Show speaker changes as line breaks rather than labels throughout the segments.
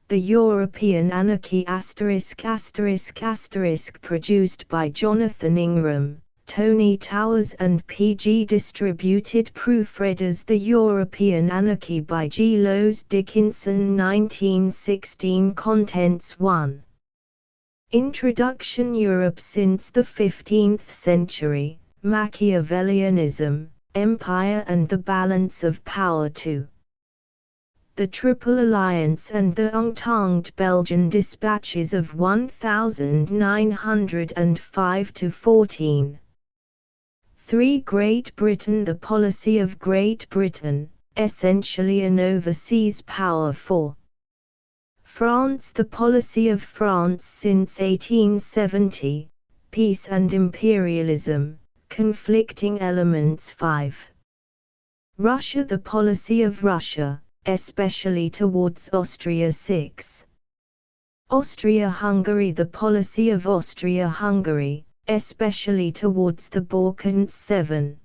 The European Anarchy **** produced by Jonathan Ingram, Tony Towers and P.G. Distributed proofreaders. The European Anarchy by G. Lowes Dickinson 1916. Contents 1. Introduction. Europe since the 15th century, Machiavellianism, Empire and the Balance of Power. 2. The Triple Alliance and the Entente. Belgian Dispatches of 1905–14. 3. Great Britain. The policy of Great Britain, essentially an overseas power. 4. France. The policy of France since 1870, peace and imperialism, conflicting elements. 5. Russia. The policy of Russia, especially towards Austria. 6. Austria-Hungary. The policy of Austria-Hungary, especially towards the Balkans. 7.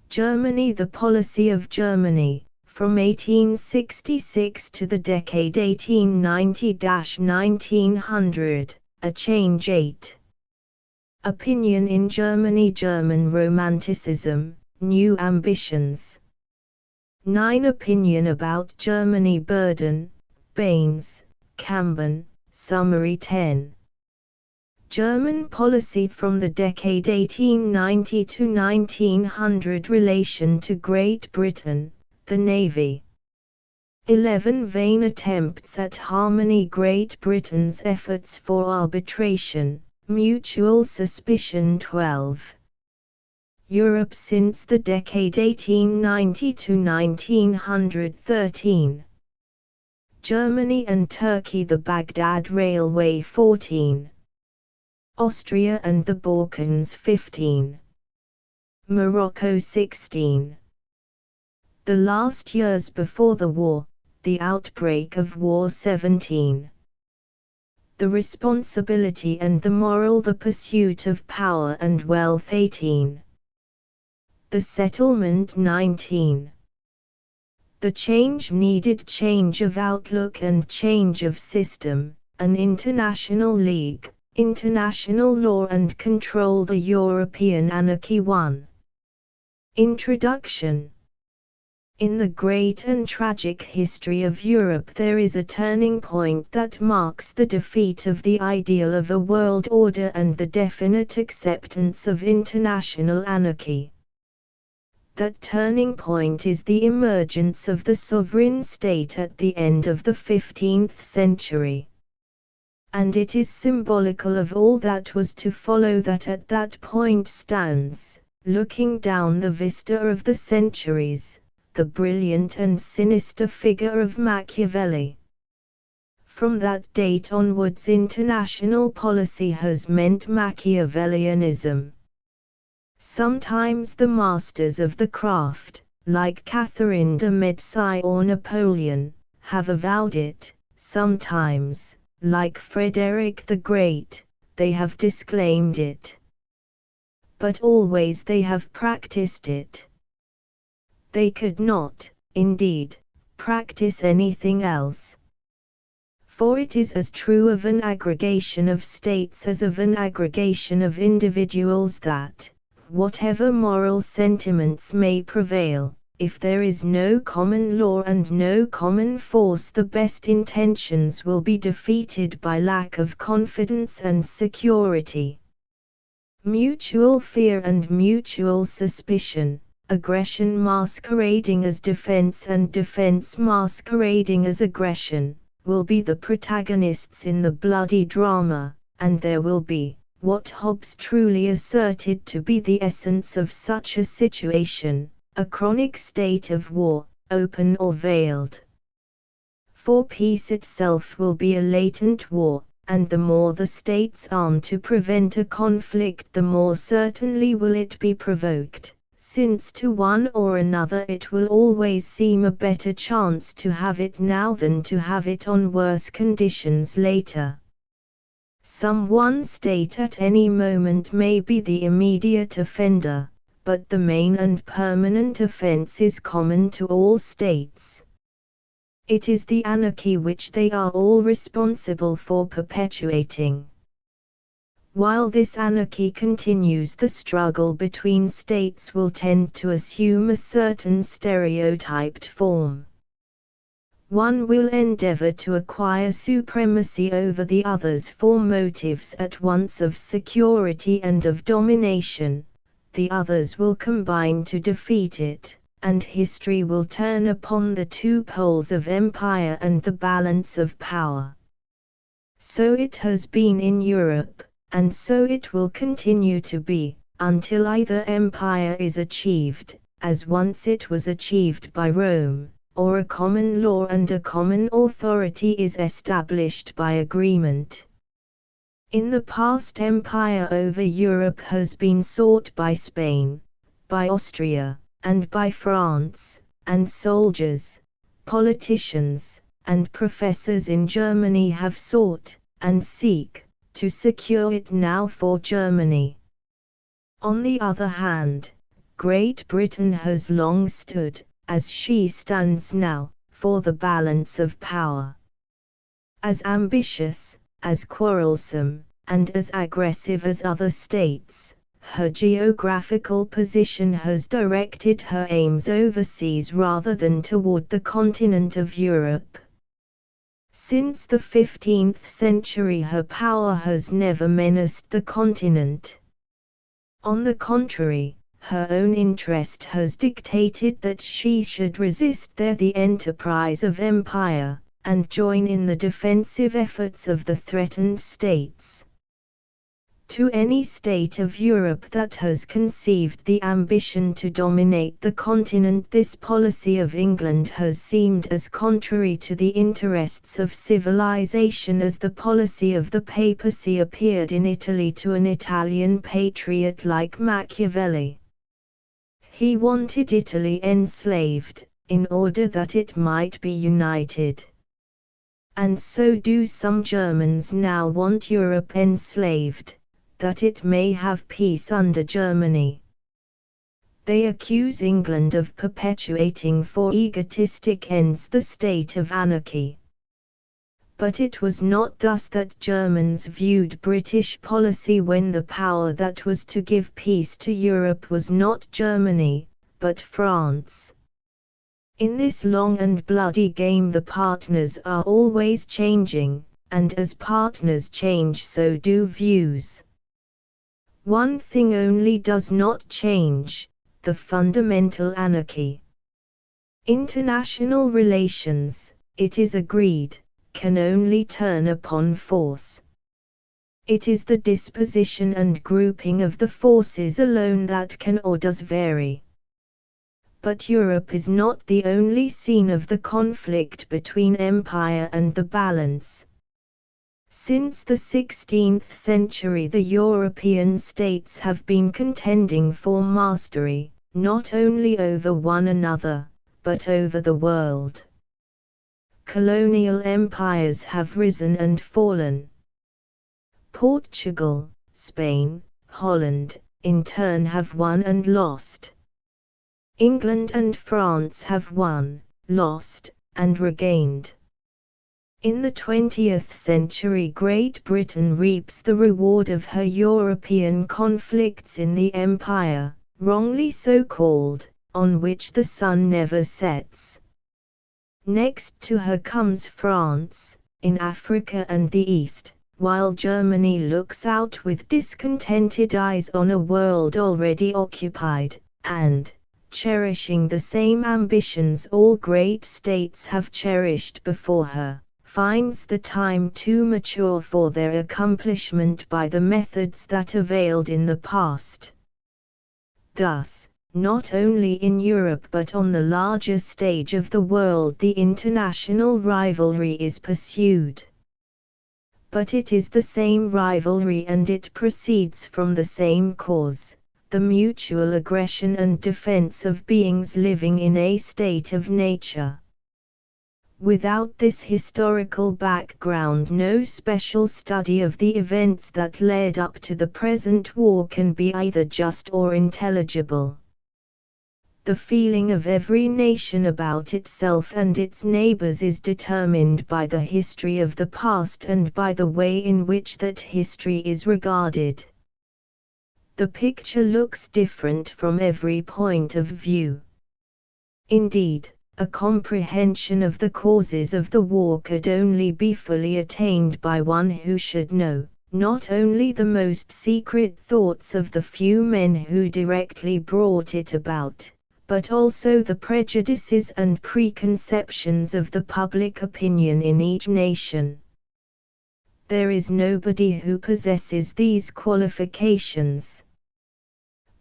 Germany. The policy of Germany, from 1866 to the decade 1890–1900, a change. 8. Opinion in Germany. German Romanticism, new ambitions. 9. Opinion about Germany. Burden, Baines, Camben, summary. 10. German policy from the decade 1890 to 1900. Relation to Great Britain, the Navy. 11. Vain attempts at harmony. Great Britain's efforts for arbitration, mutual suspicion. 12. Europe since the decade 1890 to 1900. 13. Germany and Turkey. The Baghdad Railway. 14. Austria and the Balkans. 15. Morocco. 16. The last years before the war, the outbreak of war. 17. The responsibility and the moral. The pursuit of power and wealth. 18. The settlement. 19. The change needed. Change of outlook and change of system, an international league, international law and control. The European Anarchy. 1. Introduction. In the great and tragic history of Europe there is a turning point that marks the defeat of the ideal of a world order and the definite acceptance of international anarchy. That turning point is the emergence of the sovereign state at the end of the 15th century. And it is symbolical of all that was to follow that at that point stands, looking down the vista of the centuries, the brilliant and sinister figure of Machiavelli. From that date onwards international policy has meant Machiavellianism. Sometimes the masters of the craft, like Catherine de' Medici or Napoleon, have avowed it, sometimes, like Frederick the Great, they have disclaimed it. But always they have practiced it. They could not, indeed, practice anything else. For it is as true of an aggregation of states as of an aggregation of individuals that, whatever moral sentiments may prevail, if there is no common law and no common force, the best intentions will be defeated by lack of confidence and security. Mutual fear and mutual suspicion, aggression masquerading as defense and defense masquerading as aggression, will be the protagonists in the bloody drama, and there will be, what Hobbes truly asserted to be the essence of such a situation, a chronic state of war, open or veiled. For peace itself will be a latent war, and the more the states arm to prevent a conflict the more certainly will it be provoked, since to one or another it will always seem a better chance to have it now than to have it on worse conditions later. Some one state at any moment may be the immediate offender, but the main and permanent offense is common to all states. It is the anarchy which they are all responsible for perpetuating. While this anarchy continues, the struggle between states will tend to assume a certain stereotyped form. One will endeavor to acquire supremacy over the others for motives at once of security and of domination, the others will combine to defeat it, and history will turn upon the two poles of empire and the balance of power. So it has been in Europe, and so it will continue to be, until either empire is achieved, as once it was achieved by Rome, or a common law and a common authority is established by agreement. In the past, empire over Europe has been sought by Spain, by Austria, and by France, and soldiers, politicians, and professors in Germany have sought, and seek, to secure it now for Germany. On the other hand, Great Britain has long stood, as she stands now, for the balance of power. As ambitious, as quarrelsome, and as aggressive as other states, her geographical position has directed her aims overseas rather than toward the continent of Europe. Since the 15th century, her power has never menaced the continent. On the contrary, her own interest has dictated that she should resist there the enterprise of empire, and join in the defensive efforts of the threatened states. To any state of Europe that has conceived the ambition to dominate the continent, this policy of England has seemed as contrary to the interests of civilization as the policy of the papacy appeared in Italy to an Italian patriot like Machiavelli. He wanted Italy enslaved, in order that it might be united. And so do some Germans now want Europe enslaved, that it may have peace under Germany. They accuse England of perpetuating for egotistic ends the state of anarchy. But it was not thus that Germans viewed British policy when the power that was to give peace to Europe was not Germany, but France. In this long and bloody game the partners are always changing, and as partners change so do views. One thing only does not change: the fundamental anarchy. International relations, it is agreed, can only turn upon force. It is the disposition and grouping of the forces alone that can or does vary. But Europe is not the only scene of the conflict between empire and the balance. Since the 16th century the European states have been contending for mastery, not only over one another, but over the world. Colonial empires have risen and fallen. Portugal, Spain, Holland, in turn have won and lost. England and France have won, lost, and regained. In the 20th century Great Britain reaps the reward of her European conflicts in the empire, wrongly so called, on which the sun never sets. Next to her comes France, in Africa and the East, while Germany looks out with discontented eyes on a world already occupied, and, cherishing the same ambitions all great states have cherished before her, finds the time too mature for their accomplishment by the methods that availed in the past. Thus, not only in Europe but on the larger stage of the world the international rivalry is pursued. But it is the same rivalry and it proceeds from the same cause, the mutual aggression and defense of beings living in a state of nature. Without this historical background no special study of the events that led up to the present war can be either just or intelligible. The feeling of every nation about itself and its neighbors is determined by the history of the past and by the way in which that history is regarded. The picture looks different from every point of view. Indeed, a comprehension of the causes of the war could only be fully attained by one who should know, not only the most secret thoughts of the few men who directly brought it about, but also the prejudices and preconceptions of the public opinion in each nation. There is nobody who possesses these qualifications.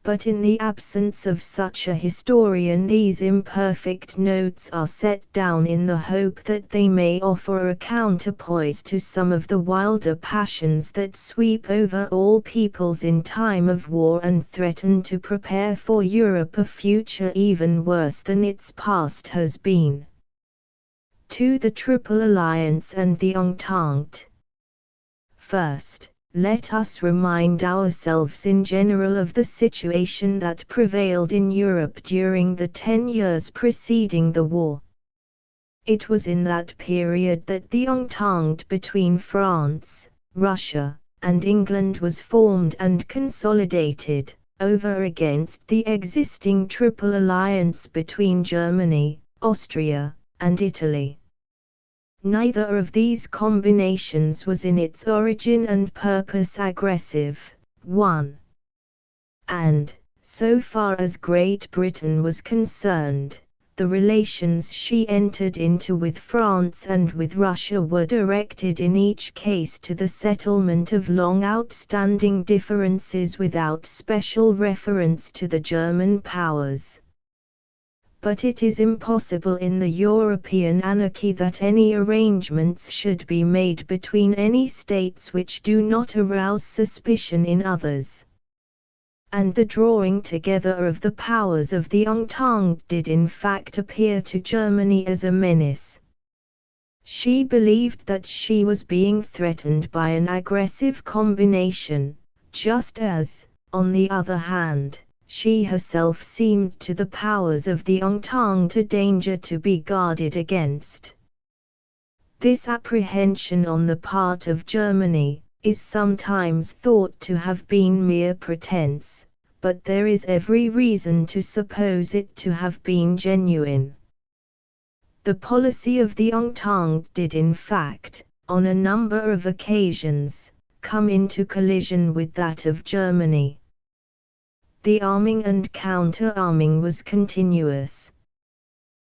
But in the absence of such a historian, these imperfect notes are set down in the hope that they may offer a counterpoise to some of the wilder passions that sweep over all peoples in time of war and threaten to prepare for Europe a future even worse than its past has been. To the Triple Alliance and the Entente. First, let us remind ourselves in general of the situation that prevailed in Europe during the 10 years preceding the war. It was in that period that the Entente between France, Russia, and England was formed and consolidated, over against the existing Triple Alliance between Germany, Austria, and Italy. Neither of these combinations was in its origin and purpose aggressive, one. And, so far as Great Britain was concerned, the relations she entered into with France and with Russia were directed in each case to the settlement of long outstanding differences without special reference to the German powers. But it is impossible in the European anarchy that any arrangements should be made between any states which do not arouse suspicion in others. And the drawing together of the powers of the Entente did in fact appear to Germany as a menace. She believed that she was being threatened by an aggressive combination, just as, on the other hand, she herself seemed to the powers of the Entente a danger to be guarded against. This apprehension on the part of Germany is sometimes thought to have been mere pretense, but there is every reason to suppose it to have been genuine. The policy of the Entente did in fact, on a number of occasions, come into collision with that of Germany. The arming and counter-arming was continuous.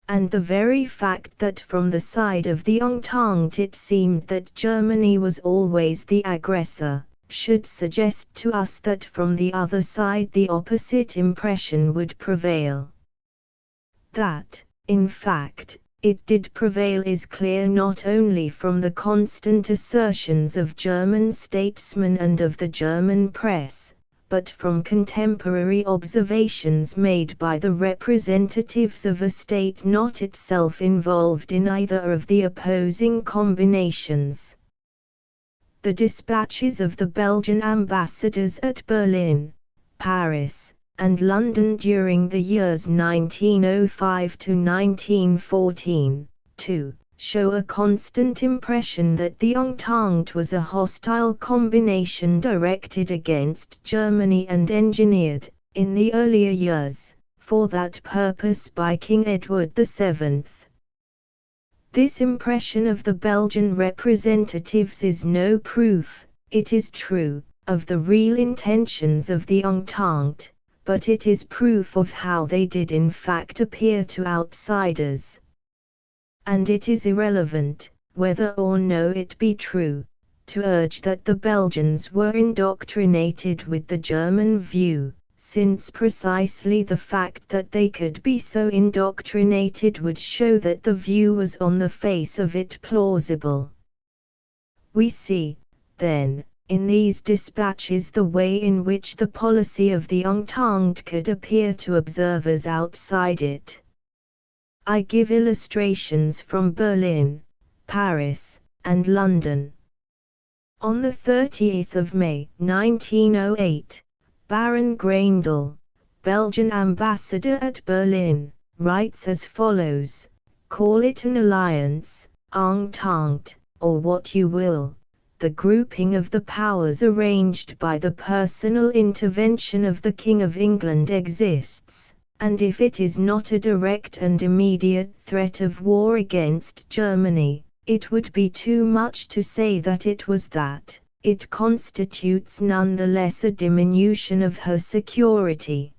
And the very fact that from the side of the Entente it seemed that Germany was always the aggressor, should suggest to us that from the other side the opposite impression would prevail. That, in fact, it did prevail is clear not only from the constant assertions of German statesmen and of the German press, but from contemporary observations made by the representatives of a state not itself involved in either of the opposing combinations. The dispatches of the Belgian ambassadors at Berlin, Paris, and London during the years 1905 to 1914, too, show a constant impression that the Entente was a hostile combination directed against Germany and engineered, in the earlier years, for that purpose by King Edward VII. This impression of the Belgian representatives is no proof, it is true, of the real intentions of the Entente, but it is proof of how they did in fact appear to outsiders. And it is irrelevant, whether or no it be true, to urge that the Belgians were indoctrinated with the German view, since precisely the fact that they could be so indoctrinated would show that the view was on the face of it plausible. We see, then, in these dispatches the way in which the policy of the Entente could appear to observers outside it. I give illustrations from Berlin, Paris, and London. On the 30th of May, 1908, Baron Graendel, Belgian ambassador at Berlin, writes as follows: "Call it an alliance, entente, or what you will. The grouping of the powers arranged by the personal intervention of the King of England exists, and if it is not a direct and immediate threat of war against Germany, it would be too much to say that it was that. It constitutes none the less a diminution of her security."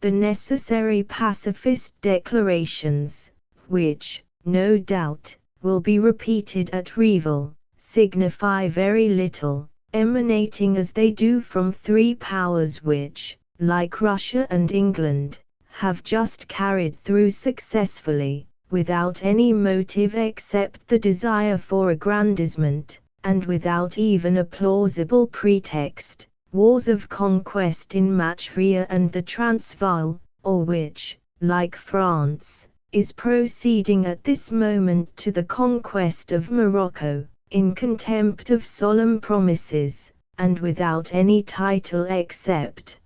The necessary pacifist declarations, which, no doubt, will be repeated at Revel, signify very little, emanating as they do from three powers which, like Russia and England, have just carried through successfully, without any motive except the desire for aggrandizement, and without even a plausible pretext, wars of conquest in Matria and the Transvaal, or which, like France, is proceeding at this moment to the conquest of Morocco, in contempt of solemn promises, and without any title except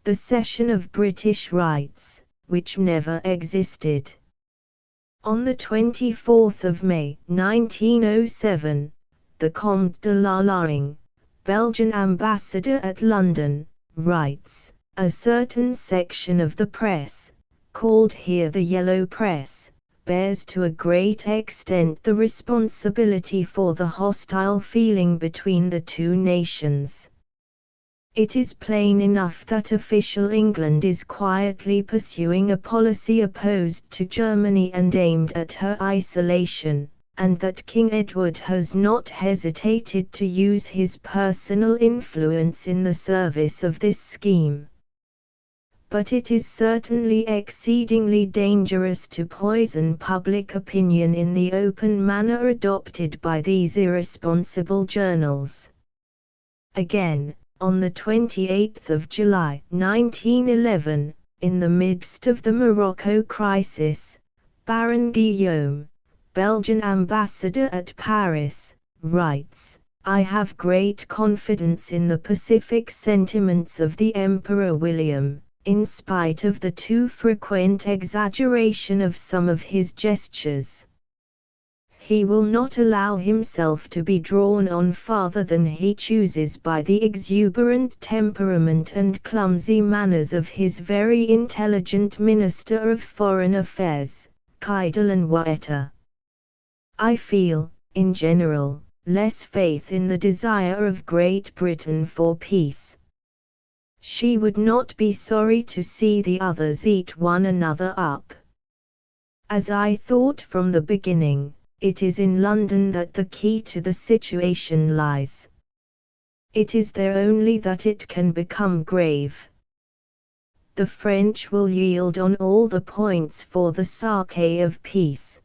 the cession of British rights, which never existed. On the 24th of May 1907, the Comte de la Loring, Belgian ambassador at London, writes, "A certain section of the press, called here the Yellow Press, bears to a great extent the responsibility for the hostile feeling between the two nations. It is plain enough that official England is quietly pursuing a policy opposed to Germany and aimed at her isolation, and that King Edward has not hesitated to use his personal influence in the service of this scheme. But it is certainly exceedingly dangerous to poison public opinion in the open manner adopted by these irresponsible journals." Again, on the 28th of July 1911, in the midst of the Morocco crisis, Baron Guillaume, Belgian ambassador at Paris, writes, "I have great confidence in the pacific sentiments of the Emperor William, in spite of the too frequent exaggeration of some of his gestures. He will not allow himself to be drawn on farther than he chooses by the exuberant temperament and clumsy manners of his very intelligent Minister of Foreign Affairs, Keidelenwaetter. I feel, in general, less faith in the desire of Great Britain for peace. She would not be sorry to see the others eat one another up. As I thought from the beginning, it is in London that the key to the situation lies. It is there only that it can become grave. The French will yield on all the points for the sake of peace.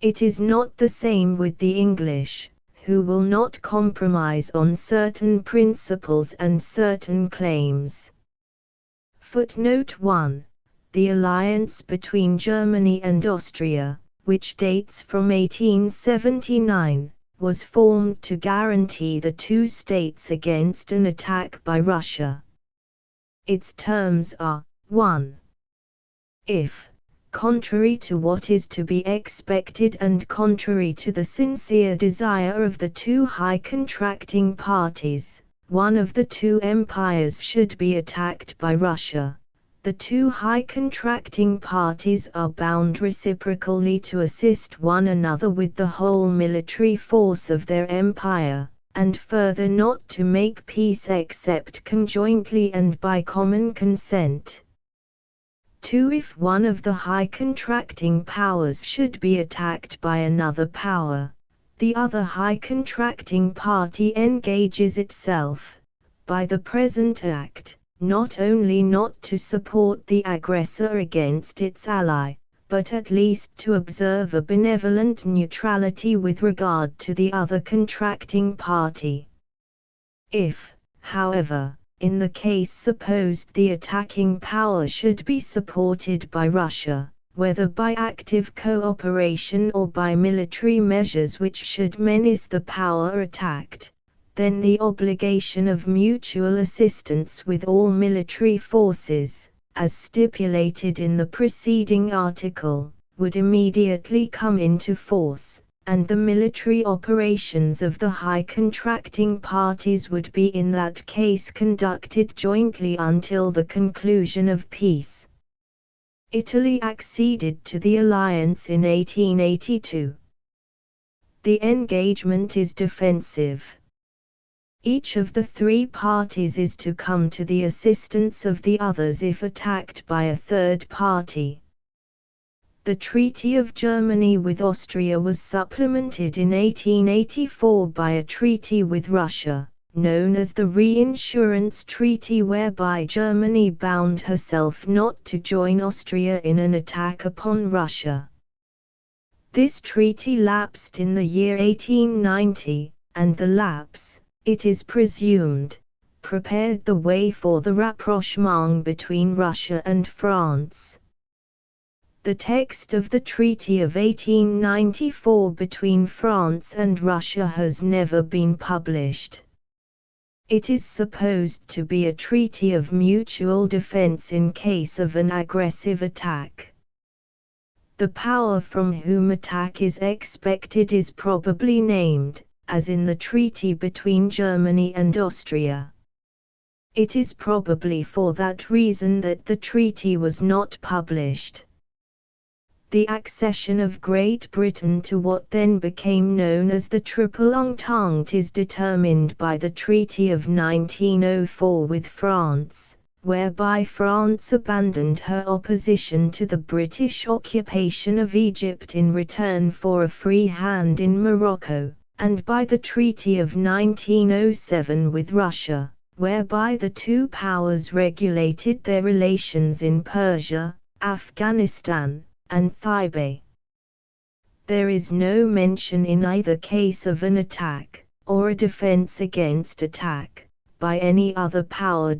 It is not the same with the English, who will not compromise on certain principles and certain claims. Footnote 1. The alliance between Germany and Austria, which dates from 1879, was formed to guarantee the two states against an attack by Russia. Its terms are, 1. If, contrary to what is to be expected and contrary to the sincere desire of the two high contracting parties, one of the two empires should be attacked by Russia, the two high contracting parties are bound reciprocally to assist one another with the whole military force of their empire, and further not to make peace except conjointly and by common consent. 2. If one of the high contracting powers should be attacked by another power, the other high contracting party engages itself, by the present act, not only not to support the aggressor against its ally, but at least to observe a benevolent neutrality with regard to the other contracting party. If, however, in the case supposed the attacking power should be supported by Russia, whether by active cooperation or by military measures which should menace the power attacked, then the obligation of mutual assistance with all military forces, as stipulated in the preceding article, would immediately come into force, and the military operations of the high contracting parties would be in that case conducted jointly until the conclusion of peace. Italy acceded to the alliance in 1882. The engagement is defensive. Each of the three parties is to come to the assistance of the others if attacked by a third party. The Treaty of Germany with Austria was supplemented in 1884 by a treaty with Russia, known as the Reinsurance Treaty, whereby Germany bound herself not to join Austria in an attack upon Russia. This treaty lapsed in the year 1890, and the lapse, it is presumed, prepared the way for the rapprochement between Russia and France. The text of the Treaty of 1894 between France and Russia has never been published. It is supposed to be a treaty of mutual defense in case of an aggressive attack. The power from whom attack is expected is probably named, as in the treaty between Germany and Austria. It is probably for that reason that the treaty was not published. The accession of Great Britain to what then became known as the Triple Entente is determined by the Treaty of 1904 with France, whereby France abandoned her opposition to the British occupation of Egypt in return for a free hand in Morocco, and by the Treaty of 1907 with Russia, whereby the two powers regulated their relations in Persia, Afghanistan, and Thibet. There is no mention in either case of an attack, or a defense against attack, by any other power.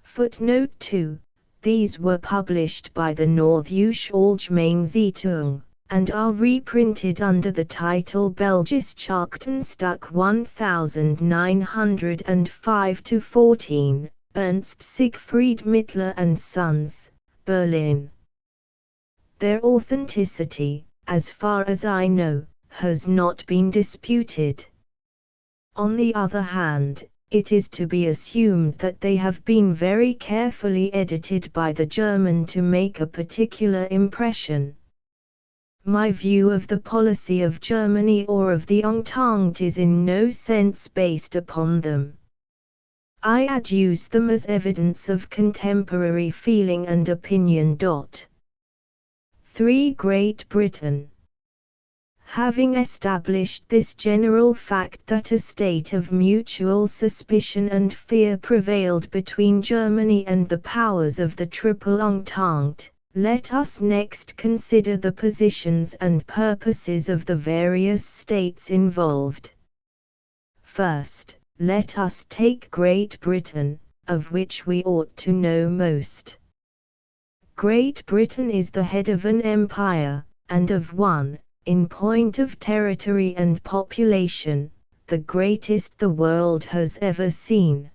Footnote 2. These were published by the Norddeutsche Allgemeine Zeitung, and are reprinted under the title Belgische Aktenstuck 1905-14, Ernst Siegfried Mittler and Sons, Berlin. Their authenticity, as far as I know, has not been disputed. On the other hand, it is to be assumed that they have been very carefully edited by the German to make a particular impression. My view of the policy of Germany or of the Entente is in no sense based upon them. I adduce them as evidence of contemporary feeling and opinion. 3. Great Britain. Having established this general fact that a state of mutual suspicion and fear prevailed between Germany and the powers of the Triple Entente, let us next consider the positions and purposes of the various states involved. First, let us take Great Britain, of which we ought to know most. Great Britain is the head of an empire, and of one, in point of territory and population, the greatest the world has ever seen.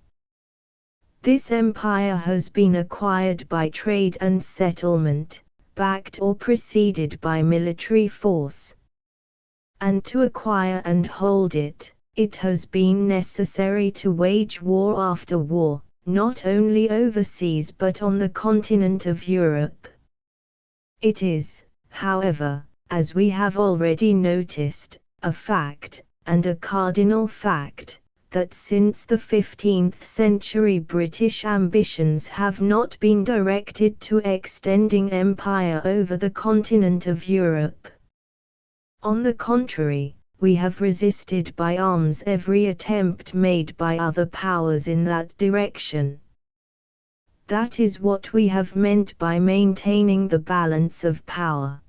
This empire has been acquired by trade and settlement, backed or preceded by military force. And to acquire and hold it, it has been necessary to wage war after war, not only overseas but on the continent of Europe. It is, however, as we have already noticed, a fact, and a cardinal fact, that since the 15th century British ambitions have not been directed to extending empire over the continent of Europe. On the contrary, we have resisted by arms every attempt made by other powers in that direction. That is what we have meant by maintaining the balance of power.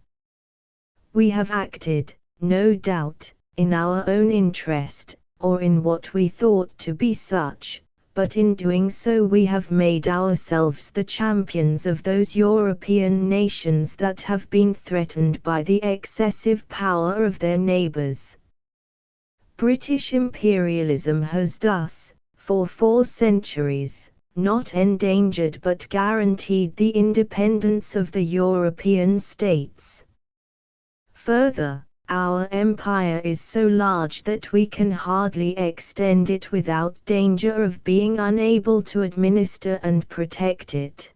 We have acted, no doubt, in our own interest, or in what we thought to be such, but in doing so we have made ourselves the champions of those European nations that have been threatened by the excessive power of their neighbors. British imperialism has thus, for 4 centuries, not endangered but guaranteed the independence of the European states. Further, our empire is so large that we can hardly extend it without danger of being unable to administer and protect it.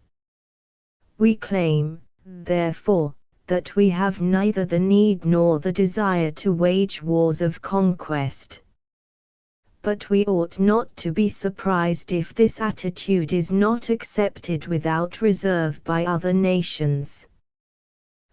We claim, therefore, that we have neither the need nor the desire to wage wars of conquest. But we ought not to be surprised if this attitude is not accepted without reserve by other nations.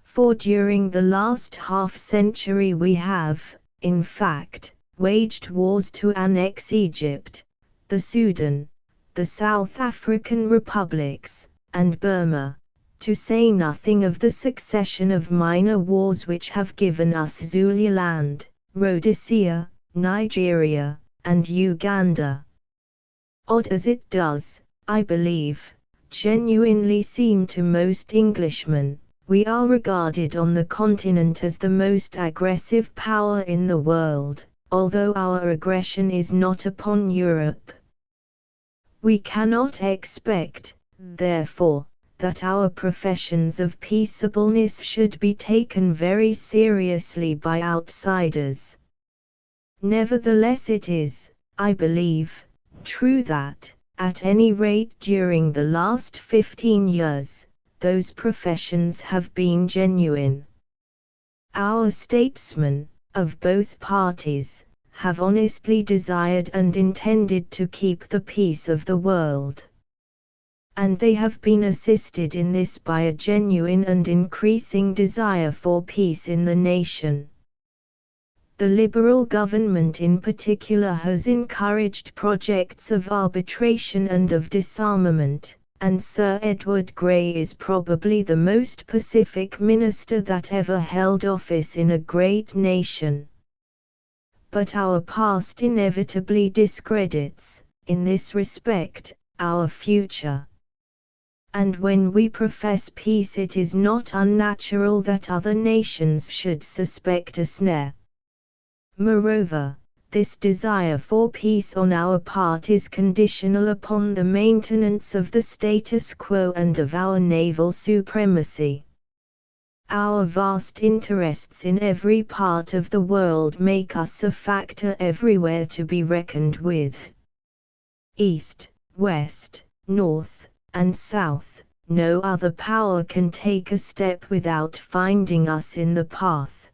For during the last half-century we have, in fact, waged wars to annex Egypt, the Sudan, the South African republics, and Burma, to say nothing of the succession of minor wars which have given us Zululand, Rhodesia, Nigeria, and Uganda. Odd as it does, I believe, genuinely seem to most Englishmen, we are regarded on the continent as the most aggressive power in the world, although our aggression is not upon Europe. We cannot expect, therefore, that our professions of peaceableness should be taken very seriously by outsiders. Nevertheless it is, I believe, true that, at any rate during the last 15 years, those professions have been genuine. Our statesmen, of both parties, have honestly desired and intended to keep the peace of the world. And they have been assisted in this by a genuine and increasing desire for peace in the nation. The Liberal government in particular has encouraged projects of arbitration and of disarmament, and Sir Edward Grey is probably the most pacific minister that ever held office in a great nation. But our past inevitably discredits, in this respect, our future. And when we profess peace it is not unnatural that other nations should suspect a snare. Moreover, this desire for peace on our part is conditional upon the maintenance of the status quo and of our naval supremacy. Our vast interests in every part of the world make us a factor everywhere to be reckoned with. East, west, north, and south, no other power can take a step without finding us in the path.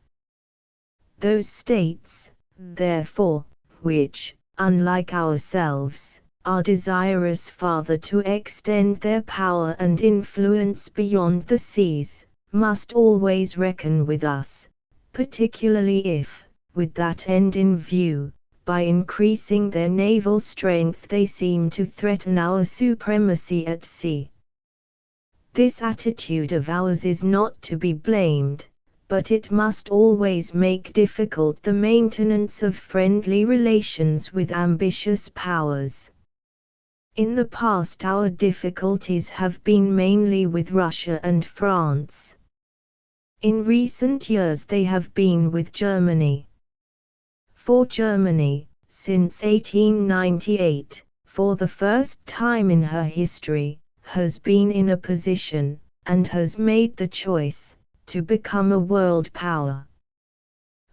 Those states, therefore, which, unlike ourselves, are desirous farther to extend their power and influence beyond the seas, must always reckon with us, particularly if, with that end in view, by increasing their naval strength they seem to threaten our supremacy at sea. This attitude of ours is not to be blamed, but it must always make difficult the maintenance of friendly relations with ambitious powers. In the past our difficulties have been mainly with Russia and France. In recent years they have been with Germany. For Germany, since 1898, for the first time in her history, has been in a position, and has made the choice, to become a world power.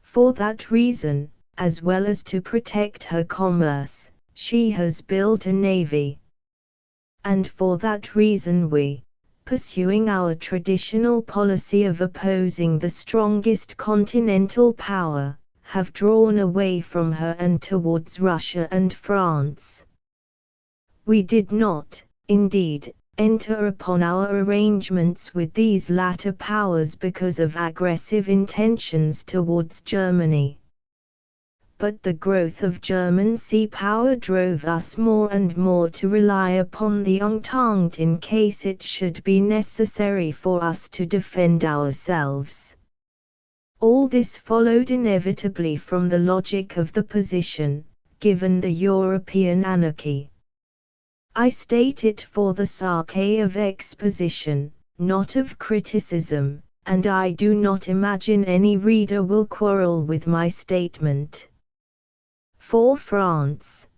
For that reason, as well as to protect her commerce, she has built a navy. And for that reason we, pursuing our traditional policy of opposing the strongest continental power, have drawn away from her and towards Russia and France. We did not, indeed, enter upon our arrangements with these latter powers because of aggressive intentions towards Germany. But the growth of German sea power drove us more and more to rely upon the Entente in case it should be necessary for us to defend ourselves. All this followed inevitably from the logic of the position, given the European anarchy. I state it for the sake of exposition, not of criticism, and I do not imagine any reader will quarrel with my statement. For France.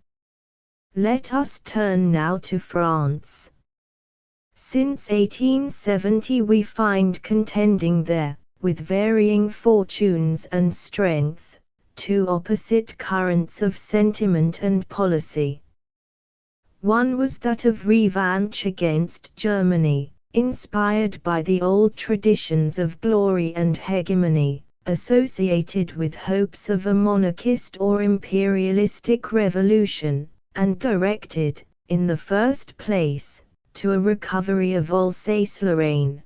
Let us turn now to France. Since 1870 we find contending there, with varying fortunes and strength, two opposite currents of sentiment and policy. One was that of revanche against Germany, inspired by the old traditions of glory and hegemony, associated with hopes of a monarchist or imperialistic revolution, and directed, in the first place, to a recovery of Alsace-Lorraine.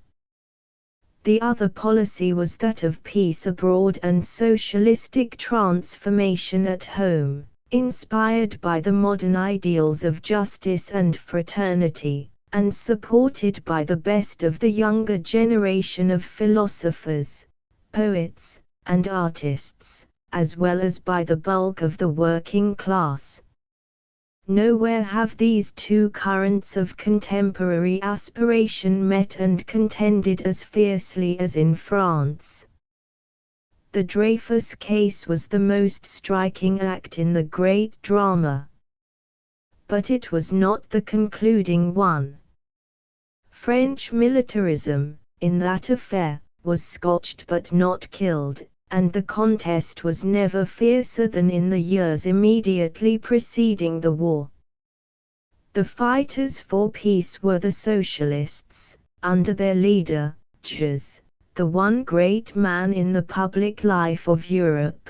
The other policy was that of peace abroad and socialistic transformation at home, inspired by the modern ideals of justice and fraternity, and supported by the best of the younger generation of philosophers, poets, and artists, as well as by the bulk of the working class. Nowhere have these two currents of contemporary aspiration met and contended as fiercely as in France. The Dreyfus case was the most striking act in the great drama. But it was not the concluding one. French militarism, in that affair, was scotched but not killed, and the contest was never fiercer than in the years immediately preceding the war. The fighters for peace were the socialists, under their leader, Gues, the one great man in the public life of Europe.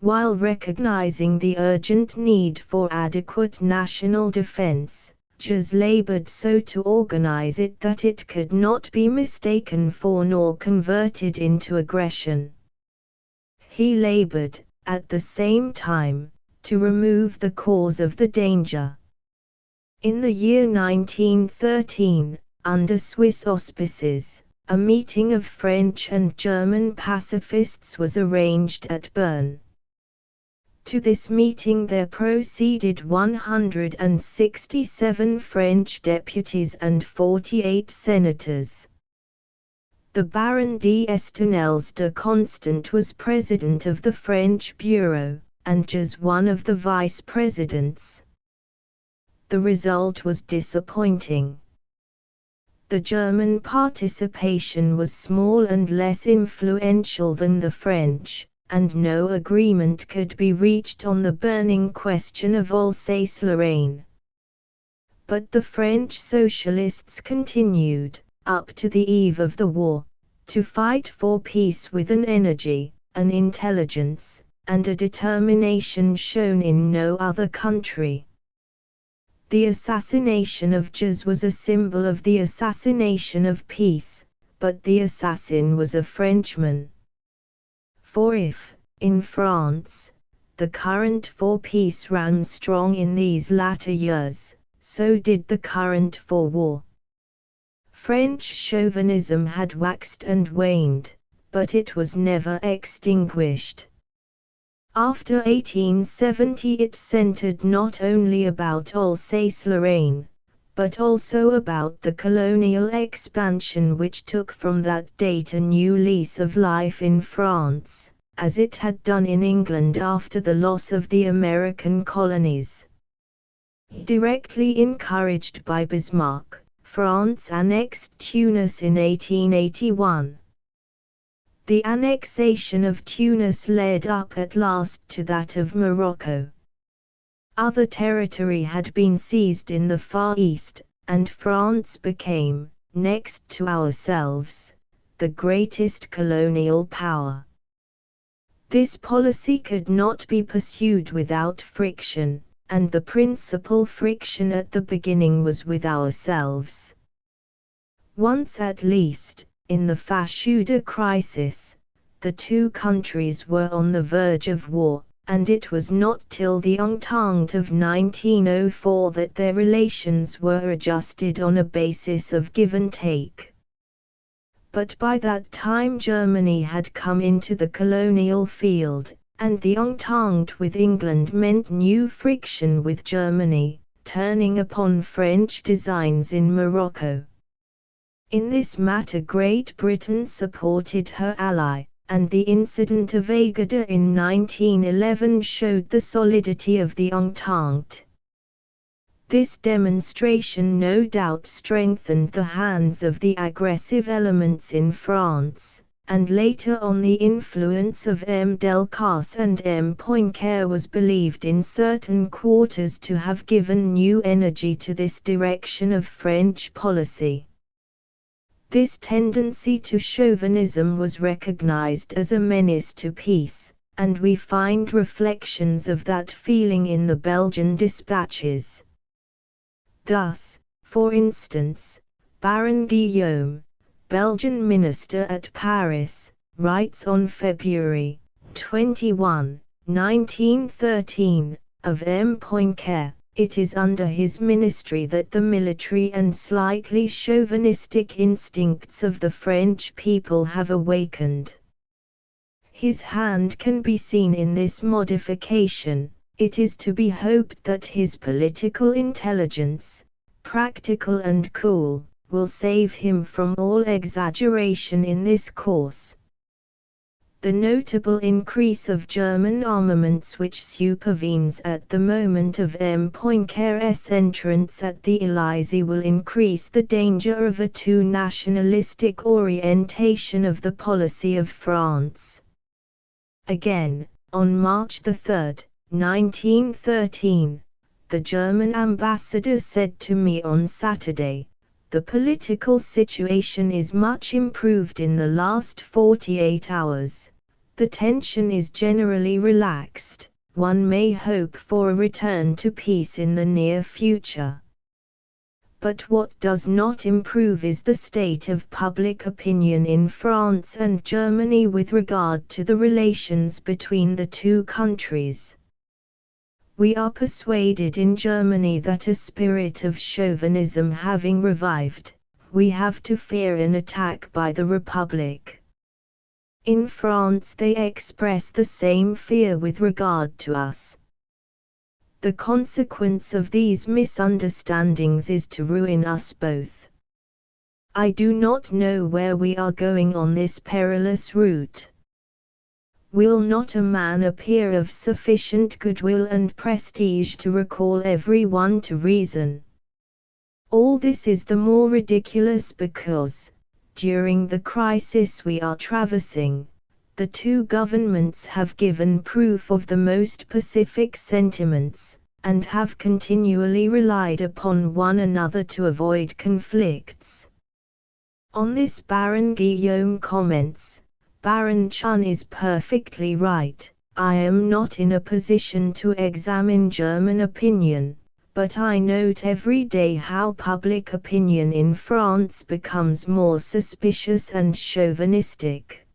While recognizing the urgent need for adequate national defense, Gues labored so to organize it that it could not be mistaken for nor converted into aggression. He labored, at the same time, to remove the cause of the danger. In the year 1913, under Swiss auspices, a meeting of French and German pacifists was arranged at Bern. To this meeting there proceeded 167 French deputies and 48 senators. The Baron d'Estournelles de Constant was president of the French Bureau, and Gues one of the vice-presidents. The result was disappointing. The German participation was small and less influential than the French, and no agreement could be reached on the burning question of Alsace-Lorraine. But the French socialists continued, up to the eve of the war, to fight for peace with an energy, an intelligence, and a determination shown in no other country. The assassination of Gues was a symbol of the assassination of peace, but the assassin was a Frenchman. For if, in France, the current for peace ran strong in these latter years, so did the current for war. French chauvinism had waxed and waned, but it was never extinguished. After 1870 it centered not only about Alsace-Lorraine, but also about the colonial expansion which took from that date a new lease of life in France, as it had done in England after the loss of the American colonies. Directly encouraged by Bismarck, France annexed Tunis in 1881. The annexation of Tunis led up at last to that of Morocco. Other territory had been seized in the Far East, and France became, next to ourselves, the greatest colonial power. This policy could not be pursued without friction, and the principal friction at the beginning was with ourselves. Once at least, in the Fashuda crisis, the two countries were on the verge of war, and it was not till the Entente of 1904 that their relations were adjusted on a basis of give and take. But by that time Germany had come into the colonial field, and the Entente with England meant new friction with Germany, turning upon French designs in Morocco. In this matter Great Britain supported her ally, and the incident of Agadir in 1911 showed the solidity of the Entente. This demonstration no doubt strengthened the hands of the aggressive elements in France, and later on the influence of M. Delcasse and M. Poincaré was believed in certain quarters to have given new energy to this direction of French policy. This tendency to chauvinism was recognized as a menace to peace, and we find reflections of that feeling in the Belgian dispatches. Thus, for instance, Baron Guillaume, Belgian minister at Paris, writes on February 21, 1913, of M. Poincaré, "It is under his ministry that the military and slightly chauvinistic instincts of the French people have awakened." His hand can be seen in this modification. It is to be hoped that his political intelligence, practical and cool, will save him from all exaggeration in this course. The notable increase of German armaments which supervenes at the moment of M. Poincaré's entrance at the Élysée will increase the danger of a too nationalistic orientation of the policy of France. Again, on March 3, 1913, the German ambassador said to me on Saturday, "The political situation is much improved in the last 48 hours. The tension is generally relaxed. One may hope for a return to peace in the near future." But what does not improve is the state of public opinion in France and Germany with regard to the relations between the two countries. We are persuaded in Germany that a spirit of chauvinism having revived, we have to fear an attack by the Republic. In France they express the same fear with regard to us. The consequence of these misunderstandings is to ruin us both. I do not know where we are going on this perilous route. Will not a man appear of sufficient goodwill and prestige to recall every one to reason? All this is the more ridiculous because, during the crisis we are traversing, the two governments have given proof of the most pacific sentiments, and have continually relied upon one another to avoid conflicts. On this Baron Guillaume comments, "Baron Chun is perfectly right. I am not in a position to examine German opinion, but I note every day how public opinion in France becomes more suspicious and chauvinistic.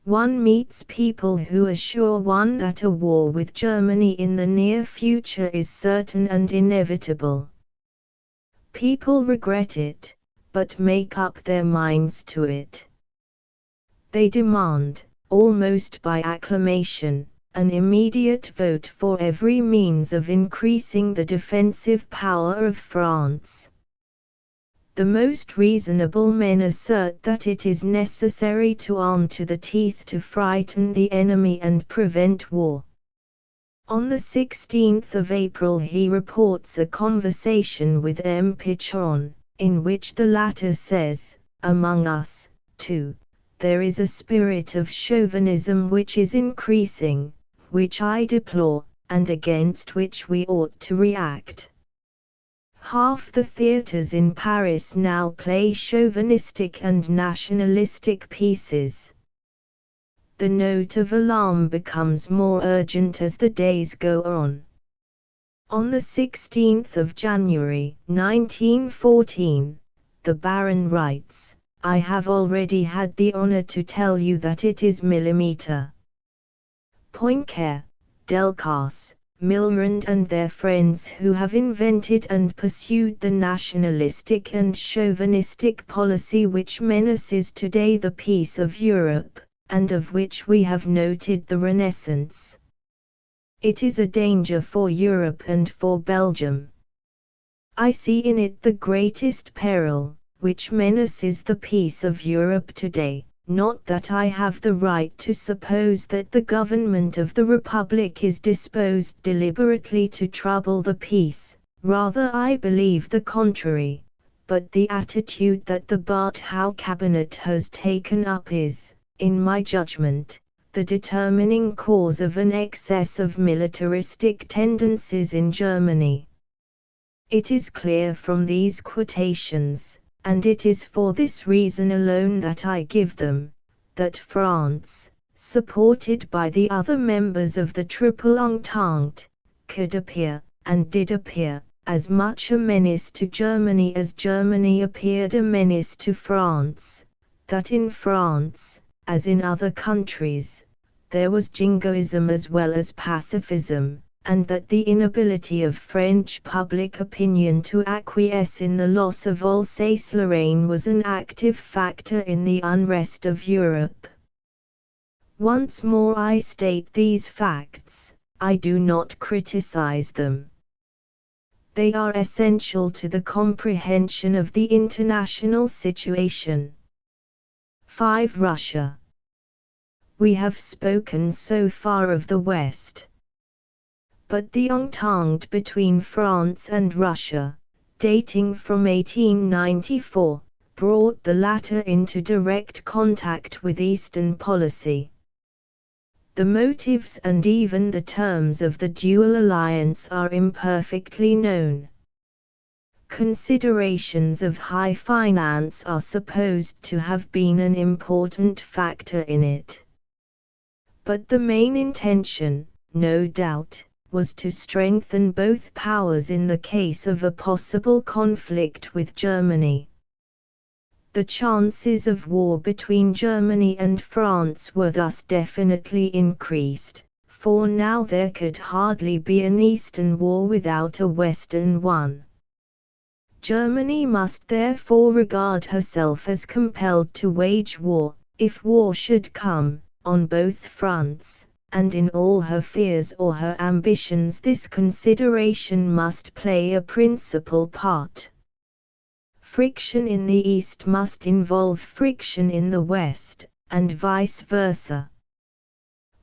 One meets people who assure one that a war with Germany in the near future is certain and inevitable. People regret it, but make up their minds to it. They demand, almost by acclamation, an immediate vote for every means of increasing the defensive power of France. The most reasonable men assert that it is necessary to arm to the teeth to frighten the enemy and prevent war." On the 16th of April he reports a conversation with M. Pichon, in which the latter says, "Among us, too, there is a spirit of chauvinism which is increasing, which I deplore, and against which we ought to react. Half the theatres in Paris now play chauvinistic and nationalistic pieces." The note of alarm becomes more urgent as the days go on. On the 16th of January, 1914, the Baron writes, "I have already had the honor to tell you that it is millimeter. Poincaré, Delcasse, Milrand and their friends who have invented and pursued the nationalistic and chauvinistic policy which menaces today the peace of Europe, and of which we have noted the renaissance. It is a danger for Europe and for Belgium. I see in it the greatest peril, which menaces the peace of Europe today, Not that I have the right to suppose that the government of the Republic is disposed deliberately to trouble the peace, rather I believe the contrary, but the attitude that the Barthow Cabinet has taken up is, in my judgment, the determining cause of an excess of militaristic tendencies in Germany. It is clear from these quotations, and it is for this reason alone that I give them, that France, supported by the other members of the Triple Entente, could appear, and did appear, as much a menace to Germany as Germany appeared a menace to France, that in France, as in other countries, there was jingoism as well as pacifism, and that the inability of French public opinion to acquiesce in the loss of Alsace-Lorraine was an active factor in the unrest of Europe. Once more I state these facts, I do not criticize them. They are essential to the comprehension of the international situation. 5. Russia. We have spoken so far of the West. But the Entente between France and Russia, dating from 1894, brought the latter into direct contact with Eastern policy. The motives and even the terms of the dual alliance are imperfectly known. Considerations of high finance are supposed to have been an important factor in it. But the main intention, no doubt, was to strengthen both powers in the case of a possible conflict with Germany. The chances of war between Germany and France were thus definitely increased, for now there could hardly be an Eastern war without a Western one. Germany must therefore regard herself as compelled to wage war, if war should come, on both fronts, and in all her fears or her ambitions this consideration must play a principal part. Friction in the East must involve friction in the West, and vice versa.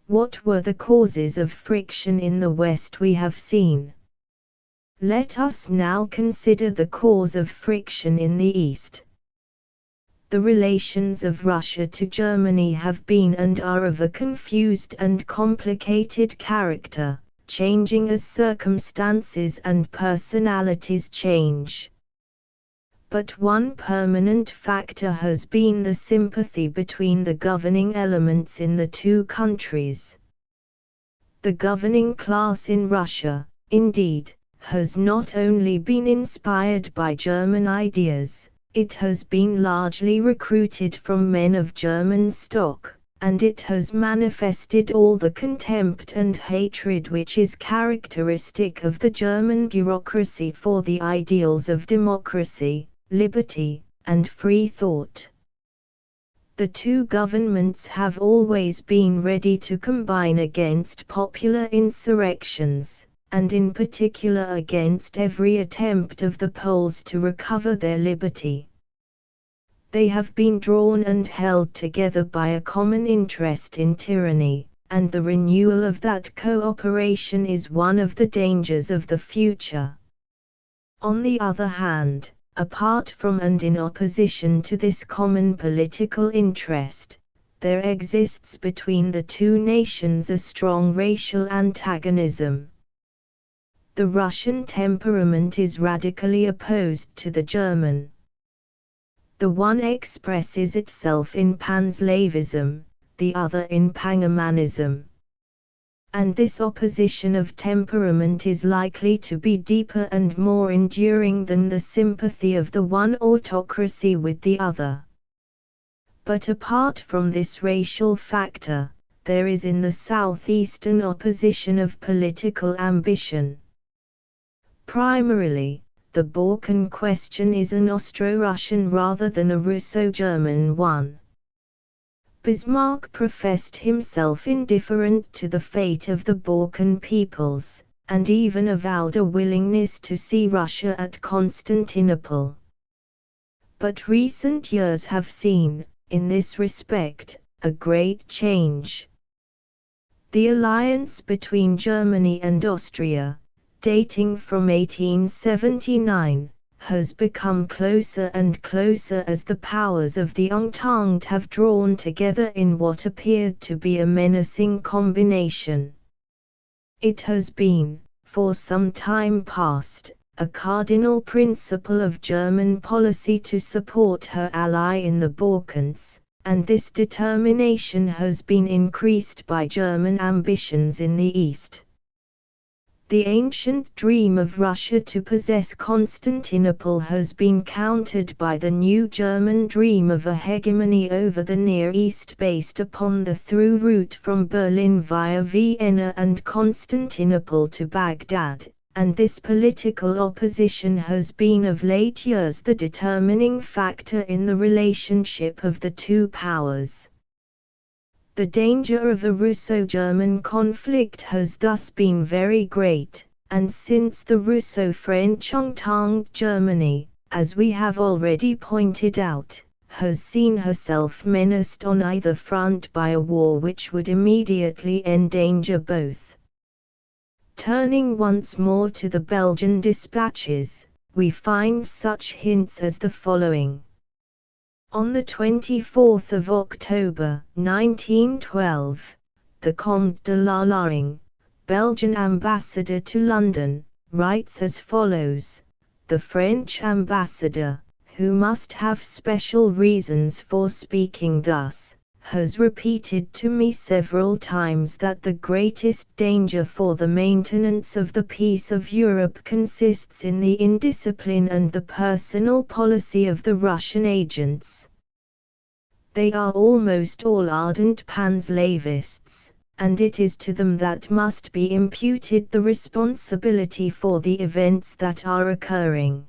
What were the causes of friction in the West we have seen. Let us now consider the cause of friction in the East. The relations of Russia to Germany have been and are of a confused and complicated character, changing as circumstances and personalities change. But one permanent factor has been the sympathy between the governing elements in the two countries. The governing class in Russia, indeed, has not only been inspired by German ideas, it has been largely recruited from men of German stock, and it has manifested all the contempt and hatred which is characteristic of the German bureaucracy for the ideals of democracy, liberty, and free thought. The two governments have always been ready to combine against popular insurrections, and in particular against every attempt of the Poles to recover their liberty. They have been drawn and held together by a common interest in tyranny, and the renewal of that cooperation is one of the dangers of the future. On the other hand, apart from and in opposition to this common political interest, there exists between the two nations a strong racial antagonism. The Russian temperament is radically opposed to the German. The one expresses itself in Panslavism, the other in Pangemanism. And this opposition of temperament is likely to be deeper and more enduring than the sympathy of the one autocracy with the other. But apart from this racial factor, there is in the Southeast an opposition of political ambition. Primarily, the Balkan question is an Austro-Russian rather than a Russo-German one. Bismarck professed himself indifferent to the fate of the Balkan peoples, and even avowed a willingness to see Russia at Constantinople. But recent years have seen, in this respect, a great change. The alliance between Germany and Austria, dating from 1879, has become closer and closer as the powers of the Entente have drawn together in what appeared to be a menacing combination. It has been, for some time past, a cardinal principle of German policy to support her ally in the Balkans, and this determination has been increased by German ambitions in the East. The ancient dream of Russia to possess Constantinople has been countered by the new German dream of a hegemony over the Near East based upon the through route from Berlin via Vienna and Constantinople to Baghdad, and this political opposition has been of late years the determining factor in the relationship of the two powers. The danger of a Russo-German conflict has thus been very great, and since the Russo-French Entente Germany, as we have already pointed out, has seen herself menaced on either front by a war which would immediately endanger both. Turning once more to the Belgian dispatches, we find such hints as the following. On the 24th of October, 1912, the Comte de la Loring, Belgian ambassador to London, writes as follows: "The French ambassador, who must have special reasons for speaking thus, has repeated to me several times that the greatest danger for the maintenance of the peace of Europe consists in the indiscipline and the personal policy of the Russian agents. They are almost all ardent Panslavists, and it is to them that must be imputed the responsibility for the events that are occurring.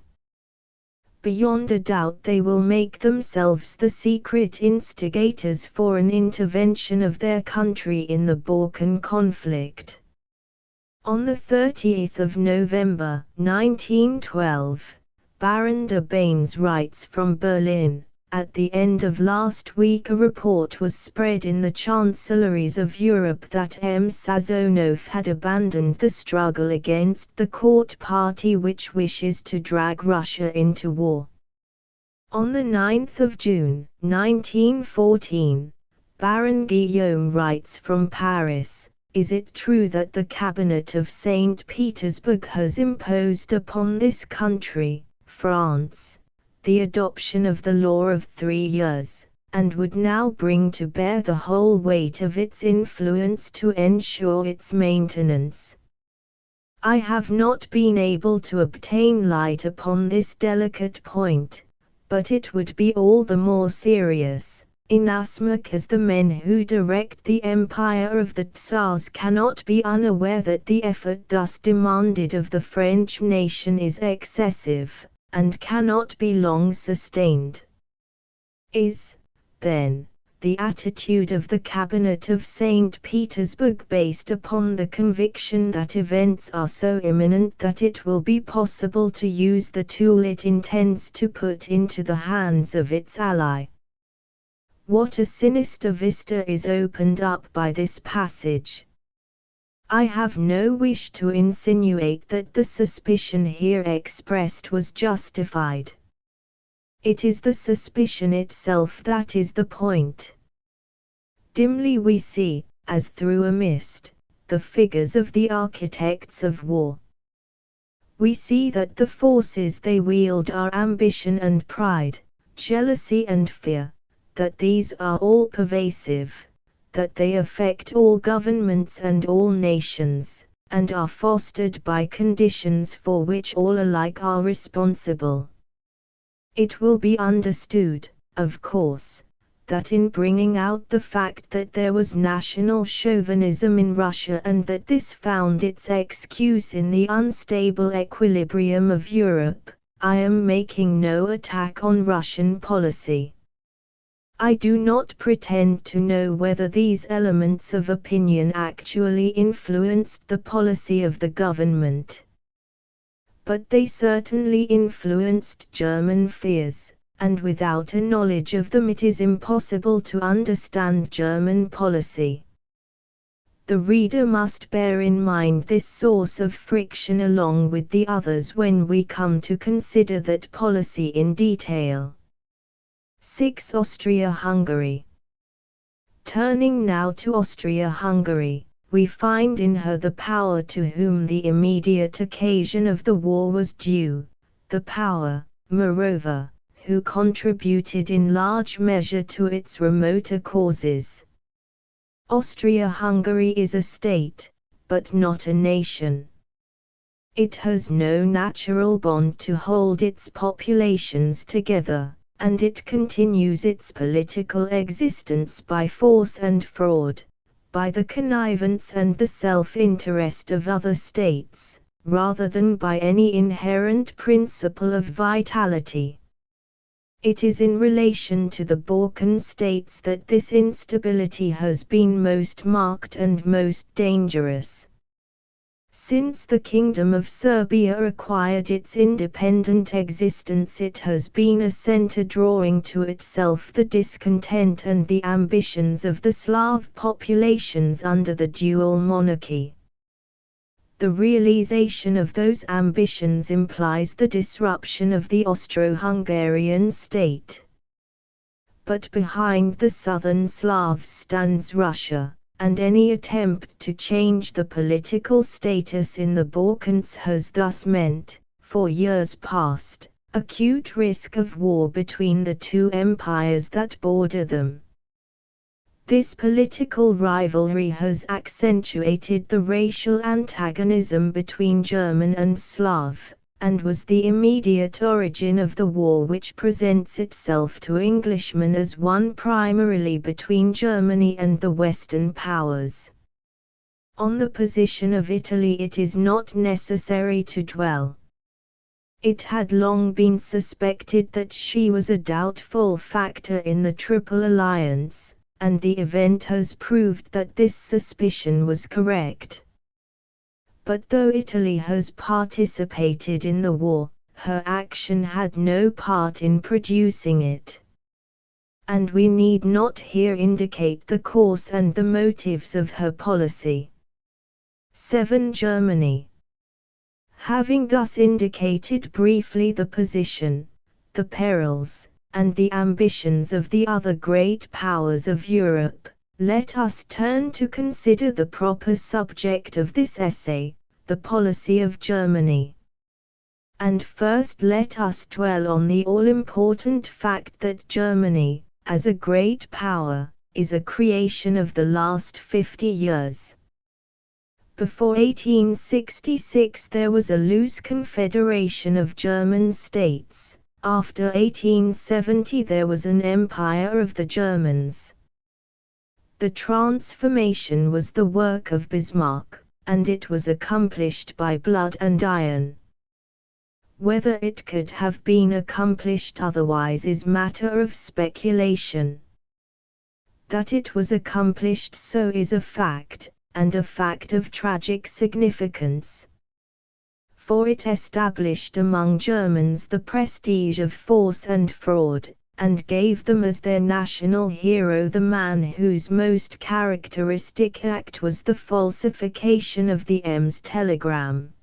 Beyond a doubt they will make themselves the secret instigators for an intervention of their country in the Balkan conflict." On the 30th of November, 1912, Baron de Baines writes from Berlin, "At the end of last week a report was spread in the chancelleries of Europe that M. Sazonov had abandoned the struggle against the court party which wishes to drag Russia into war." On the 9th of June, 1914, Baron Guillaume writes from Paris, "Is it true that the Cabinet of St. Petersburg has imposed upon this country, France, the adoption of the law of 3 years, and would now bring to bear the whole weight of its influence to ensure its maintenance? I have not been able to obtain light upon this delicate point, but it would be all the more serious, inasmuch as the men who direct the empire of the Tsars cannot be unaware that the effort thus demanded of the French nation is excessive, and cannot be long sustained. Is, then, the attitude of the Cabinet of St. Petersburg based upon the conviction that events are so imminent that it will be possible to use the tool it intends to put into the hands of its ally? What a sinister vista is opened up by this passage! I have no wish to insinuate that the suspicion here expressed was justified. It is the suspicion itself that is the point. Dimly we see, as through a mist, the figures of the architects of war. We see that the forces they wield are ambition and pride, jealousy and fear, that these are all pervasive, that they affect all governments and all nations, and are fostered by conditions for which all alike are responsible. It will be understood, of course, that in bringing out the fact that there was national chauvinism in Russia and that this found its excuse in the unstable equilibrium of Europe, I am making no attack on Russian policy. I do not pretend to know whether these elements of opinion actually influenced the policy of the government. But they certainly influenced German fears, and without a knowledge of them it is impossible to understand German policy. The reader must bear in mind this source of friction along with the others when we come to consider that policy in detail. 6. Austria-Hungary. Turning now to Austria-Hungary, we find in her the power to whom the immediate occasion of the war was due, the power, moreover, who contributed in large measure to its remoter causes. Austria-Hungary is a state, but not a nation. It has no natural bond to hold its populations together, and it continues its political existence by force and fraud, by the connivance and the self-interest of other states, rather than by any inherent principle of vitality. It is in relation to the Balkan states that this instability has been most marked and most dangerous. Since the Kingdom of Serbia acquired its independent existence, it has been a center drawing to itself the discontent and the ambitions of the Slav populations under the dual monarchy. The realization of those ambitions implies the disruption of the Austro-Hungarian state. But behind the southern Slavs stands Russia, and any attempt to change the political status in the Balkans has thus meant, for years past, acute risk of war between the two empires that border them. This political rivalry has accentuated the racial antagonism between German and Slav, and was the immediate origin of the war which presents itself to Englishmen as one primarily between Germany and the Western powers. On the position of Italy it is not necessary to dwell. It had long been suspected that she was a doubtful factor in the Triple Alliance, and the event has proved that this suspicion was correct. But though Italy has participated in the war, her action had no part in producing it. And we need not here indicate the course and the motives of her policy. 7. Germany. Having thus indicated briefly the position, the perils, and the ambitions of the other great powers of Europe, let us turn to consider the proper subject of this essay, the policy of Germany. And first let us dwell on the all-important fact that Germany, as a great power, is a creation of the last 50 years. Before 1866 there was a loose confederation of German states. After 1870 there was an empire of the Germans. The transformation was the work of Bismarck, and it was accomplished by blood and iron. Whether it could have been accomplished otherwise is matter of speculation. That it was accomplished so is a fact, and a fact of tragic significance. For it established among Germans the prestige of force and fraud, and gave them as their national hero the man whose most characteristic act was the falsification of the Ems telegram.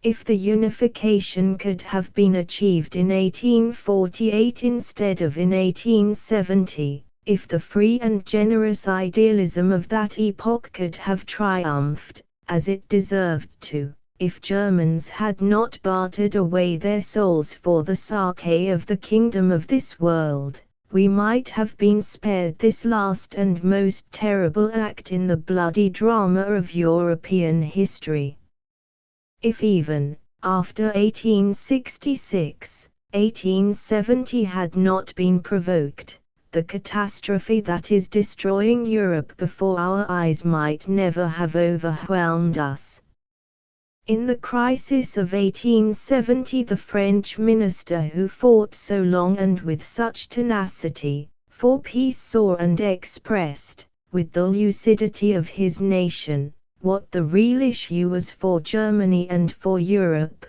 If the unification could have been achieved in 1848 instead of in 1870, if the free and generous idealism of that epoch could have triumphed, as it deserved to, if Germans had not bartered away their souls for the sake of the kingdom of this world, we might have been spared this last and most terrible act in the bloody drama of European history. If even, after 1866, 1870 had not been provoked, the catastrophe that is destroying Europe before our eyes might never have overwhelmed us. In the crisis of 1870 the French minister who fought so long and with such tenacity, for peace saw and expressed, with the lucidity of his nation, what the real issue was for Germany and for Europe.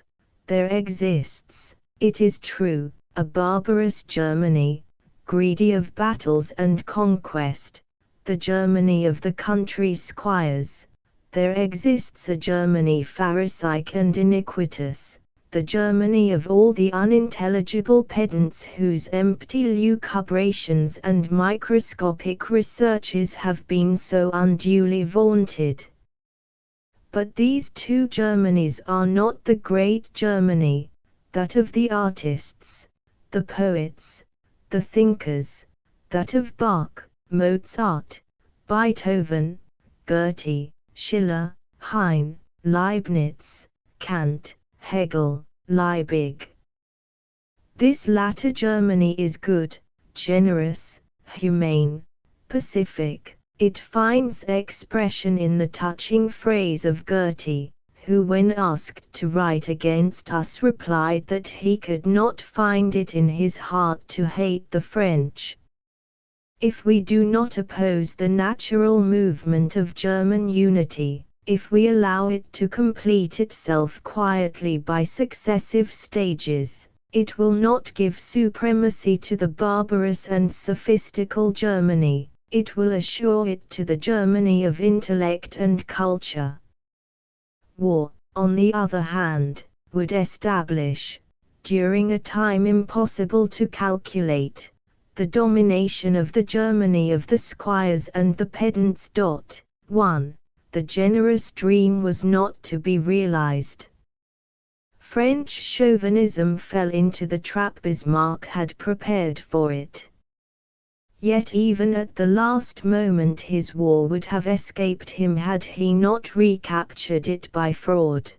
There exists, it is true, a barbarous Germany, greedy of battles and conquest, the Germany of the country squires. There exists a Germany pharisaic and iniquitous, the Germany of all the unintelligible pedants whose empty lucubrations and microscopic researches have been so unduly vaunted. But these two Germanies are not the great Germany, that of the artists, the poets, the thinkers, that of Bach, Mozart, Beethoven, Goethe, Schiller, Heine, Leibniz, Kant, Hegel, Liebig. This latter Germany is good, generous, humane, pacific. It finds expression in the touching phrase of Goethe, who when asked to write against us replied that he could not find it in his heart to hate the French. If we do not oppose the natural movement of German unity, if we allow it to complete itself quietly by successive stages, it will not give supremacy to the barbarous and sophistical Germany, it will assure it to the Germany of intellect and culture. War, on the other hand, would establish, during a time impossible to calculate, the domination of the Germany of the squires and the pedants. 1. The generous dream was not to be realized. French chauvinism fell into the trap Bismarck had prepared for it. Yet even at the last moment his war would have escaped him had he not recaptured it by fraud.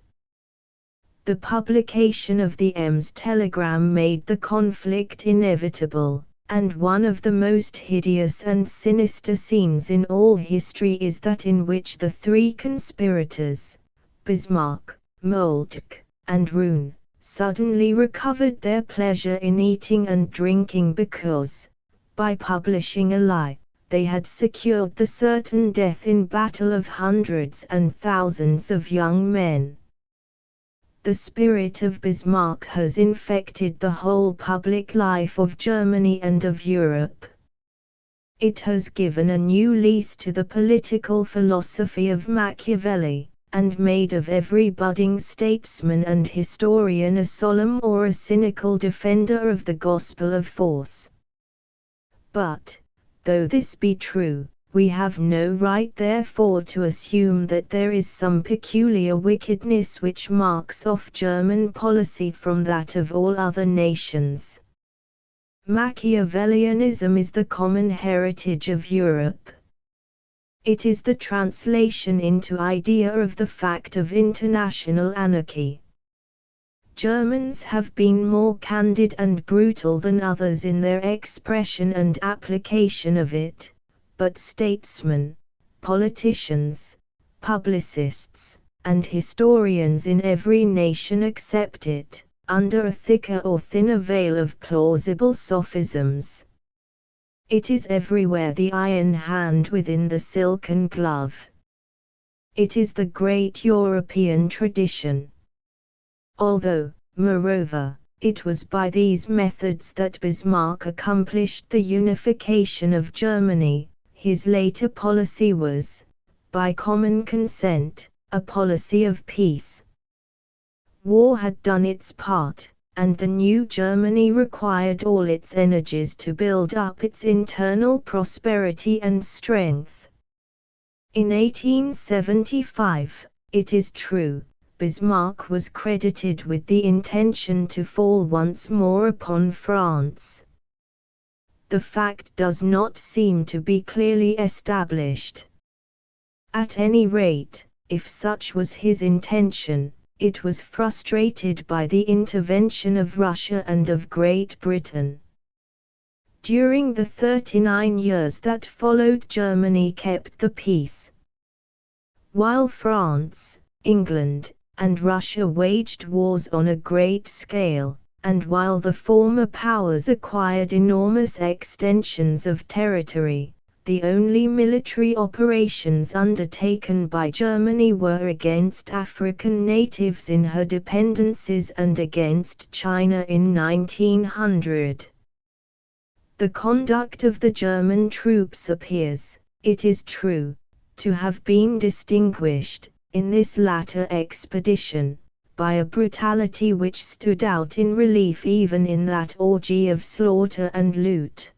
The publication of the Ems telegram made the conflict inevitable, and one of the most hideous and sinister scenes in all history is that in which the three conspirators, Bismarck, Moltke, and Roon, suddenly recovered their pleasure in eating and drinking because, by publishing a lie, they had secured the certain death in battle of hundreds and thousands of young men. The spirit of Bismarck has infected the whole public life of Germany and of Europe. It has given a new lease to the political philosophy of Machiavelli, and made of every budding statesman and historian a solemn or a cynical defender of the gospel of force. But, though this be true, we have no right therefore to assume that there is some peculiar wickedness which marks off German policy from that of all other nations. Machiavellianism is the common heritage of Europe. It is the translation into idea of the fact of international anarchy. Germans have been more candid and brutal than others in their expression and application of it. But statesmen, politicians, publicists, and historians in every nation accept it, under a thicker or thinner veil of plausible sophisms. It is everywhere the iron hand within the silken glove. It is the great European tradition. Although, moreover, it was by these methods that Bismarck accomplished the unification of Germany, his later policy was, by common consent, a policy of peace. War had done its part, and the new Germany required all its energies to build up its internal prosperity and strength. In 1875, it is true, Bismarck was credited with the intention to fall once more upon France. The fact does not seem to be clearly established. At any rate, if such was his intention, it was frustrated by the intervention of Russia and of Great Britain. During the 39 years that followed, Germany kept the peace. While France, England, and Russia waged wars on a great scale, and while the former powers acquired enormous extensions of territory, The only military operations undertaken by Germany were against African natives in her dependencies and against China in 1900. The conduct of the German troops appears, it is true, to have been distinguished, in this latter expedition, by a brutality which stood out in relief even in that orgy of slaughter and loot.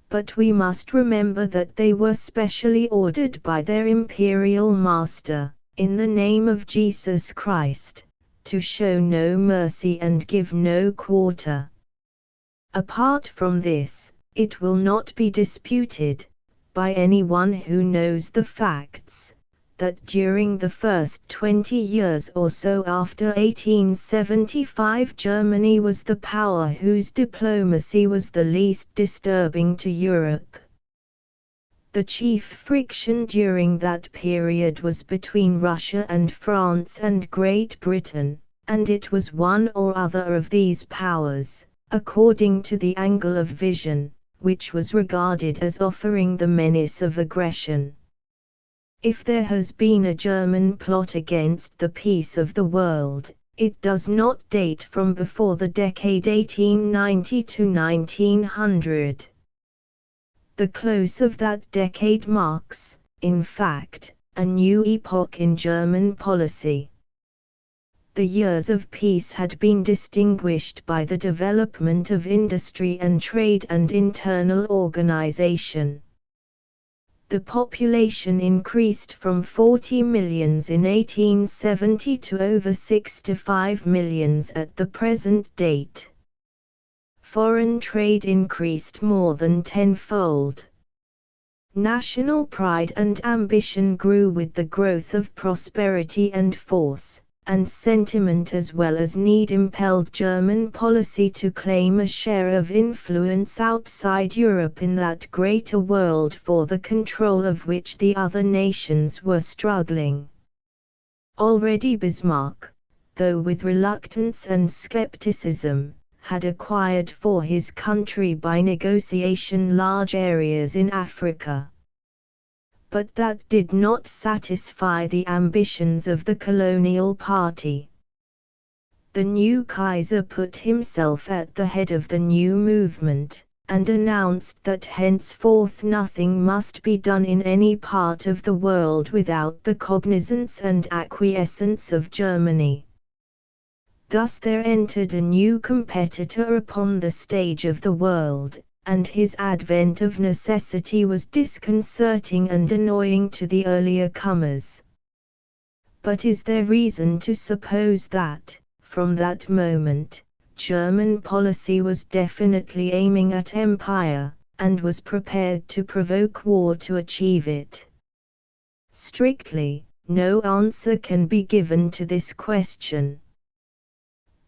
But we must remember that they were specially ordered by their imperial master, in the name of Jesus Christ, to show no mercy and give no quarter. Apart from this, it will not be disputed, by anyone who knows the facts, that during the first 20 years or so after 1875 Germany was the power whose diplomacy was the least disturbing to Europe. The chief friction during that period was between Russia and France and Great Britain, and it was one or other of these powers, according to the angle of vision, which was regarded as offering the menace of aggression. If there has been a German plot against the peace of the world, it does not date from before the decade 1890 to 1900. The close of that decade marks, in fact, a new epoch in German policy. The years of peace had been distinguished by the development of industry and trade and internal organization. The population increased from 40 millions in 1870 to over 65 millions at the present date. Foreign trade increased more than tenfold. National pride and ambition grew with the growth of prosperity and force, and sentiment as well as need impelled German policy to claim a share of influence outside Europe in that greater world for the control of which the other nations were struggling. Already Bismarck, though with reluctance and skepticism, had acquired for his country by negotiation large areas in Africa. But that did not satisfy the ambitions of the colonial party. The new Kaiser put himself at the head of the new movement, and announced that henceforth nothing must be done in any part of the world without the cognizance and acquiescence of Germany. Thus there entered a new competitor upon the stage of the world, and his advent of necessity was disconcerting and annoying to the earlier comers. But is there reason to suppose that, from that moment, German policy was definitely aiming at empire, and was prepared to provoke war to achieve it? Strictly, no answer can be given to this question.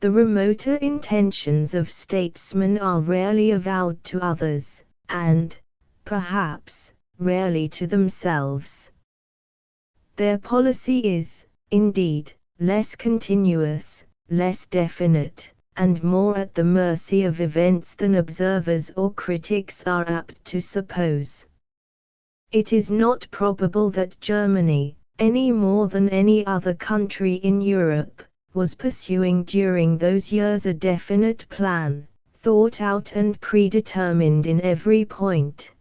The remoter intentions of statesmen are rarely avowed to others, and, perhaps, rarely to themselves. Their policy is, indeed, less continuous, less definite, and more at the mercy of events than observers or critics are apt to suppose. It is not probable that Germany, any more than any other country in Europe, was pursuing during those years a definite plan, thought out and predetermined in every point.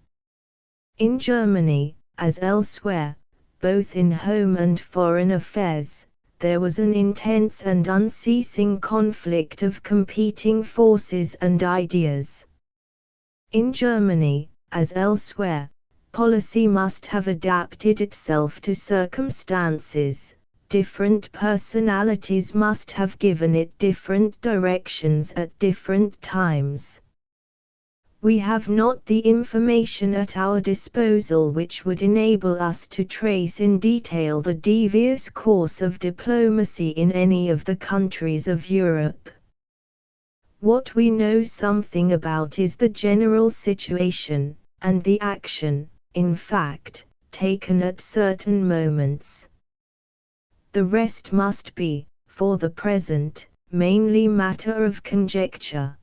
In Germany, as elsewhere, both in home and foreign affairs, there was an intense and unceasing conflict of competing forces and ideas. In Germany, as elsewhere, policy must have adapted itself to circumstances. Different personalities must have given it different directions at different times. We have not the information at our disposal which would enable us to trace in detail the devious course of diplomacy in any of the countries of Europe. What we know something about is the general situation, and the action, in fact, taken at certain moments. The rest must be, for the present, mainly matter of conjecture.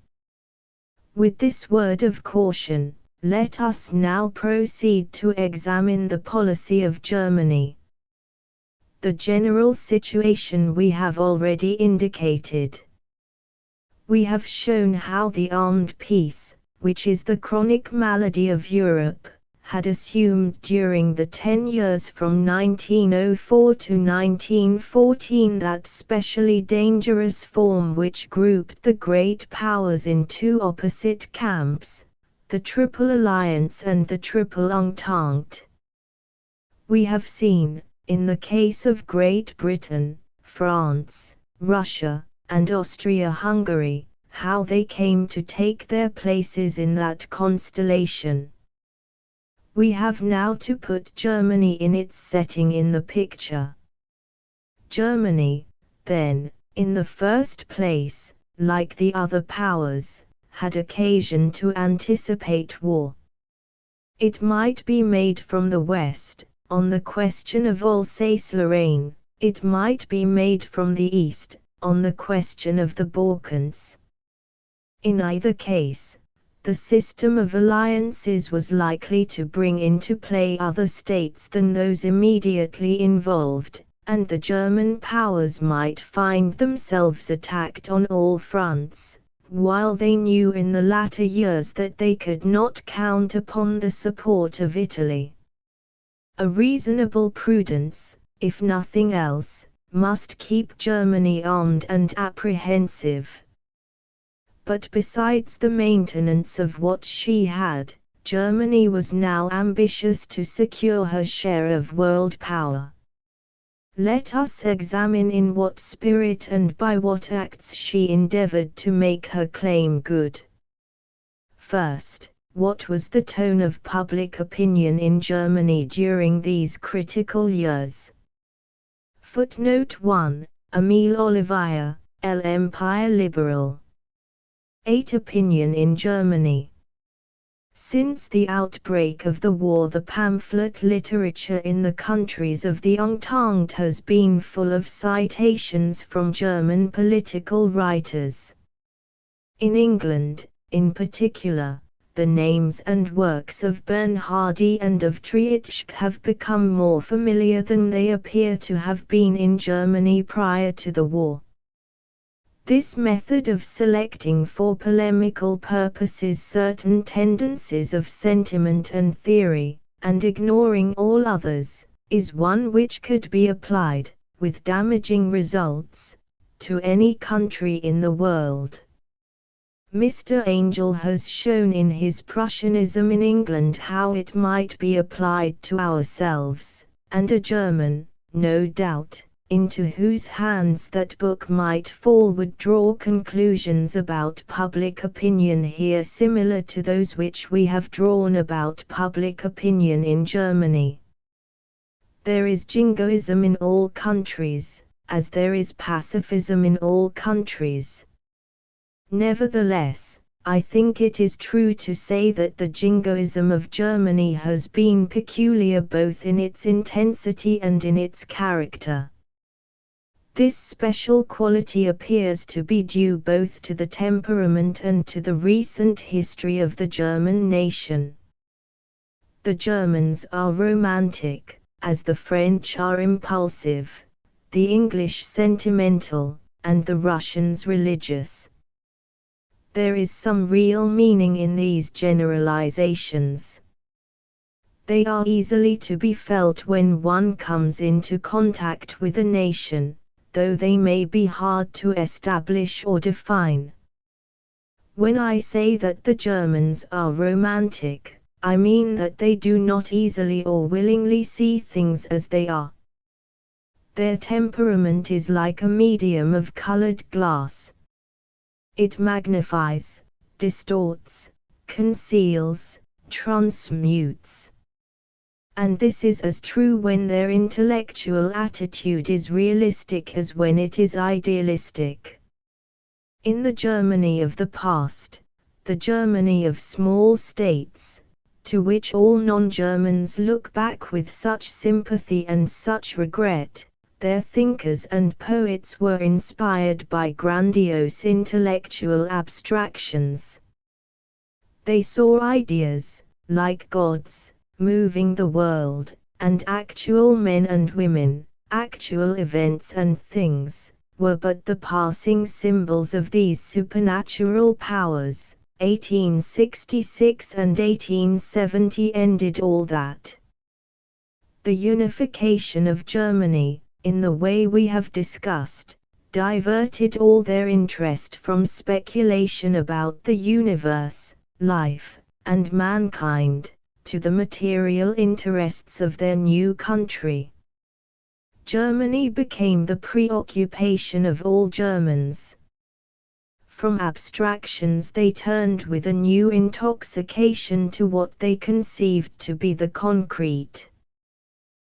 With this word of caution, Let us now proceed to examine the policy of Germany. The general situation we have already indicated. We have shown how the armed peace, which is the chronic malady of Europe, had assumed during the 10 years from 1904 to 1914 that specially dangerous form which grouped the great powers in two opposite camps, the Triple Alliance and the Triple Entente. We have seen, in the case of Great Britain, France, Russia, and Austria-Hungary, how they came to take their places in that constellation. We have now to put Germany in its setting in the picture. Germany, then, in the first place, like the other powers, had occasion to anticipate war. It might be made from the west, on the question of Alsace-Lorraine, it might be made from the east, on the question of the Balkans. In either case, the system of alliances was likely to bring into play other states than those immediately involved, and the German powers might find themselves attacked on all fronts, while they knew in the latter years that they could not count upon the support of Italy. A reasonable prudence, if nothing else, must keep Germany armed and apprehensive. But besides the maintenance of what she had, Germany was now ambitious to secure her share of world power. Let us examine in what spirit and by what acts she endeavored to make her claim good. First, what was the tone of public opinion in Germany during these critical years? Footnote 1, Emile Olivier, L'Empire Liberal. 8. Opinion in Germany. Since the outbreak of the war, the pamphlet literature in the countries of the Entente has been full of citations from German political writers. In England, in particular, the names and works of Bernhardi and of Treitschke have become more familiar than they appear to have been in Germany prior to the war. This method of selecting for polemical purposes certain tendencies of sentiment and theory, and ignoring all others, is one which could be applied, with damaging results, to any country in the world. Mr. Angell has shown in his Prussianism in England how it might be applied to ourselves, and a German, no doubt, into whose hands that book might fall would draw conclusions about public opinion here similar to those which we have drawn about public opinion in Germany. There is jingoism in all countries, as there is pacifism in all countries. Nevertheless, I think it is true to say that the jingoism of Germany has been peculiar both in its intensity and in its character. This special quality appears to be due both to the temperament and to the recent history of the German nation. The Germans are romantic, as the French are impulsive, the English sentimental, and the Russians religious. There is some real meaning in these generalizations. They are easily to be felt when one comes into contact with a nation, though they may be hard to establish or define. When I say that the Germans are romantic, I mean that they do not easily or willingly see things as they are. Their temperament is like a medium of colored glass. It magnifies, distorts, conceals, transmutes. And this is as true when their intellectual attitude is realistic as when it is idealistic. In the Germany of the past, the Germany of small states, to which all non-Germans look back with such sympathy and such regret, their thinkers and poets were inspired by grandiose intellectual abstractions. They saw ideas, like gods, moving the world, and actual men and women, actual events and things, were but the passing symbols of these supernatural powers. 1866 and 1870 ended all that. The unification of Germany, in the way we have discussed, diverted all their interest from speculation about the universe, life, and mankind, to the material interests of their new country. Germany became the preoccupation of all Germans. From abstractions they turned with a new intoxication to what they conceived to be the concrete.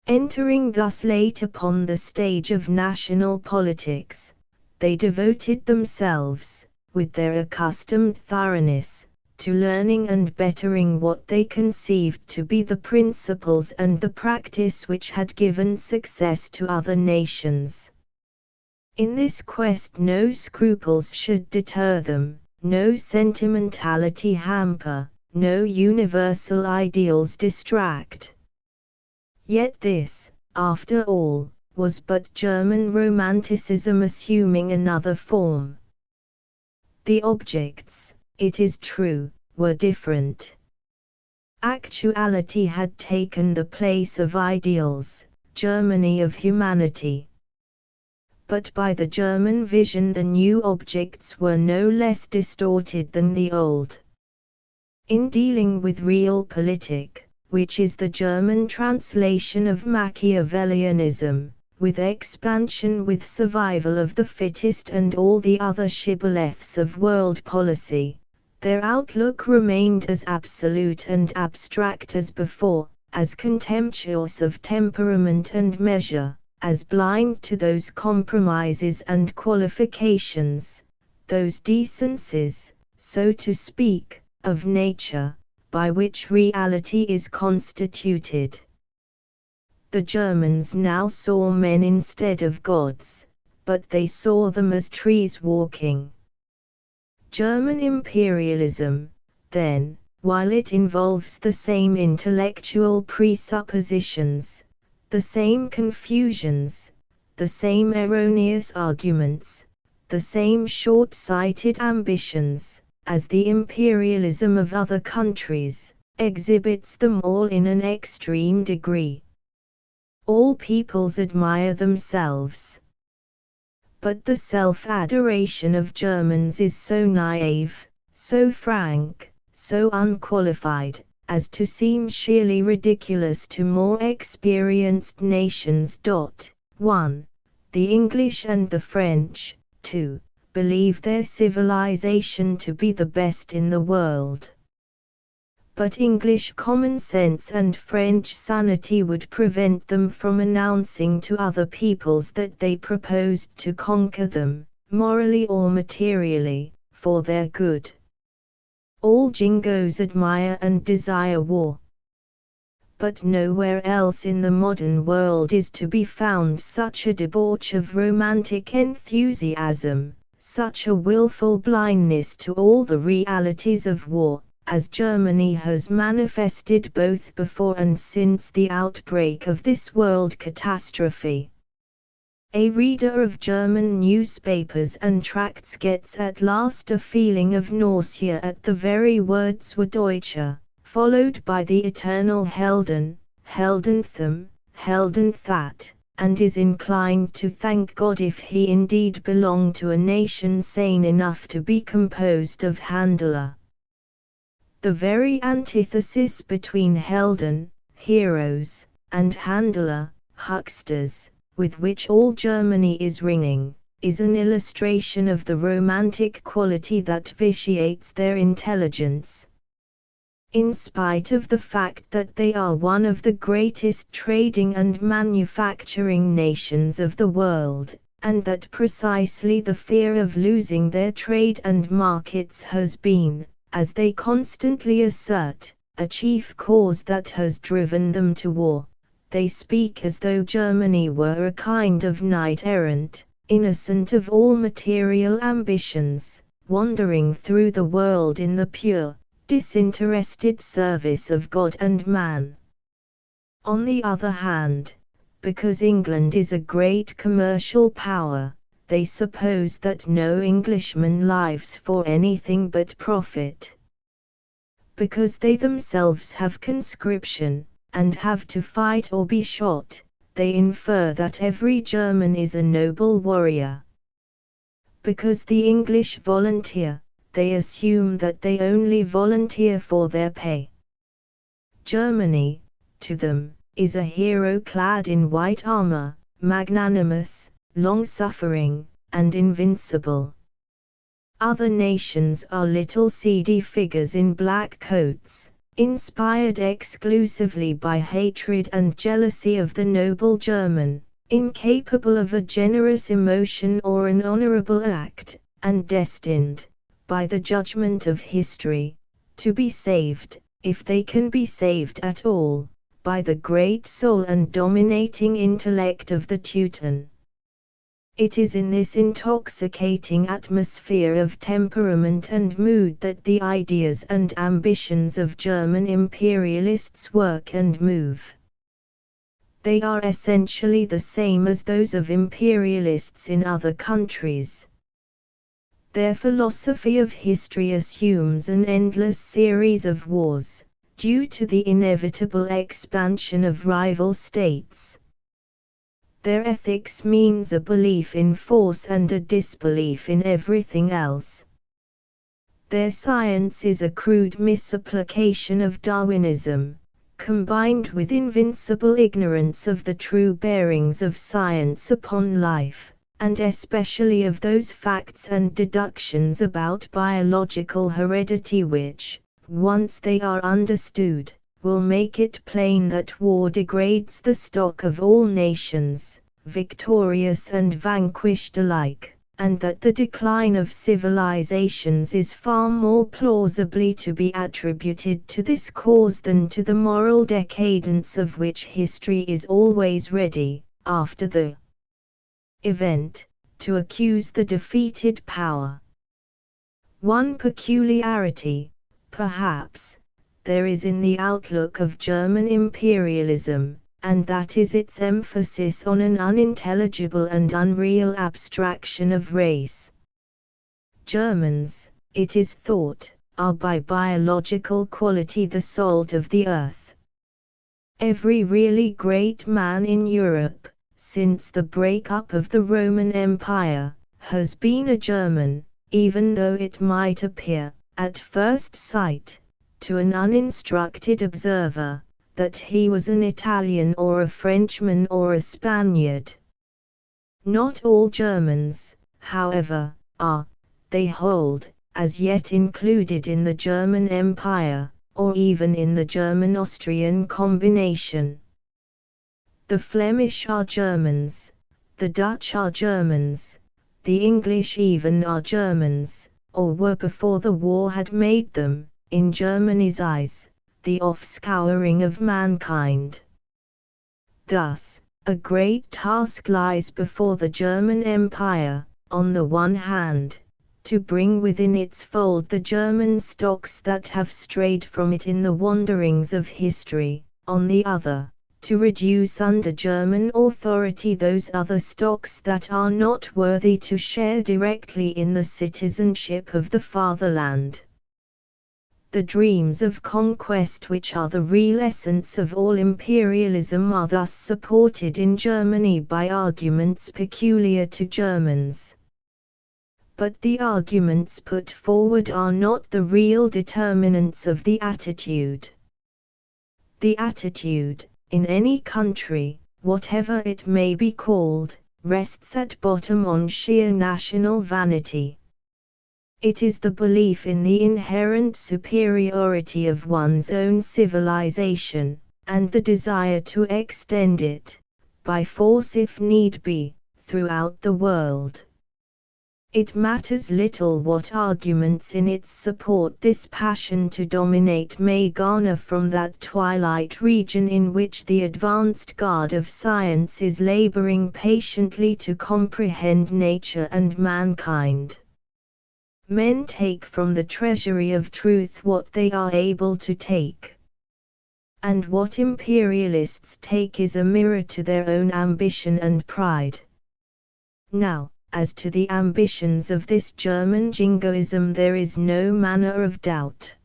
Entering thus late upon the stage of national politics, they devoted themselves, with their accustomed thoroughness, to learning and bettering what they conceived to be the principles and the practice which had given success to other nations. In this quest no scruples should deter them, no sentimentality hamper, no universal ideals distract. Yet this, after all, was but German Romanticism assuming another form. The objects, it is true, were different. Actuality had taken the place of ideals, Germany of humanity. But by the German vision the new objects were no less distorted than the old. In dealing with realpolitik, which is the German translation of Machiavellianism, with expansion with survival of the fittest and all the other shibboleths of world policy, their outlook remained as absolute and abstract as before, as contemptuous of temperament and measure, as blind to those compromises and qualifications, those decencies, so to speak, of nature, by which reality is constituted. The Germans now saw men instead of gods, but they saw them as trees walking. German imperialism, then, while it involves the same intellectual presuppositions, the same confusions, the same erroneous arguments, the same short-sighted ambitions, as the imperialism of other countries, exhibits them all in an extreme degree. All peoples admire themselves. But the self-adoration of Germans is so naive, so frank, so unqualified, as to seem sheerly ridiculous to more experienced nations. 1. The English and the French, 2. Believe their civilization to be the best in the world. But English common sense and French sanity would prevent them from announcing to other peoples that they proposed to conquer them, morally or materially, for their good. All Jingoes admire and desire war. But nowhere else in the modern world is to be found such a debauch of romantic enthusiasm, such a willful blindness to all the realities of war, as Germany has manifested both before and since the outbreak of this world catastrophe. A reader of German newspapers and tracts gets at last a feeling of nausea at the very words "wir Deutsche," followed by the eternal Helden, Heldenthem, Heldenthat, and is inclined to thank God if he indeed belonged to a nation sane enough to be composed of Handler. The very antithesis between Helden, heroes, and Handler, hucksters, with which all Germany is ringing, is an illustration of the romantic quality that vitiates their intelligence. In spite of the fact that they are one of the greatest trading and manufacturing nations of the world, and that precisely the fear of losing their trade and markets has been, as they constantly assert, a chief cause that has driven them to war, they speak as though Germany were a kind of knight-errant, innocent of all material ambitions, wandering through the world in the pure, disinterested service of God and man. On the other hand, because England is a great commercial power, they suppose that no Englishman lives for anything but profit. Because they themselves have conscription, and have to fight or be shot, they infer that every German is a noble warrior. Because the English volunteer, they assume that they only volunteer for their pay. Germany, to them, is a hero clad in white armor, magnanimous, long-suffering, and invincible. Other nations are little seedy figures in black coats, inspired exclusively by hatred and jealousy of the noble German, incapable of a generous emotion or an honorable act, and destined, by the judgment of history, to be saved, if they can be saved at all, by the great soul and dominating intellect of the Teuton. It is in this intoxicating atmosphere of temperament and mood that the ideas and ambitions of German imperialists work and move. They are essentially the same as those of imperialists in other countries. Their philosophy of history assumes an endless series of wars, due to the inevitable expansion of rival states. Their ethics means a belief in force and a disbelief in everything else. Their science is a crude misapplication of Darwinism, combined with invincible ignorance of the true bearings of science upon life, and especially of those facts and deductions about biological heredity which, once they are understood, will make it plain that war degrades the stock of all nations, victorious and vanquished alike, and that the decline of civilizations is far more plausibly to be attributed to this cause than to the moral decadence of which history is always ready, after the event, to accuse the defeated power. One peculiarity, perhaps, there is in the outlook of German imperialism, and that is its emphasis on an unintelligible and unreal abstraction of race. Germans, it is thought, are by biological quality the salt of the earth. Every really great man in Europe, since the break-up of the Roman Empire, has been a German, even though it might appear, at first sight, to an uninstructed observer, that he was an Italian or a Frenchman or a Spaniard. Not all Germans, however, are, they hold, as yet included in the German Empire, or even in the German-Austrian combination. The Flemish are Germans, the Dutch are Germans, the English even are Germans, or were before the war had made them, in Germany's eyes, the offscouring of mankind. Thus, a great task lies before the German Empire, on the one hand, to bring within its fold the German stocks that have strayed from it in the wanderings of history, on the other, to reduce under German authority those other stocks that are not worthy to share directly in the citizenship of the fatherland. The dreams of conquest which are the real essence of all imperialism are thus supported in Germany by arguments peculiar to Germans. But the arguments put forward are not the real determinants of the attitude. The attitude, in any country, whatever it may be called, rests at bottom on sheer national vanity. It is the belief in the inherent superiority of one's own civilization, and the desire to extend it, by force if need be, throughout the world. It matters little what arguments in its support this passion to dominate may garner from that twilight region in which the advanced guard of science is laboring patiently to comprehend nature and mankind. Men take from the treasury of truth what they are able to take. And what imperialists take is a mirror to their own ambition and pride. Now, as to the ambitions of this German jingoism there is no manner of doubt.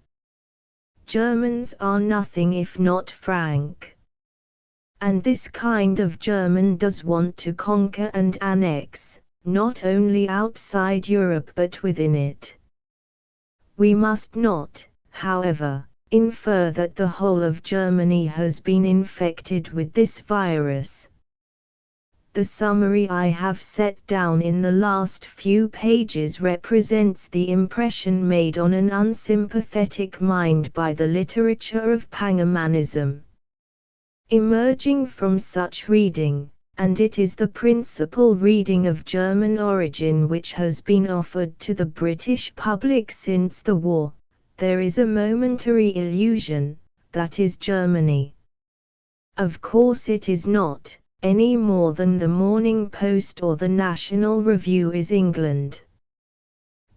Germans are nothing if not frank. And this kind of German does want to conquer and annex, not only outside Europe but within it. We must not, however, infer that the whole of Germany has been infected with this virus. The summary I have set down in the last few pages represents the impression made on an unsympathetic mind by the literature of Pangermanism. Emerging from such reading, and it is the principal reading of German origin which has been offered to the British public since the war, there is a momentary illusion, that is Germany. Of course it is not, any more than the Morning Post or the National Review is England.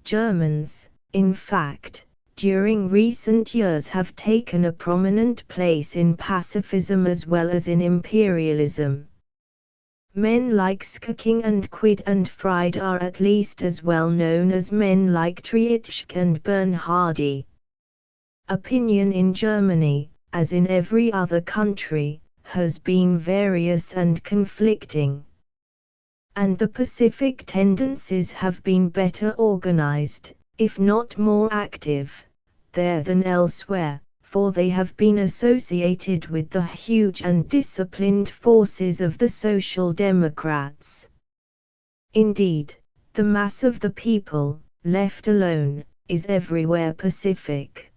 Germans, in fact, during recent years have taken a prominent place in pacifism as well as in imperialism. Men like Scking and Quid and Fried are at least as well known as men like Treitschke and Bernhardi. Opinion in Germany, as in every other country, has been various and conflicting. And the pacific tendencies have been better organized, if not more active, there than elsewhere, for they have been associated with the huge and disciplined forces of the Social Democrats. Indeed, the mass of the people, left alone, is everywhere pacific.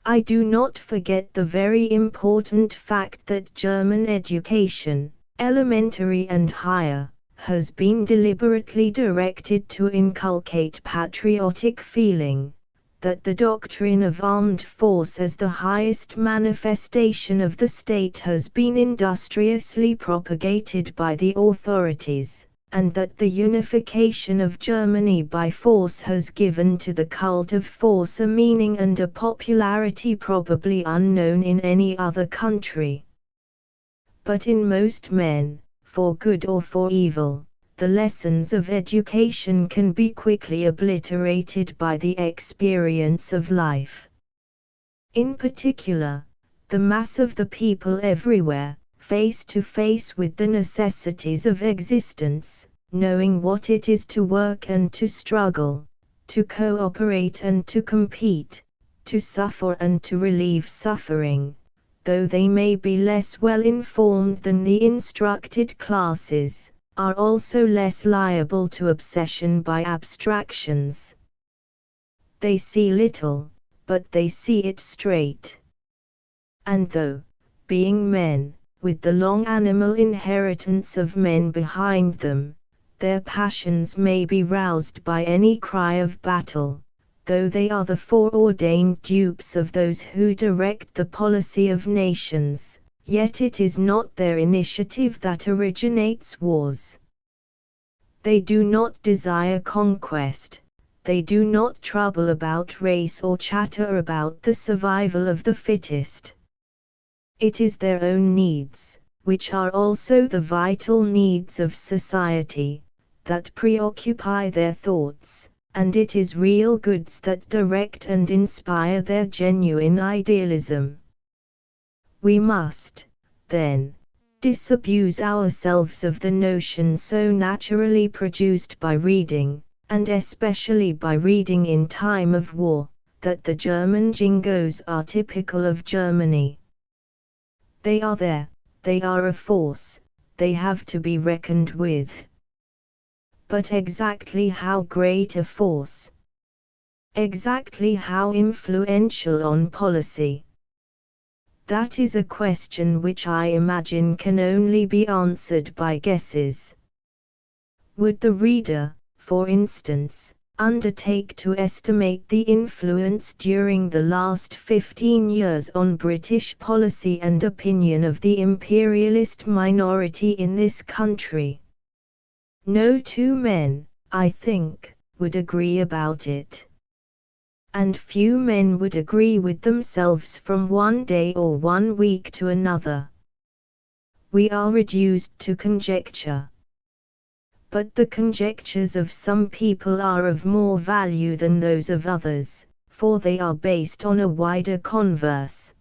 I do not forget the very important fact that German education, elementary and higher, has been deliberately directed to inculcate patriotic feeling, that the doctrine of armed force as the highest manifestation of the state has been industriously propagated by the authorities, and that the unification of Germany by force has given to the cult of force a meaning and a popularity probably unknown in any other country. But in most men, for good or for evil, the lessons of education can be quickly obliterated by the experience of life. In particular, the mass of the people everywhere, face to face with the necessities of existence, knowing what it is to work and to struggle, to cooperate and to compete, to suffer and to relieve suffering, though they may be less well informed than the instructed classes, are also less liable to obsession by abstractions. They see little, but they see it straight. And though, being men, with the long animal inheritance of men behind them, their passions may be roused by any cry of battle, though they are the foreordained dupes of those who direct the policy of nations, yet it is not their initiative that originates wars. They do not desire conquest, they do not trouble about race or chatter about the survival of the fittest. It is their own needs, which are also the vital needs of society, that preoccupy their thoughts, and it is real goods that direct and inspire their genuine idealism. We must, then, disabuse ourselves of the notion so naturally produced by reading, and especially by reading in time of war, that the German jingoes are typical of Germany. They are there, they are a force, they have to be reckoned with. But exactly how great a force? Exactly how influential on policy? That is a question which I imagine can only be answered by guesses. Would the reader, for instance, undertake to estimate the influence during the last 15 years on British policy and opinion of the imperialist minority in this country? No two men, I think, would agree about it. And few men would agree with themselves from one day or one week to another. We are reduced to conjecture. But the conjectures of some people are of more value than those of others, for they are based on a wider converse.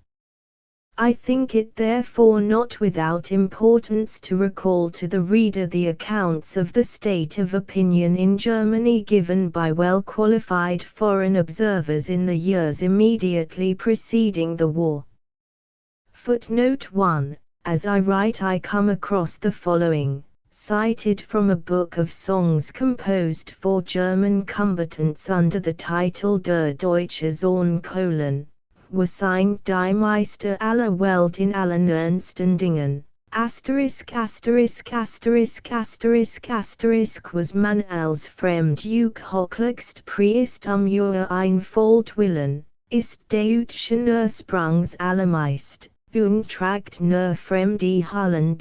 I think it therefore not without importance to recall to the reader the accounts of the state of opinion in Germany given by well-qualified foreign observers in the years immediately preceding the war. Footnote 1. As I write I come across the following, cited from a book of songs composed for German combatants under the title Der Deutsche Zornkollen, were signed Die Meister aller Welt in allen Ernsten Dingen. Asterisk was man als Fremdjuk hochlichst priest Uhr einfold willen, ist deutschen Ursprangs allermeist, beantragt nur fremde Hallen.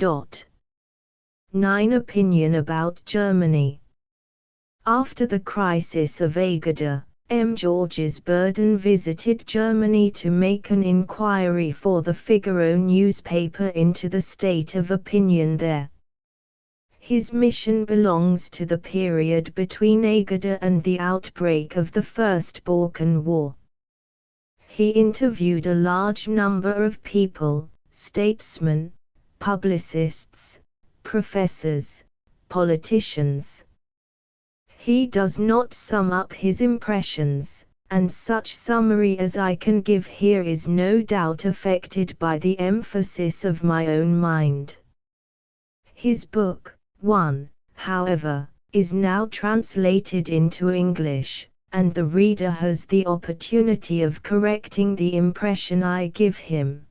9. Opinion about Germany. After the crisis of Agade, M. Georges Burden visited Germany to make an inquiry for the Figaro newspaper into the state of opinion there. His mission belongs to the period between Agade and the outbreak of the First Balkan War. He interviewed a large number of people, statesmen, publicists, professors, politicians. He does not sum up his impressions, and such summary as I can give here is no doubt affected by the emphasis of my own mind. His book, 1, however, is now translated into English, and the reader has the opportunity of correcting the impression I give him.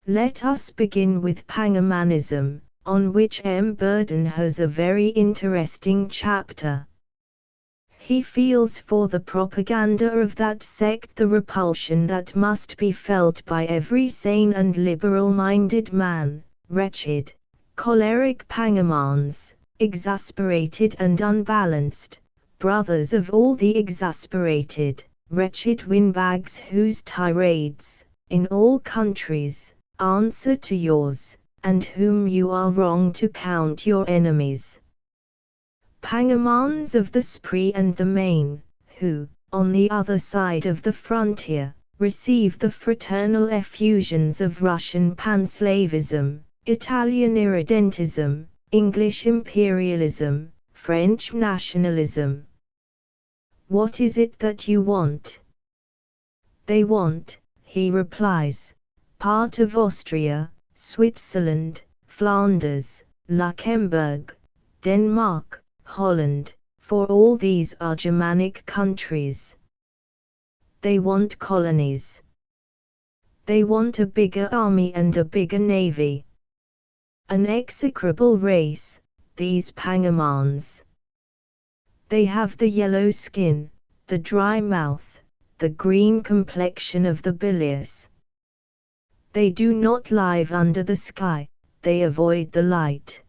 Let us begin with Pangemanism, on which M. Burden has a very interesting chapter. He feels for the propaganda of that sect the repulsion that must be felt by every sane and liberal-minded man, wretched, choleric Pangemans, exasperated and unbalanced, brothers of all the exasperated, wretched windbags whose tirades, in all countries, answer to yours, and whom you are wrong to count your enemies. Pangemans of the Spree and the Main, who, on the other side of the frontier, receive the fraternal effusions of Russian panslavism, Italian irredentism, English imperialism, French nationalism. What is it that you want? They want, he replies, part of Austria, Switzerland, Flanders, Luxembourg, Denmark, Holland, for all these are Germanic countries. They want colonies. They want a bigger army and a bigger navy. An execrable race, these Pangemans. They have the yellow skin, the dry mouth, the green complexion of the bilious. They do not live under the sky, they avoid the light.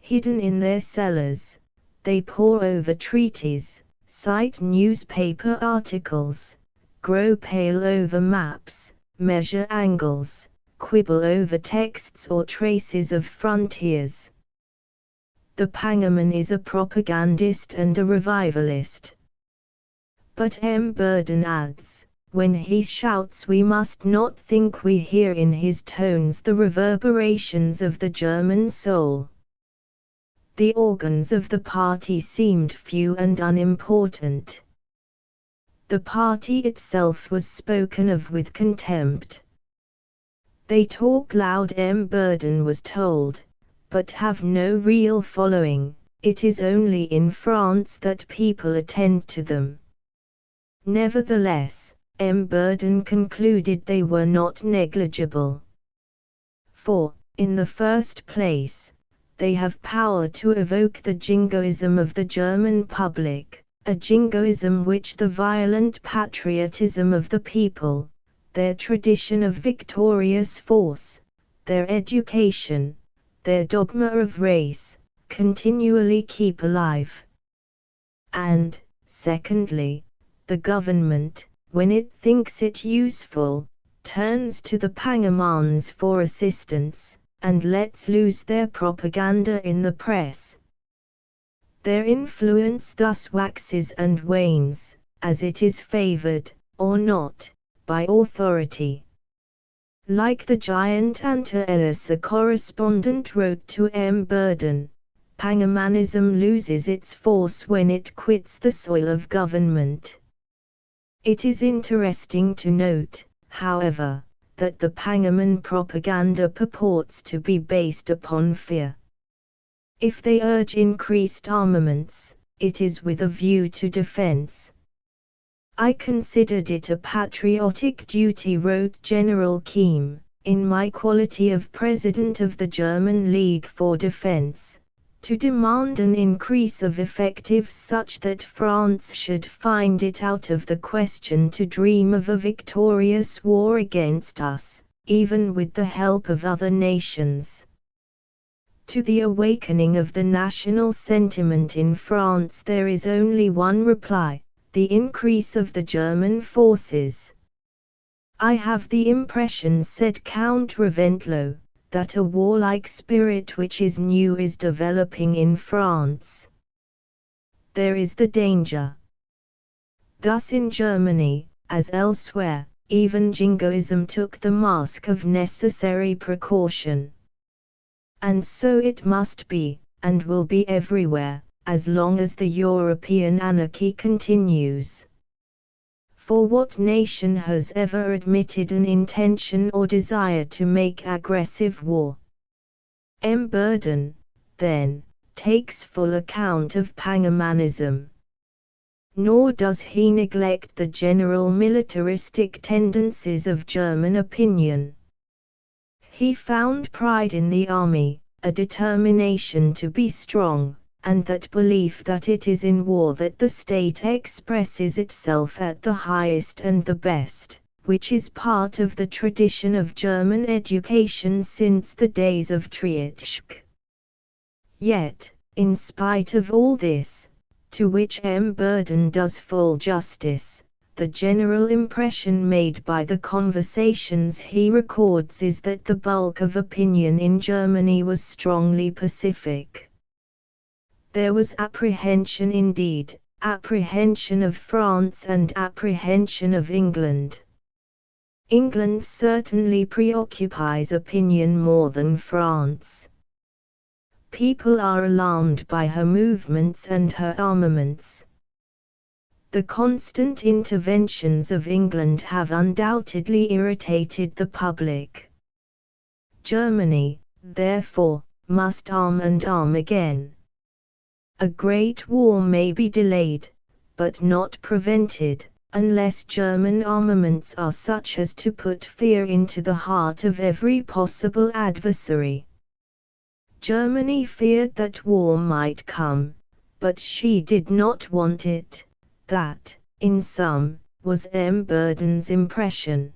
Hidden in their cellars, they pore over treaties, cite newspaper articles, grow pale over maps, measure angles, quibble over texts or traces of frontiers. The Pangeman is a propagandist and a revivalist. But M. Burden adds, when he shouts we must not think we hear in his tones the reverberations of the German soul. The organs of the party seemed few and unimportant. The party itself was spoken of with contempt. They talk loud, M. Burden was told, but have no real following. It is only in France that people attend to them. Nevertheless, M. Burden concluded they were not negligible. For, in the first place, they have power to evoke the jingoism of the German public, a jingoism which the violent patriotism of the people, their tradition of victorious force, their education, their dogma of race, continually keep alive. and, secondly, the government, when it thinks it useful, turns to the Pangermans for assistance, and lets loose their propaganda in the press. Their influence thus waxes and wanes, as it is favored, or not, by authority. Like the giant Ante Ellis, a correspondent wrote to M. Burden, Pangermanism loses its force when it quits the soil of government. It is interesting to note, however, that the Pangerman propaganda purports to be based upon fear. If they urge increased armaments, it is with a view to defense. I considered it a patriotic duty, wrote General Keim, in my quality of President of the German League for Defense, to demand an increase of effectives such that France should find it out of the question to dream of a victorious war against us, even with the help of other nations. To the awakening of the national sentiment in France there is only one reply: the increase of the German forces. I have the impression, said Count Reventlow, that a warlike spirit which is new is developing in France. There is the danger. Thus in Germany, as elsewhere, even jingoism took the mask of necessary precaution. And so it must be, and will be everywhere, as long as the European anarchy continues. For what nation has ever admitted an intention or desire to make aggressive war? M. Burden, then, takes full account of Pangermanism. Nor does he neglect the general militaristic tendencies of German opinion. He found pride in the army, a determination to be strong, and that belief that it is in war that the state expresses itself at the highest and the best, which is part of the tradition of German education since the days of Treitschke. Yet, in spite of all this, to which M. Burden does full justice, the general impression made by the conversations he records is that the bulk of opinion in Germany was strongly pacific. There was apprehension indeed, apprehension of France and apprehension of England. England certainly preoccupies opinion more than France. People are alarmed by her movements and her armaments. The constant interventions of England have undoubtedly irritated the public. Germany, therefore, must arm and arm again. A great war may be delayed, but not prevented, unless German armaments are such as to put fear into the heart of every possible adversary. Germany feared that war might come, but she did not want it. That, in sum, was M. Burden's impression.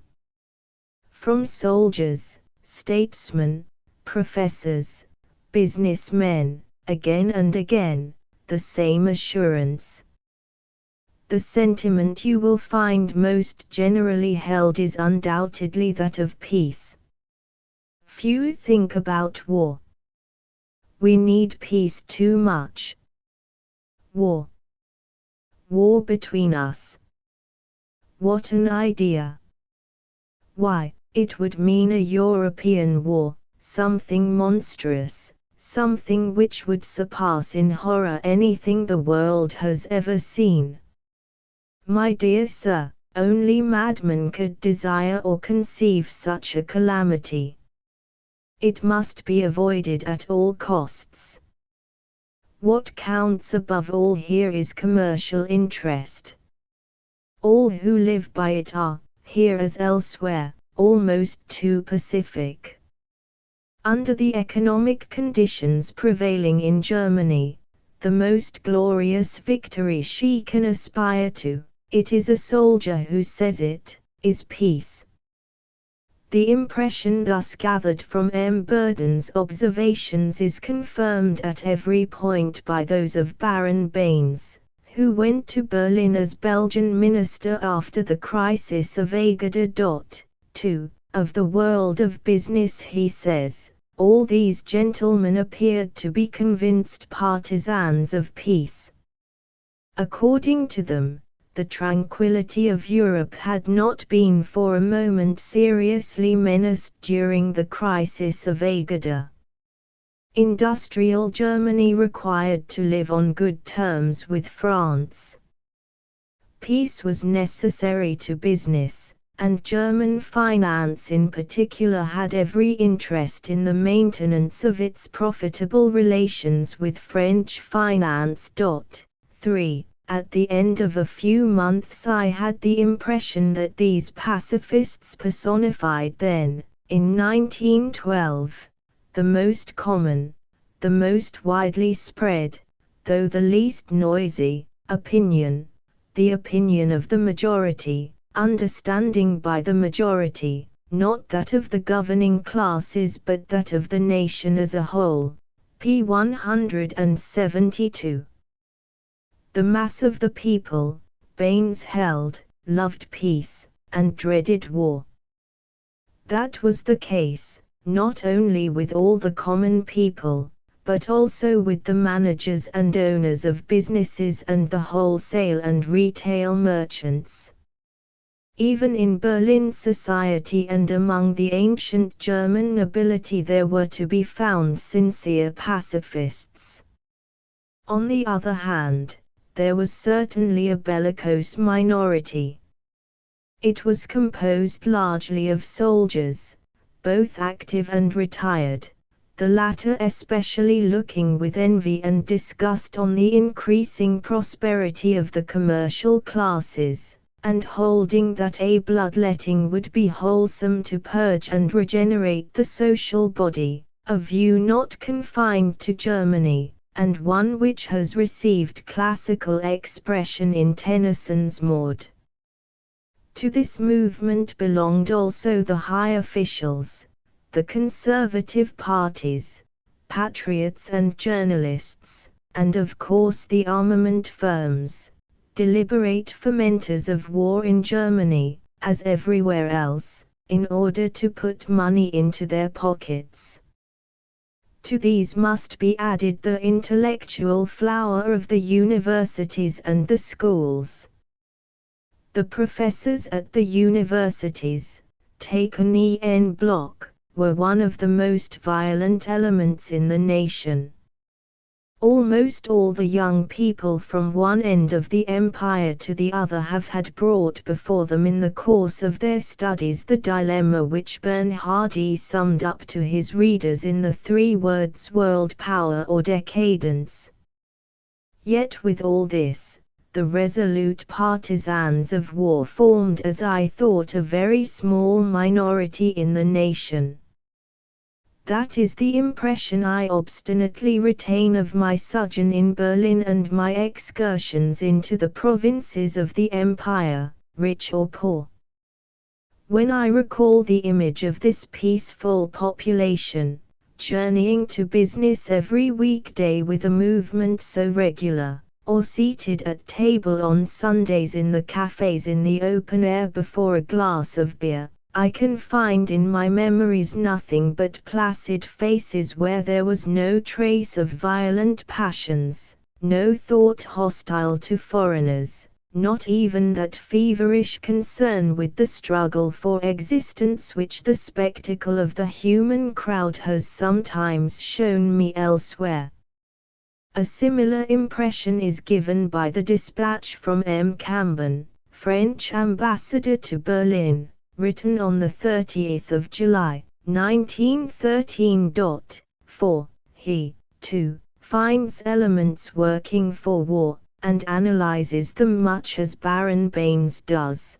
From soldiers, statesmen, professors, businessmen, again and again, the same assurance. The sentiment you will find most generally held is undoubtedly that of peace. Few think about war. We need peace too much. War. War between us. What an idea! Why, it would mean a European war, something monstrous, something which would surpass in horror anything the world has ever seen. My dear sir, only madmen could desire or conceive such a calamity. It must be avoided at all costs. What counts above all here is commercial interest. All who live by it are, here as elsewhere, almost too pacific. Under the economic conditions prevailing in Germany, the most glorious victory she can aspire to, it is a soldier who says it, is peace. The impression thus gathered from M. Burden's observations is confirmed at every point by those of Baron Baines, who went to Berlin as Belgian minister after the crisis of Agadir. 2. Of the world of business he says, all these gentlemen appeared to be convinced partisans of peace. According to them, the tranquility of Europe had not been for a moment seriously menaced during the crisis of Agadir. Industrial Germany required to live on good terms with France. Peace was necessary to business, and German finance in particular had every interest in the maintenance of its profitable relations with French finance. 3. At the end of a few months I had the impression that these pacifists personified then, in 1912, the most common, the most widely spread, though the least noisy, opinion, the opinion of the majority, understanding by the majority, not that of the governing classes but that of the nation as a whole. p. 172. The mass of the people, Baines held, loved peace, and dreaded war. That was the case, not only with all the common people, but also with the managers and owners of businesses and the wholesale and retail merchants. Even in Berlin society and among the ancient German nobility there were to be found sincere pacifists. On the other hand, there was certainly a bellicose minority. It was composed largely of soldiers, both active and retired, the latter especially looking with envy and disgust on the increasing prosperity of the commercial classes, and holding that a bloodletting would be wholesome to purge and regenerate the social body, a view not confined to Germany, and one which has received classical expression in Tennyson's Maud. To this movement belonged also the high officials, the conservative parties, patriots and journalists, and of course the armament firms, deliberate fomenters of war in Germany, as everywhere else, in order to put money into their pockets. To these must be added the intellectual flower of the universities and the schools. The professors at the universities, taken en bloc, were one of the most violent elements in the nation. Almost all the young people from one end of the empire to the other have had brought before them in the course of their studies the dilemma which Bernhardi summed up to his readers in the 3 words world power or decadence. Yet with all this, the resolute partisans of war formed as I thought a very small minority in the nation. That is the impression I obstinately retain of my sojourn in Berlin and my excursions into the provinces of the empire, rich or poor. When I recall the image of this peaceful population, journeying to business every weekday with a movement so regular, or seated at table on Sundays in the cafes in the open air before a glass of beer, I can find in my memories nothing but placid faces where there was no trace of violent passions, no thought hostile to foreigners, not even that feverish concern with the struggle for existence which the spectacle of the human crowd has sometimes shown me elsewhere. A similar impression is given by the dispatch from M. Cambon, French ambassador to Berlin, written on the 30th of July, 1913. 4. He, too, finds elements working for war, and analyzes them much as Baron Baines does.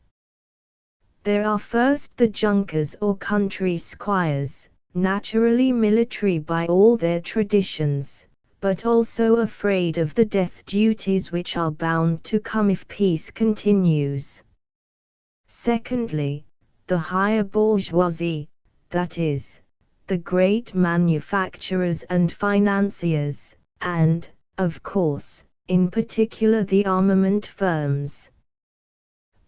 There are first the Junkers or country squires, naturally military by all their traditions, but also afraid of the death duties which are bound to come if peace continues. Secondly, the higher bourgeoisie, that is, the great manufacturers and financiers, and, of course, in particular the armament firms.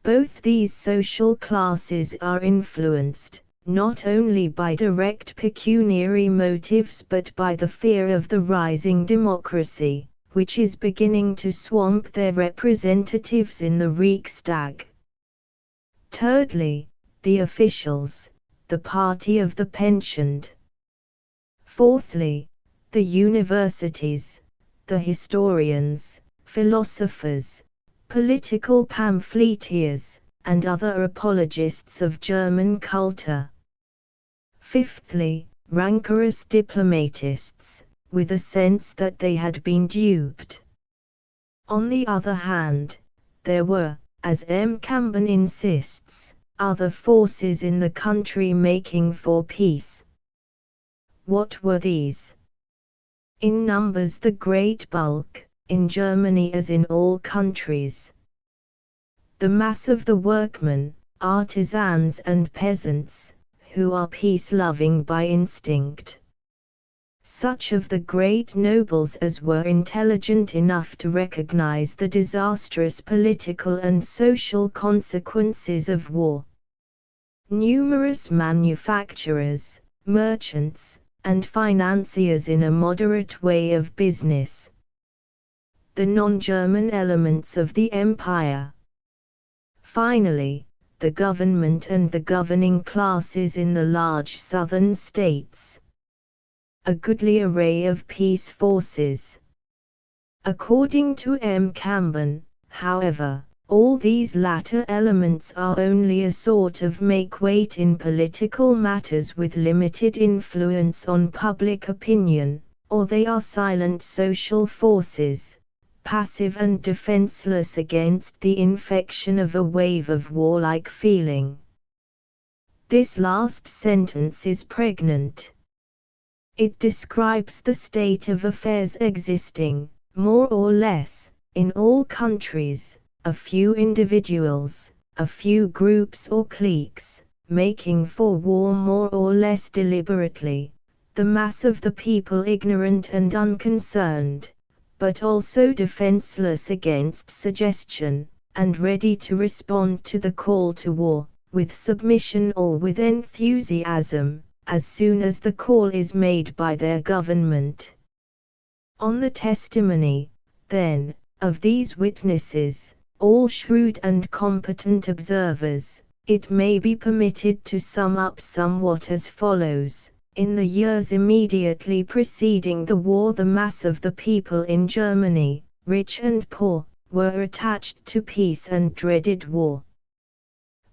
Both these social classes are influenced, not only by direct pecuniary motives but by the fear of the rising democracy, which is beginning to swamp their representatives in the Reichstag. Thirdly, the officials, the party of the pensioned. Fourthly, the universities, the historians, philosophers, political pamphleteers, and other apologists of German culture. Fifthly, rancorous diplomatists, with a sense that they had been duped. On the other hand, there were, as M. Camben insists, other forces in the country making for peace. What were these? In numbers the great bulk, in Germany as in all countries. The mass of the workmen, artisans and peasants, who are peace-loving by instinct. Such of the great nobles as were intelligent enough to recognize the disastrous political and social consequences of war. Numerous manufacturers, merchants, and financiers in a moderate way of business. The non-German elements of the empire. Finally, the government and the governing classes in the large southern states. A goodly array of peace forces. According to M. Camben, however, all these latter elements are only a sort of make-weight in political matters with limited influence on public opinion, or they are silent social forces, passive and defenseless against the infection of a wave of warlike feeling. This last sentence is pregnant. It describes the state of affairs existing, more or less, in all countries, a few individuals, a few groups or cliques, making for war more or less deliberately, the mass of the people ignorant and unconcerned, but also defenseless against suggestion, and ready to respond to the call to war, with submission or with enthusiasm, as soon as the call is made by their government. On the testimony, then, of these witnesses, all shrewd and competent observers, it may be permitted to sum up somewhat as follows. In the years immediately preceding the war, the mass of the people in Germany, rich and poor, were attached to peace and dreaded war.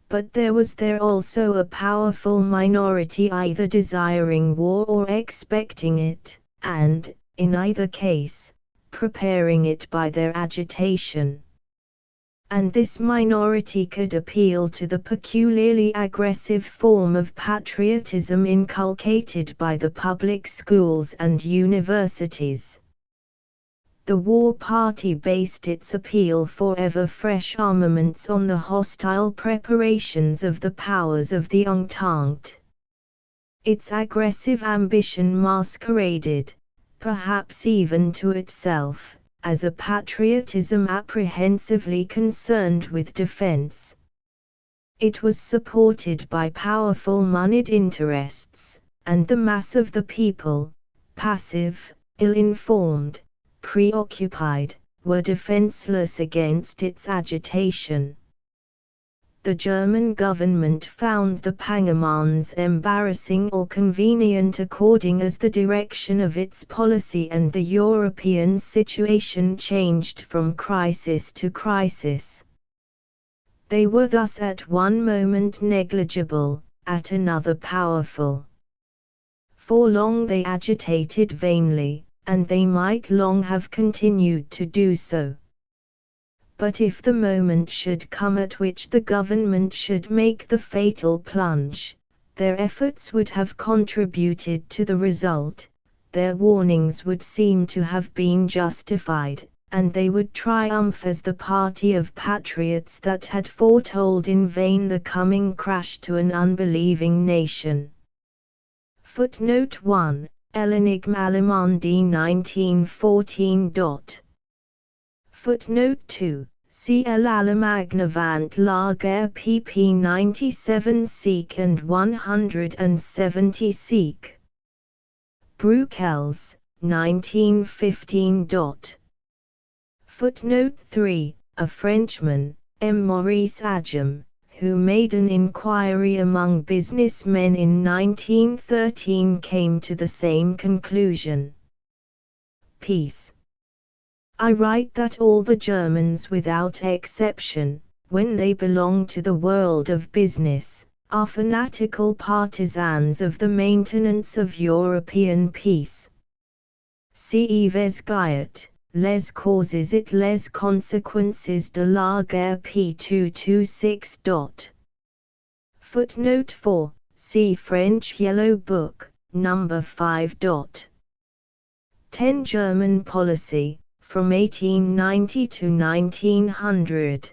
But there was also a powerful minority either desiring war or expecting it, and, in either case, preparing it by their agitation. And this minority could appeal to the peculiarly aggressive form of patriotism inculcated by the public schools and universities. The war party based its appeal for ever fresh armaments on the hostile preparations of the powers of the Entente. Its aggressive ambition masqueraded, perhaps even to itself, as a patriotism apprehensively concerned with defense. It was supported by powerful moneyed interests, and the mass of the people, passive, ill-informed, preoccupied, were defenseless against its agitation. The German government found the Pangermans embarrassing or convenient according as the direction of its policy and the European situation changed from crisis to crisis. They were thus at one moment negligible, at another powerful. For long they agitated vainly, and they might long have continued to do so. But if the moment should come at which the government should make the fatal plunge, their efforts would have contributed to the result, their warnings would seem to have been justified, and they would triumph as the party of patriots that had foretold in vain the coming crash to an unbelieving nation. Footnote 1, L'Enigme Allemande 1914. Footnote 2. See Allemagnavant Lager pp 97 seek and 170 seek. Bruckels, 1915. Footnote 3. A Frenchman, M. Maurice Agem, who made an inquiry among businessmen in 1913, came to the same conclusion. Peace. I write that all the Germans without exception, when they belong to the world of business, are fanatical partisans of the maintenance of European peace. See Yves Guyot, Les causes et les conséquences de la guerre p. 226. Footnote 4. See French Yellow Book, No. 5. 10 German Policy, from 1890 to 1900.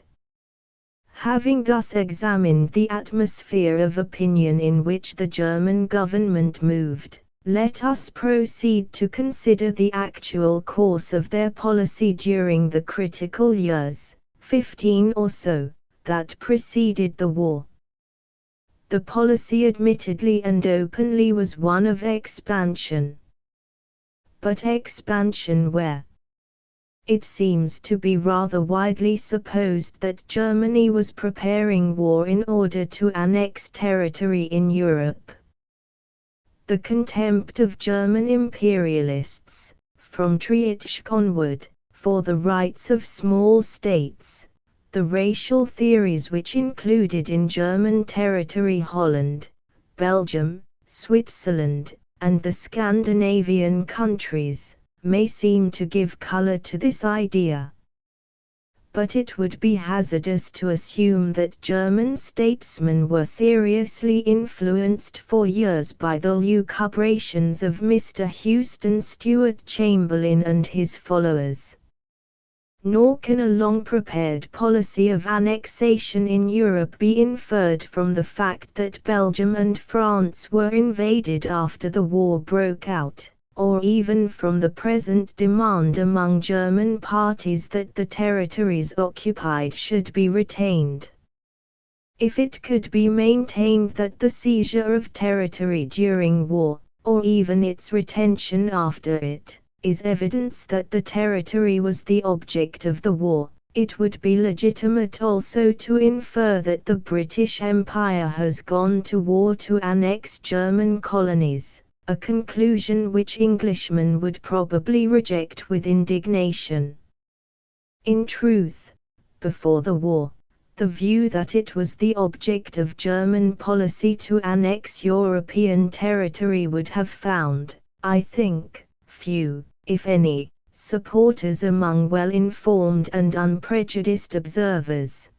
Having thus examined the atmosphere of opinion in which the German government moved, let us proceed to consider the actual course of their policy during the critical years, 15 or so, that preceded the war. The policy admittedly and openly was one of expansion. But expansion where? It seems to be rather widely supposed that Germany was preparing war in order to annex territory in Europe. The contempt of German imperialists, from Trieste onward, for the rights of small states, the racial theories which included in German territory Holland, Belgium, Switzerland, and the Scandinavian countries, may seem to give color to this idea. But it would be hazardous to assume that German statesmen were seriously influenced for years by the lucubrations of Mr. Houston Stuart Chamberlain and his followers. Nor can a long-prepared policy of annexation in Europe be inferred from the fact that Belgium and France were invaded after the war broke out, or even from the present demand among German parties that the territories occupied should be retained. If it could be maintained that the seizure of territory during war, or even its retention after it, is evidence that the territory was the object of the war, it would be legitimate also to infer that the British Empire has gone to war to annex German colonies, a conclusion which Englishmen would probably reject with indignation. In truth, before the war, the view that it was the object of German policy to annex European territory would have found, I think, few, if any, supporters among well-informed and unprejudiced observers.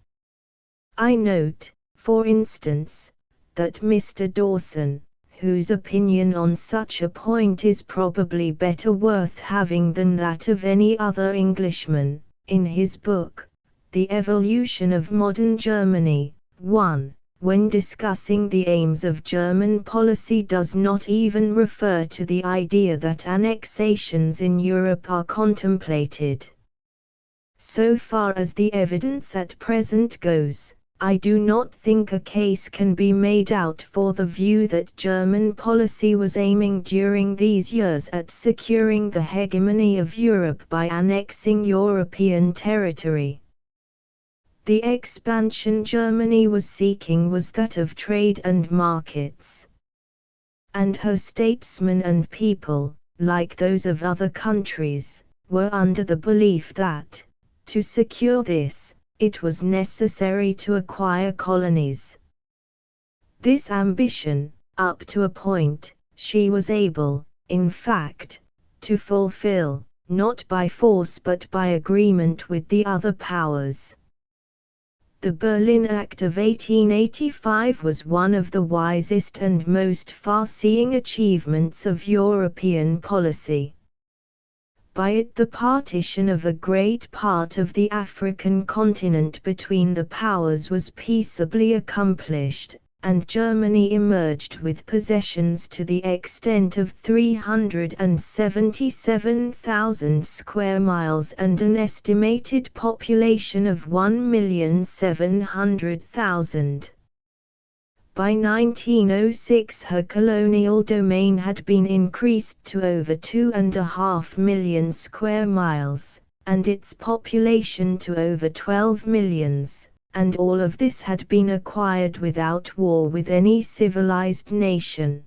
I note, for instance, that Mr. Dawson, whose opinion on such a point is probably better worth having than that of any other Englishman, in his book, The Evolution of Modern Germany, 1, when discussing the aims of German policy does not even refer to the idea that annexations in Europe are contemplated. So far as the evidence at present goes, I do not think a case can be made out for the view that German policy was aiming during these years at securing the hegemony of Europe by annexing European territory. The expansion Germany was seeking was that of trade and markets. And her statesmen and people, like those of other countries, were under the belief that, to secure this, it was necessary to acquire colonies. This ambition, up to a point, she was able, in fact, to fulfill, not by force but by agreement with the other powers. The Berlin Act of 1885 was one of the wisest and most far-seeing achievements of European policy. By it the partition of a great part of the African continent between the powers was peaceably accomplished, and Germany emerged with possessions to the extent of 377,000 square miles and an estimated population of 1,700,000. By 1906 her colonial domain had been increased to over 2.5 million square miles, and its population to over 12 millions, and all of this had been acquired without war with any civilized nation.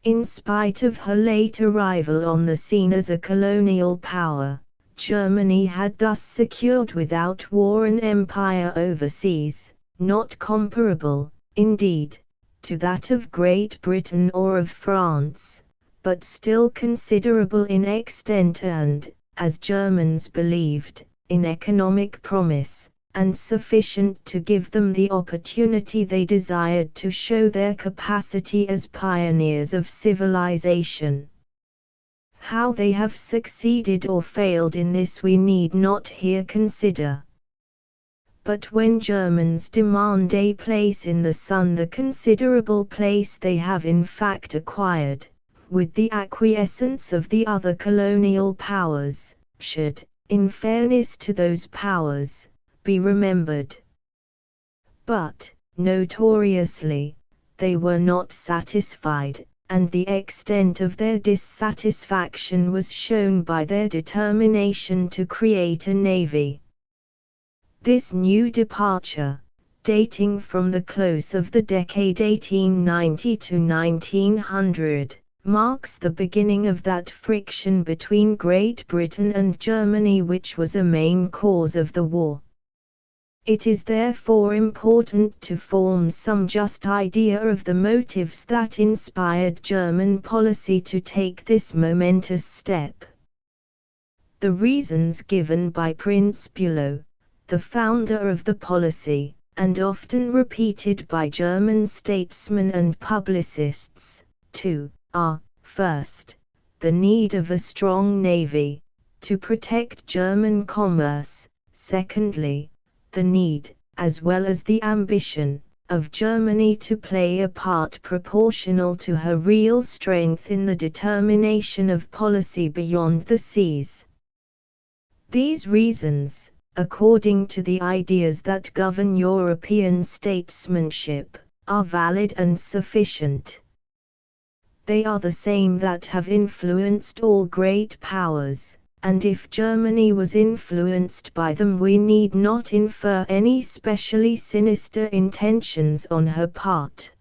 In spite of her late arrival on the scene as a colonial power, Germany had thus secured without war an empire overseas, not comparable, indeed, to that of Great Britain or of France, but still considerable in extent and, as Germans believed, in economic promise, and sufficient to give them the opportunity they desired to show their capacity as pioneers of civilization. How they have succeeded or failed in this we need not here consider. But when Germans demand a place in the sun, the considerable place they have in fact acquired, with the acquiescence of the other colonial powers, should, in fairness to those powers, be remembered. But, notoriously, they were not satisfied, and the extent of their dissatisfaction was shown by their determination to create a navy. This new departure, dating from the close of the decade 1890 to 1900, marks the beginning of that friction between Great Britain and Germany which was a main cause of the war. It is therefore important to form some just idea of the motives that inspired German policy to take this momentous step. The reasons given by Prince Bülow, the founder of the policy, and often repeated by German statesmen and publicists, too, are, first, the need of a strong navy, to protect German commerce, secondly, the need, as well as the ambition, of Germany to play a part proportional to her real strength in the determination of policy beyond the seas. These reasons, according to the ideas that govern European statesmanship, are valid and sufficient. They are the same that have influenced all great powers, and if Germany was influenced by them we need not infer any specially sinister intentions on her part.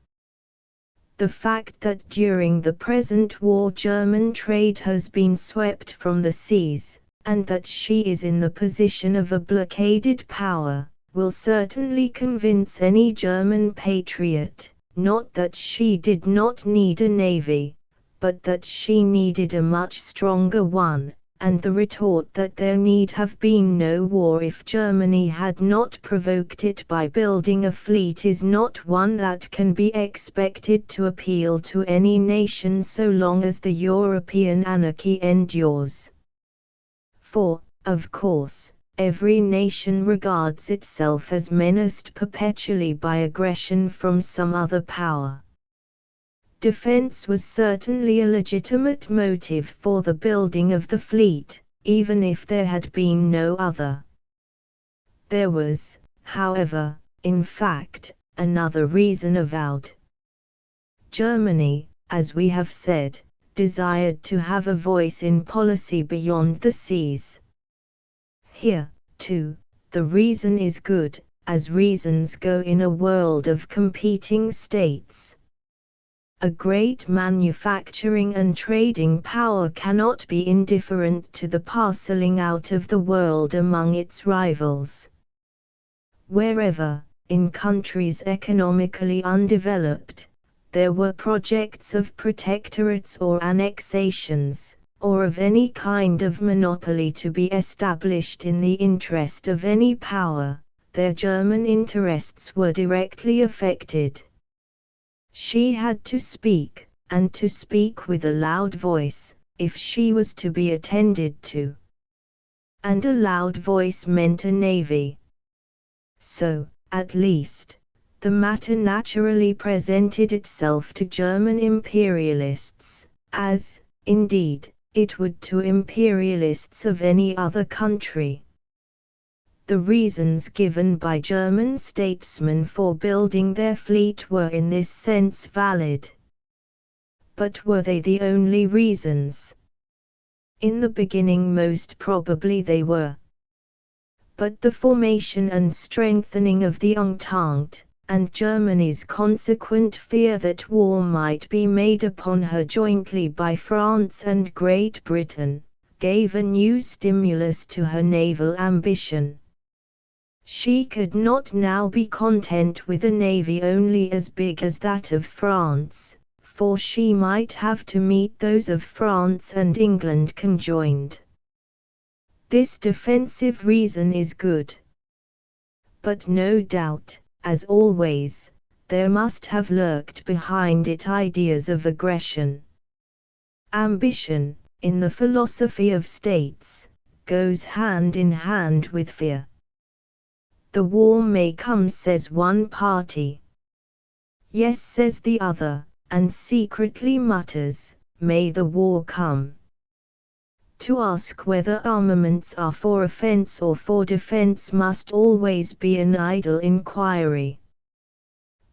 The fact that during the present war German trade has been swept from the seas, and that she is in the position of a blockaded power, will certainly convince any German patriot, not that she did not need a navy, but that she needed a much stronger one, and the retort that there need have been no war if Germany had not provoked it by building a fleet is not one that can be expected to appeal to any nation so long as the European anarchy endures. For, of course, every nation regards itself as menaced perpetually by aggression from some other power. Defense was certainly a legitimate motive for the building of the fleet, even if there had been no other. There was, however, in fact, another reason avowed. Germany, as we have said, desired to have a voice in policy beyond the seas. Here, too, the reason is good, as reasons go in a world of competing states. A great manufacturing and trading power cannot be indifferent to the parceling out of the world among its rivals. Wherever, in countries economically undeveloped, there were projects of protectorates or annexations, or of any kind of monopoly to be established in the interest of any power, their German interests were directly affected. She had to speak, and to speak with a loud voice, if she was to be attended to. And a loud voice meant a navy. So, at least, the matter naturally presented itself to German imperialists, as, indeed, it would to imperialists of any other country. The reasons given by German statesmen for building their fleet were in this sense valid. But were they the only reasons? In the beginning most probably they were. But the formation and strengthening of the Entente, and Germany's consequent fear that war might be made upon her jointly by France and Great Britain, gave a new stimulus to her naval ambition. She could not now be content with a navy only as big as that of France, for she might have to meet those of France and England conjoined. This defensive reason is good. But no doubt, as always, there must have lurked behind it ideas of aggression. Ambition, in the philosophy of states, goes hand in hand with fear. The war may come, says one party. Yes, says the other, and secretly mutters, may the war come. To ask whether armaments are for offense or for defense must always be an idle inquiry.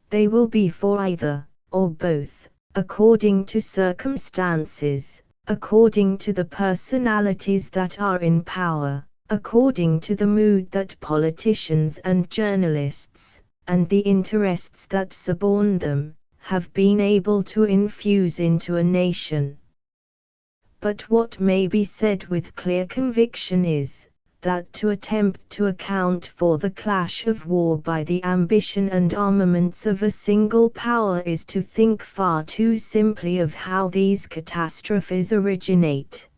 They will be for either, or both, according to circumstances, according to the personalities that are in power, according to the mood that politicians and journalists, and the interests that suborn them, have been able to infuse into a nation. But what may be said with clear conviction is, that to attempt to account for the clash of war by the ambition and armaments of a single power is to think far too simply of how these catastrophes originate.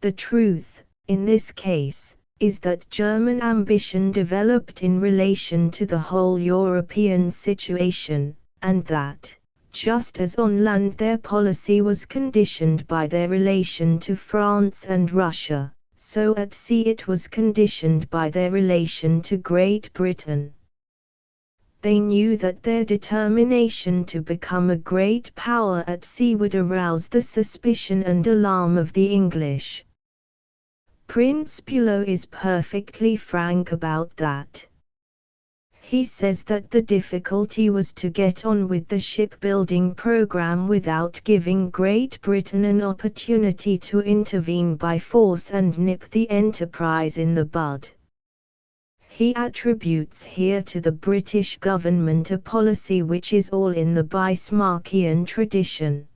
The truth, in this case, is that German ambition developed in relation to the whole European situation, and that, just as on land their policy was conditioned by their relation to France and Russia, so at sea it was conditioned by their relation to Great Britain. They knew that their determination to become a great power at sea would arouse the suspicion and alarm of the English. Prince Bülow is perfectly frank about that. He says that the difficulty was to get on with the shipbuilding program without giving Great Britain an opportunity to intervene by force and nip the enterprise in the bud. He attributes here to the British government a policy which is all in the Bismarckian tradition.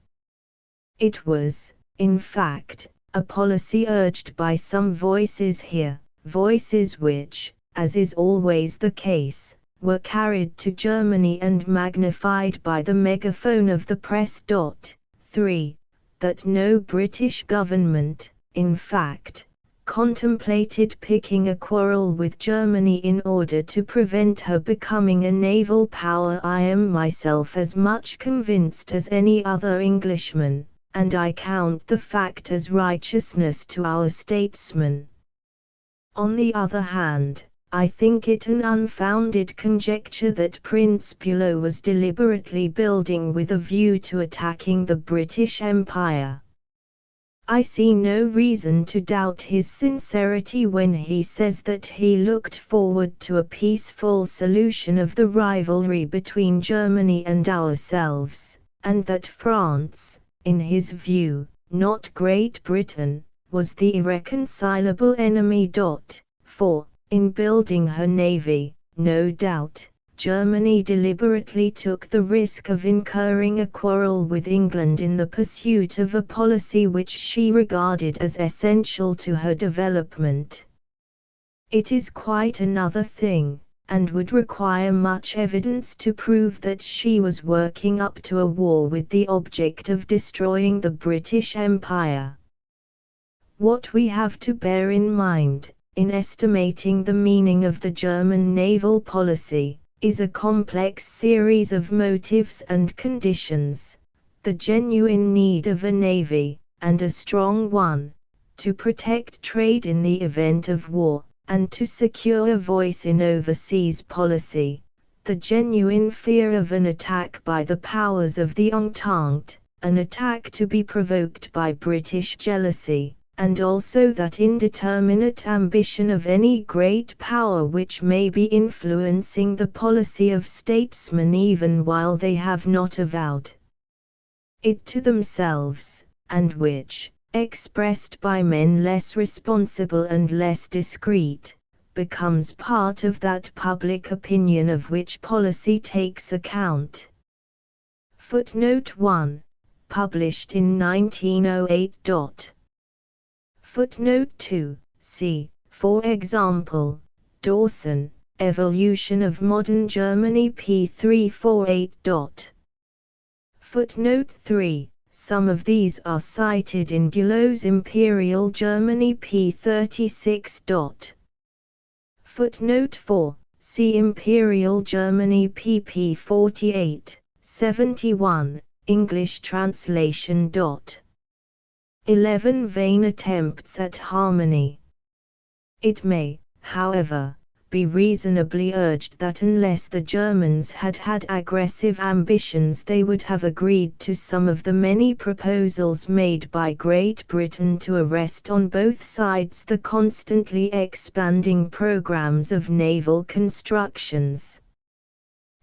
It was, in fact, a policy urged by some voices here, voices which, as is always the case, were carried to Germany and magnified by the megaphone of the press. 3. That no British government, in fact, contemplated picking a quarrel with Germany in order to prevent her becoming a naval power. I am myself as much convinced as any other Englishman, and I count the fact as righteousness to our statesmen. On the other hand, I think it an unfounded conjecture that Prince Bülow was deliberately building with a view to attacking the British Empire. I see no reason to doubt his sincerity when he says that he looked forward to a peaceful solution of the rivalry between Germany and ourselves, and that France, in his view, not Great Britain, was the irreconcilable enemy. 4. In building her navy, no doubt, Germany deliberately took the risk of incurring a quarrel with England in the pursuit of a policy which she regarded as essential to her development. It is quite another thing, and would require much evidence to prove that she was working up to a war with the object of destroying the British Empire. What we have to bear in mind, in estimating the meaning of the German naval policy, is a complex series of motives and conditions, the genuine need of a navy, and a strong one, to protect trade in the event of war, and to secure a voice in overseas policy, the genuine fear of an attack by the powers of the Entente, an attack to be provoked by British jealousy, and also that indeterminate ambition of any great power which may be influencing the policy of statesmen even while they have not avowed it to themselves, and which, expressed by men less responsible and less discreet, becomes part of that public opinion of which policy takes account. Footnote 1. Published in 1908. Footnote 2. See, for example, Dawson, Evolution of Modern Germany p. 348. Footnote 3. Some of these are cited in Bülow's Imperial Germany p. 36. Footnote 4. See Imperial Germany pp. 48, 71, English translation. 11 Vain attempts at harmony. It may, however, be reasonably urged that unless the Germans had had aggressive ambitions they would have agreed to some of the many proposals made by Great Britain to arrest on both sides the constantly expanding programs of naval constructions.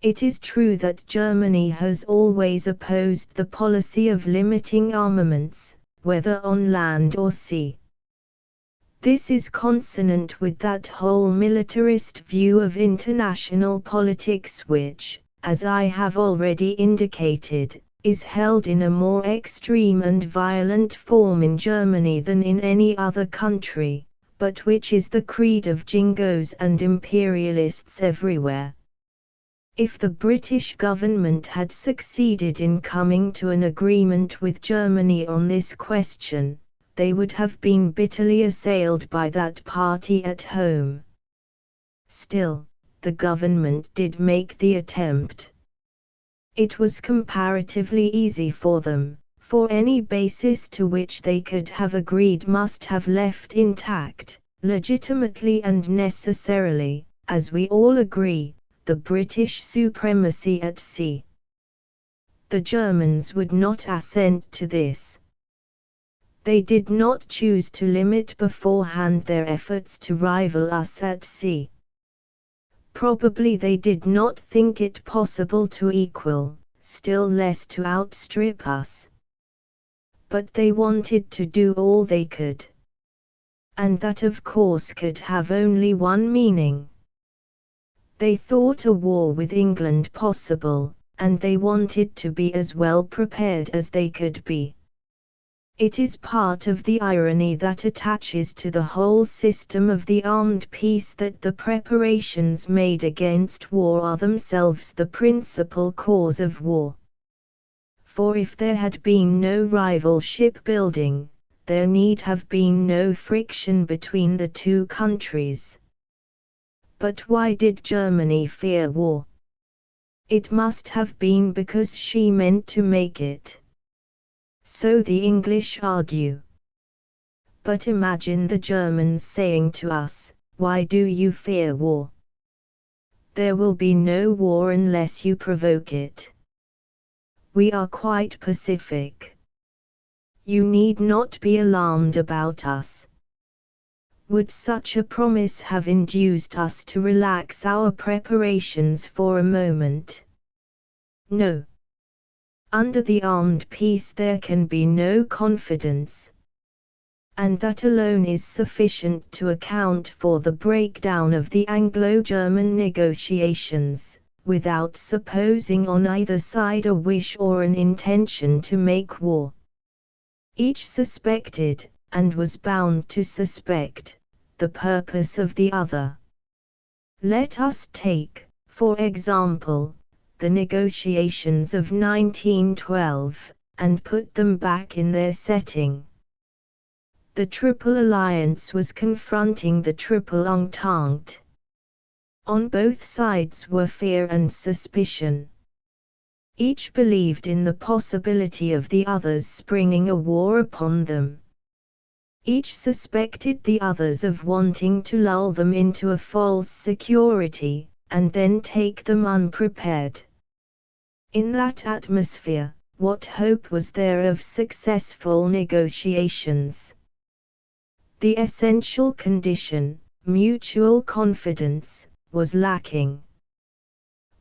It is true that Germany has always opposed the policy of limiting armaments, whether on land or sea. This is consonant with that whole militarist view of international politics which, as I have already indicated, is held in a more extreme and violent form in Germany than in any other country, but which is the creed of jingoes and imperialists everywhere. If the British government had succeeded in coming to an agreement with Germany on this question, they would have been bitterly assailed by that party at home. Still, the government did make the attempt. It was comparatively easy for them, for any basis to which they could have agreed must have left intact, legitimately and necessarily, as we all agree, the British supremacy at sea. The Germans would not assent to this. They did not choose to limit beforehand their efforts to rival us at sea. Probably they did not think it possible to equal, still less to outstrip us. But they wanted to do all they could. And that of course could have only one meaning. They thought a war with England possible, and they wanted to be as well prepared as they could be. It is part of the irony that attaches to the whole system of the armed peace that the preparations made against war are themselves the principal cause of war. For if there had been no rival shipbuilding, there need have been no friction between the two countries. But why did Germany fear war? It must have been because she meant to make it. So the English argue. But imagine the Germans saying to us, "Why do you fear war? There will be no war unless you provoke it. We are quite pacific. You need not be alarmed about us." Would such a promise have induced us to relax our preparations for a moment? No. Under the armed peace there can be no confidence. And that alone is sufficient to account for the breakdown of the Anglo-German negotiations, without supposing on either side a wish or an intention to make war. Each suspected, and was bound to suspect, the purpose of the other. Let us take, for example, the negotiations of 1912, and put them back in their setting. The Triple Alliance was confronting the Triple Entente. On both sides were fear and suspicion. Each believed in the possibility of the others springing a war upon them. Each suspected the others of wanting to lull them into a false security, and then take them unprepared. In that atmosphere, what hope was there of successful negotiations? The essential condition, mutual confidence, was lacking.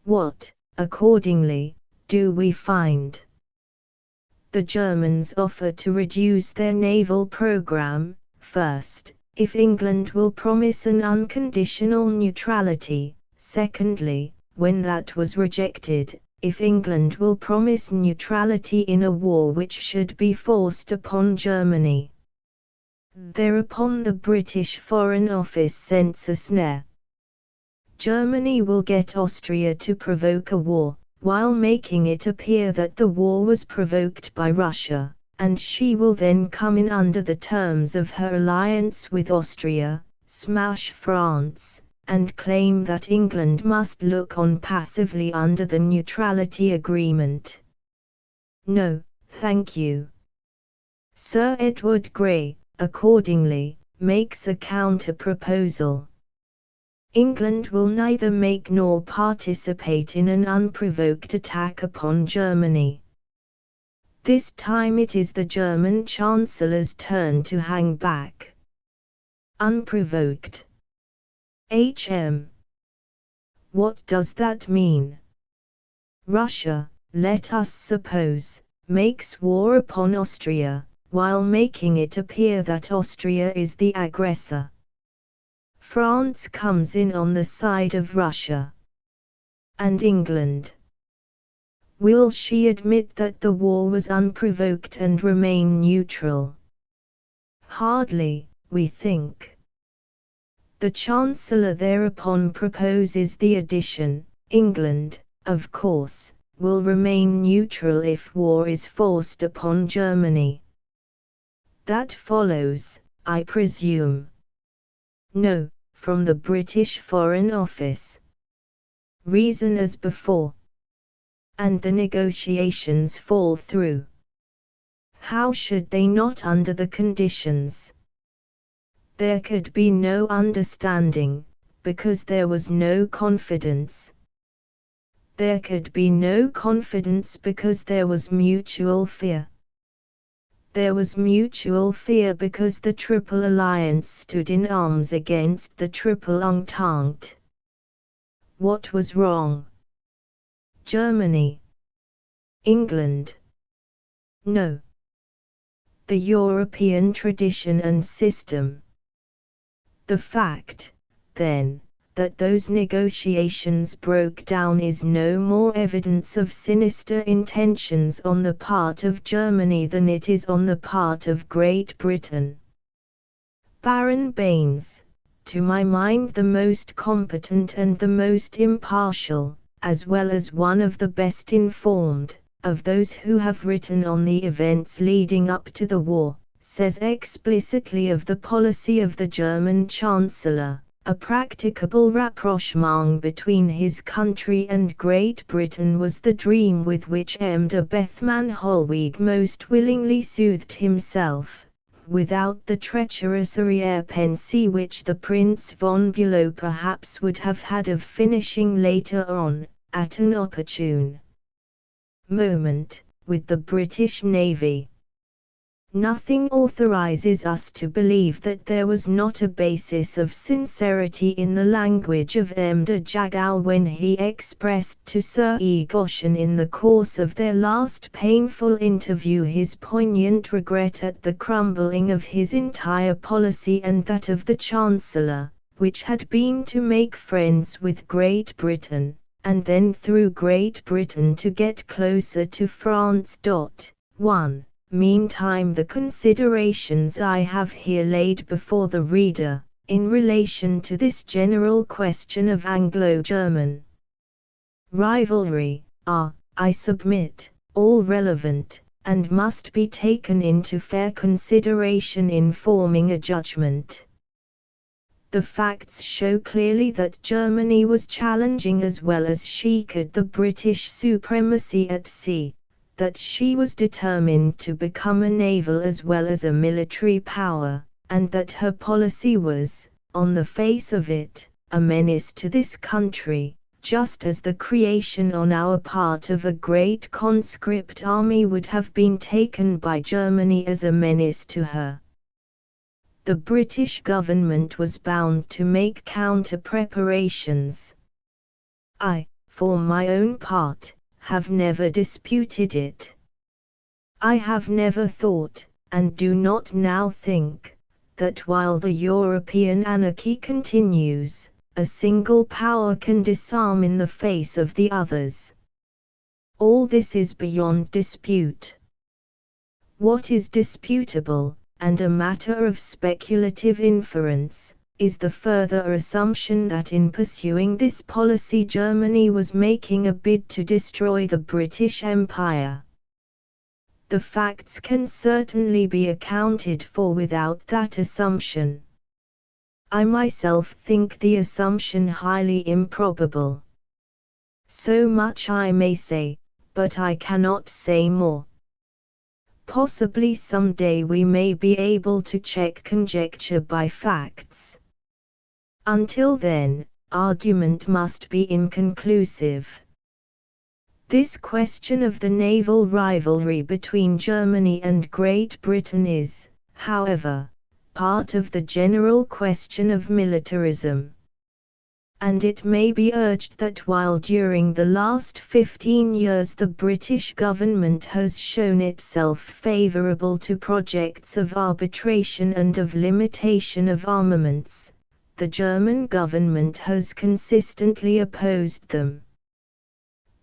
What, accordingly, do we find? The Germans offer to reduce their naval program, first, if England will promise an unconditional neutrality, secondly, when that was rejected, if England will promise neutrality in a war which should be forced upon Germany. Thereupon the British Foreign Office sends a snare. Germany will get Austria to provoke a war, while making it appear that the war was provoked by Russia, and she will then come in under the terms of her alliance with Austria, smash France, and claim that England must look on passively under the neutrality agreement. No, thank you. Sir Edward Grey, accordingly, makes a counter-proposal. England will neither make nor participate in an unprovoked attack upon Germany. This time it is the German Chancellor's turn to hang back. Unprovoked. HM. What does that mean? Russia, let us suppose, makes war upon Austria, while making it appear that Austria is the aggressor. France comes in on the side of Russia. And England? Will she admit that the war was unprovoked and remain neutral? Hardly, we think. The Chancellor thereupon proposes the addition, England, of course, will remain neutral if war is forced upon Germany. That follows, I presume. No, from the British Foreign Office. Reason as before. And the negotiations fall through. How should they not under the conditions? There could be no understanding, because there was no confidence. There could be no confidence because there was mutual fear. There was mutual fear because the Triple Alliance stood in arms against the Triple Entente. What was wrong? Germany? England? No. The European tradition and system. The fact, then, that those negotiations broke down is no more evidence of sinister intentions on the part of Germany than it is on the part of Great Britain. Baron Baines, to my mind the most competent and the most impartial, as well as one of the best informed, of those who have written on the events leading up to the war, says explicitly of the policy of the German Chancellor, a practicable rapprochement between his country and Great Britain was the dream with which M. de Bethmann Hollweg most willingly soothed himself, without the treacherous arrière-pensée which the Prince von Bülow perhaps would have had of finishing later on, at an opportune moment, with the British Navy. Nothing authorizes us to believe that there was not a basis of sincerity in the language of M. de Jagow when he expressed to Sir Egotion in the course of their last painful interview his poignant regret at the crumbling of his entire policy and that of the Chancellor, which had been to make friends with Great Britain, and then through Great Britain to get closer to France. 1. Meantime the considerations I have here laid before the reader, in relation to this general question of Anglo-German rivalry, are, I submit, all relevant, and must be taken into fair consideration in forming a judgment. The facts show clearly that Germany was challenging as well as she could the British supremacy at sea, that she was determined to become a naval as well as a military power, and that her policy was, on the face of it, a menace to this country, just as the creation on our part of a great conscript army would have been taken by Germany as a menace to her. The British government was bound to make counter-preparations. I, for my own part, have never disputed it. I have never thought, and do not now think, that while the European anarchy continues, a single power can disarm in the face of the others. All this is beyond dispute. What is disputable, and a matter of speculative inference, is the further assumption that in pursuing this policy Germany was making a bid to destroy the British Empire. The facts can certainly be accounted for without that assumption. I myself think the assumption highly improbable. So much I may say, but I cannot say more. Possibly some day we may be able to check conjecture by facts. Until then, argument must be inconclusive. This question of the naval rivalry between Germany and Great Britain is, however, part of the general question of militarism. And it may be urged that while during the last 15 years the British government has shown itself favourable to projects of arbitration and of limitation of armaments, the German government has consistently opposed them.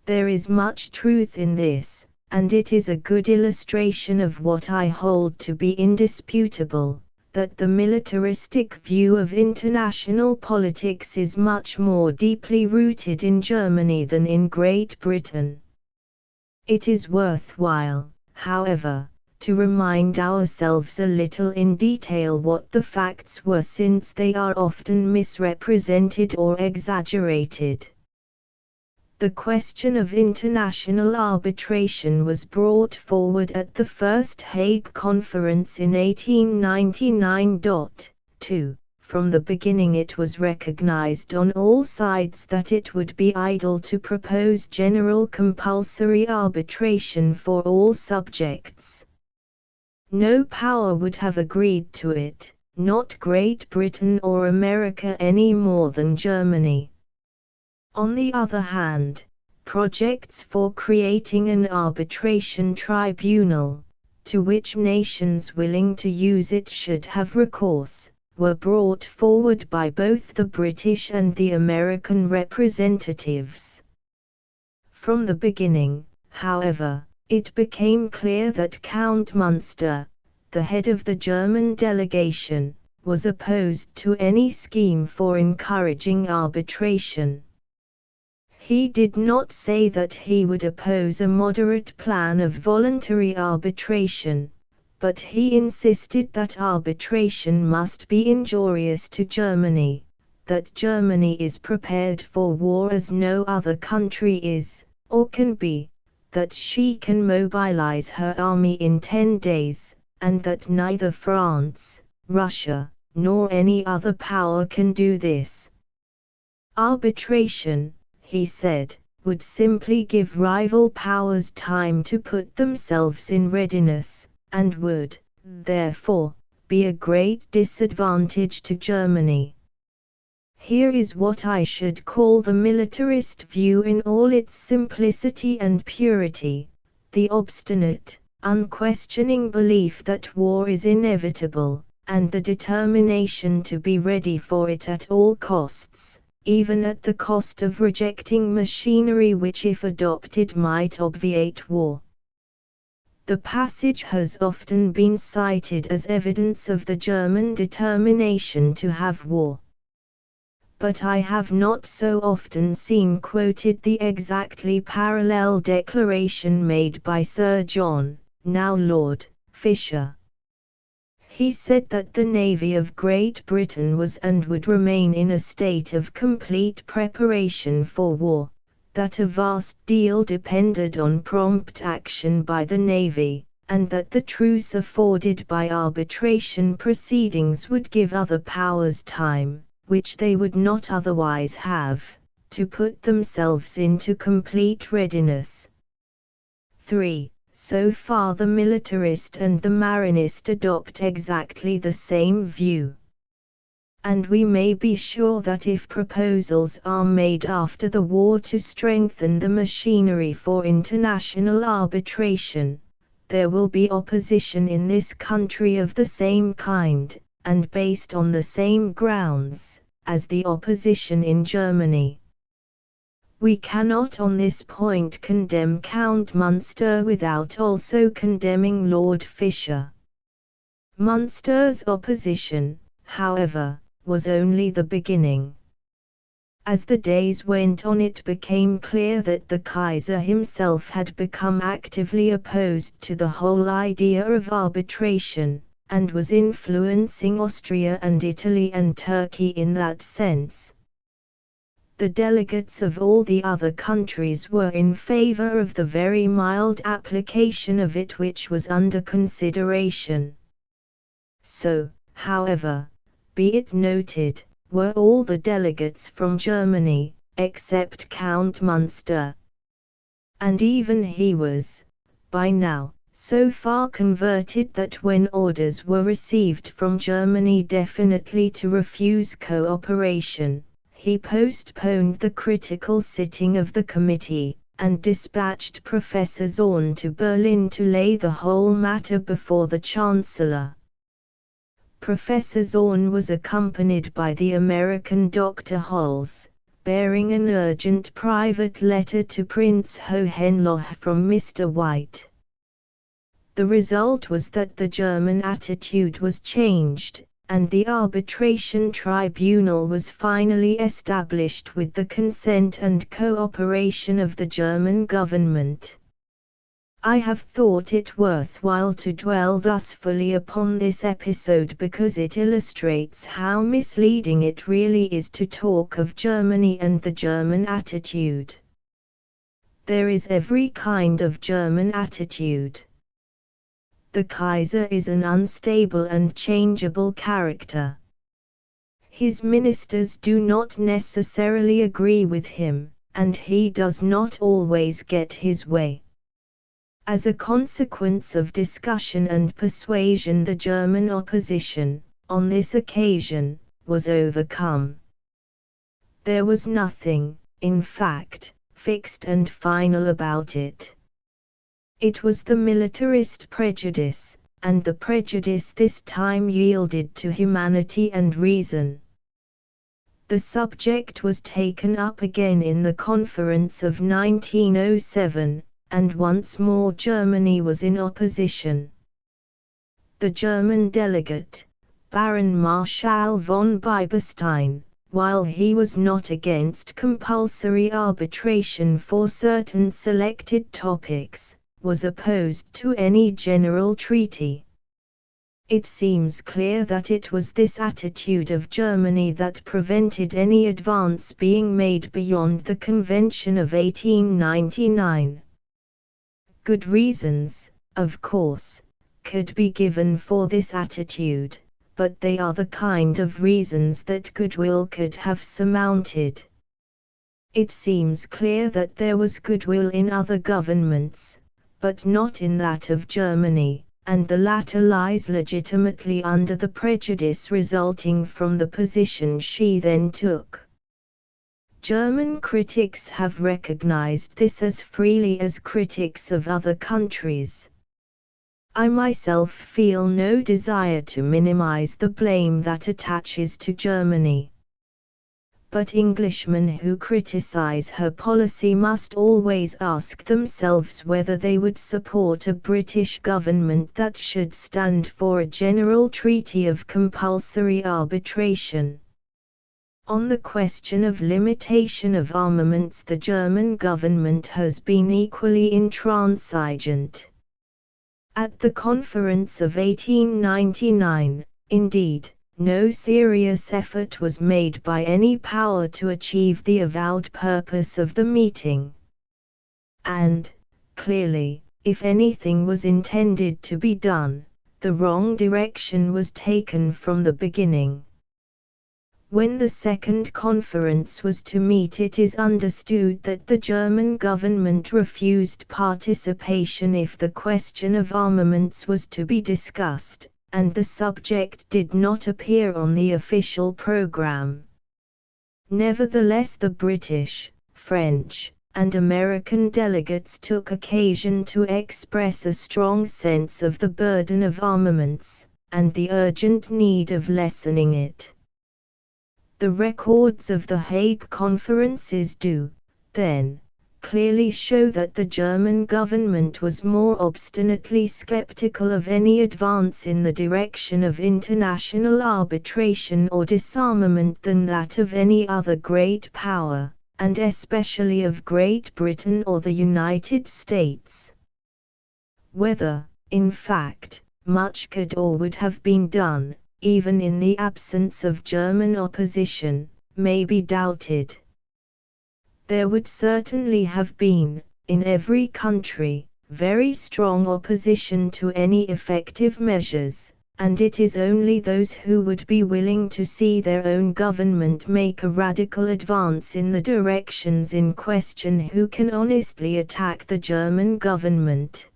There is much truth in this, and it is a good illustration of what I hold to be indisputable, that the militaristic view of international politics is much more deeply rooted in Germany than in Great Britain. It is worthwhile, however, to remind ourselves a little in detail what the facts were, since they are often misrepresented or exaggerated. The question of international arbitration was brought forward at the First Hague Conference in 1899. 2. From the beginning it was recognized on all sides that it would be idle to propose general compulsory arbitration for all subjects. No power would have agreed to it, not Great Britain or America any more than Germany. On the other hand, projects for creating an arbitration tribunal, to which nations willing to use it should have recourse, were brought forward by both the British and the American representatives. From the beginning, however, it became clear that Count Munster, the head of the German delegation, was opposed to any scheme for encouraging arbitration. He did not say that he would oppose a moderate plan of voluntary arbitration, but he insisted that arbitration must be injurious to Germany, that Germany is prepared for war as no other country is, or can be, that she can mobilize her army in 10 days, and that neither France, Russia, nor any other power can do this. Arbitration, he said, would simply give rival powers time to put themselves in readiness, and would, therefore, be a great disadvantage to Germany. Here is what I should call the militarist view in all its simplicity and purity, the obstinate, unquestioning belief that war is inevitable, and the determination to be ready for it at all costs, even at the cost of rejecting machinery which if adopted might obviate war. The passage has often been cited as evidence of the German determination to have war. But I have not so often seen quoted the exactly parallel declaration made by Sir John, now Lord, Fisher. He said that the Navy of Great Britain was and would remain in a state of complete preparation for war, that a vast deal depended on prompt action by the Navy, and that the truce afforded by arbitration proceedings would give other powers time, which they would not otherwise have, to put themselves into complete readiness. 3. So far the militarist and the marinist adopt exactly the same view. And we may be sure that if proposals are made after the war to strengthen the machinery for international arbitration, there will be opposition in this country of the same kind, and based on the same grounds, as the opposition in Germany. We cannot on this point condemn Count Munster without also condemning Lord Fisher. Munster's opposition, however, was only the beginning. As the days went on, it became clear that the Kaiser himself had become actively opposed to the whole idea of arbitration, and was influencing Austria and Italy and Turkey in that sense. The delegates of all the other countries were in favor of the very mild application of it which was under consideration. So, however, be it noted, were all the delegates from Germany, except Count Munster. And even he was, by now, so far converted that when orders were received from Germany definitely to refuse cooperation, he postponed the critical sitting of the committee, and dispatched Professor Zorn to Berlin to lay the whole matter before the Chancellor. Professor Zorn was accompanied by the American Dr. Holz, bearing an urgent private letter to Prince Hohenlohe from Mr. White. The result was that the German attitude was changed, and the arbitration tribunal was finally established with the consent and cooperation of the German government. I have thought it worthwhile to dwell thus fully upon this episode because it illustrates how misleading it really is to talk of Germany and the German attitude. There is every kind of German attitude. The Kaiser is an unstable and changeable character. His ministers do not necessarily agree with him, and he does not always get his way. As a consequence of discussion and persuasion, the German opposition, on this occasion, was overcome. There was nothing, in fact, fixed and final about it. It was the militarist prejudice, and the prejudice this time yielded to humanity and reason. The subject was taken up again in the conference of 1907, and once more Germany was in opposition. The German delegate, Baron Marschall von Bieberstein, while he was not against compulsory arbitration for certain selected topics, was opposed to any general treaty. It seems clear that it was this attitude of Germany that prevented any advance being made beyond the Convention of 1899. Good reasons, of course, could be given for this attitude, but they are the kind of reasons that goodwill could have surmounted. It seems clear that there was goodwill in other governments, but not in that of Germany, and the latter lies legitimately under the prejudice resulting from the position she then took. German critics have recognized this as freely as critics of other countries. I myself feel no desire to minimize the blame that attaches to Germany. But Englishmen who criticize her policy must always ask themselves whether they would support a British government that should stand for a general treaty of compulsory arbitration. On the question of limitation of armaments, the German government has been equally intransigent. At the conference of 1899, indeed, no serious effort was made by any power to achieve the avowed purpose of the meeting. And, clearly, if anything was intended to be done, the wrong direction was taken from the beginning. When the second conference was to meet, it is understood that the German government refused participation if the question of armaments was to be discussed, and the subject did not appear on the official program. Nevertheless, the British, French, and American delegates took occasion to express a strong sense of the burden of armaments, and the urgent need of lessening it. The records of the Hague conferences do, then, clearly show that the German government was more obstinately skeptical of any advance in the direction of international arbitration or disarmament than that of any other great power, and especially of Great Britain or the United States. Whether, in fact, much could or would have been done, even in the absence of German opposition, may be doubted. There would certainly have been, in every country, very strong opposition to any effective measures, and it is only those who would be willing to see their own government make a radical advance in the directions in question who can honestly attack the German government.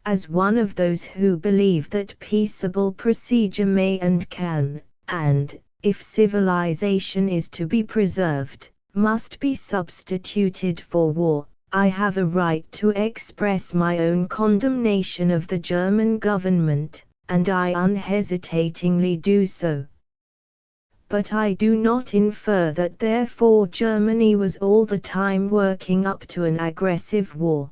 As one of those who believe that peaceable procedure may and can, and, if civilization is to be preserved, must be substituted for war, I have a right to express my own condemnation of the German government, and I unhesitatingly do so. But I do not infer that therefore Germany was all the time working up to an aggressive war.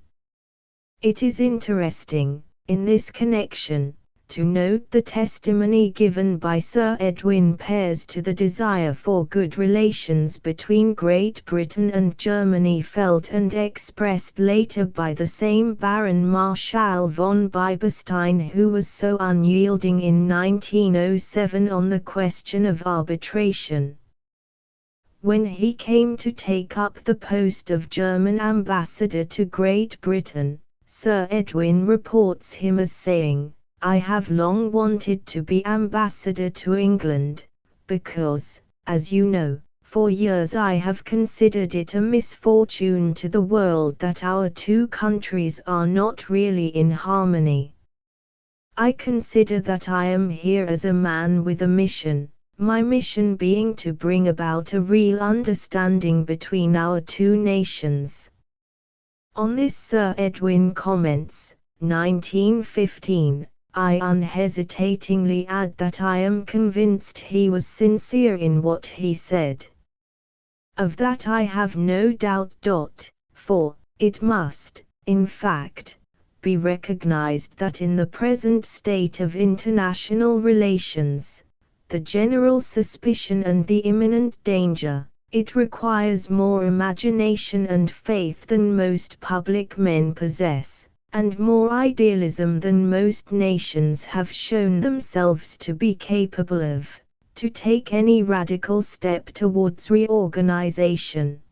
It is interesting, in this connection, to note the testimony given by Sir Edwin Pears to the desire for good relations between Great Britain and Germany, felt and expressed later by the same Baron Marshal von Biberstein, who was so unyielding in 1907 on the question of arbitration. When he came to take up the post of German ambassador to Great Britain, Sir Edwin reports him as saying, "I have long wanted to be ambassador to England, because, as you know, for years I have considered it a misfortune to the world that our two countries are not really in harmony. I consider that I am here as a man with a mission, my mission being to bring about a real understanding between our two nations." On this Sir Edwin comments, 1915, "I unhesitatingly add that I am convinced he was sincere in what he said. Of that I have no doubt. For, it must, in fact, be recognized that in the present state of international relations, the general suspicion and the imminent danger, it requires more imagination and faith than most public men possess, and more idealism than most nations have shown themselves to be capable of, to take any radical step towards reorganization.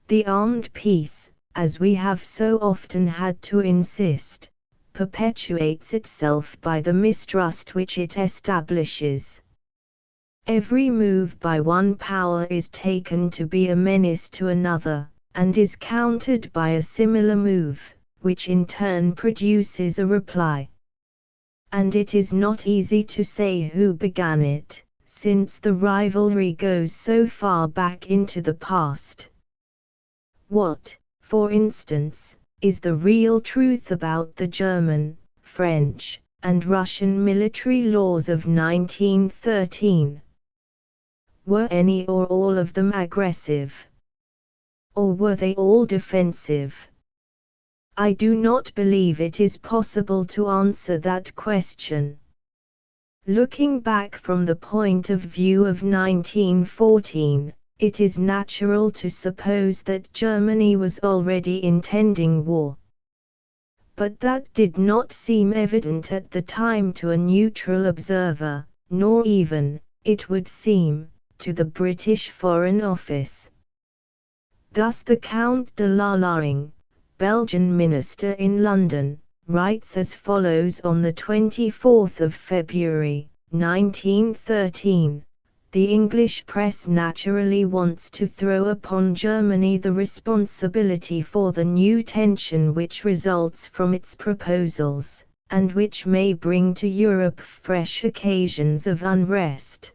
The armed peace, as we have so often had to insist, perpetuates itself by the mistrust which it establishes. Every move by one power is taken to be a menace to another, and is countered by a similar move, which in turn produces a reply. And it is not easy to say who began it, since the rivalry goes so far back into the past. What, for instance, is the real truth about the German, French, and Russian military laws of 1913? Were any or all of them aggressive? Or were they all defensive? I do not believe it is possible to answer that question. Looking back from the point of view of 1914, it is natural to suppose that Germany was already intending war. But that did not seem evident at the time to a neutral observer, nor even, it would seem, to the British Foreign Office. Thus the Count de Lalaing, Belgian minister in London, writes as follows on the 24th of February, 1913, the English press naturally wants to throw upon Germany the responsibility for the new tension which results from its proposals, and which may bring to Europe fresh occasions of unrest.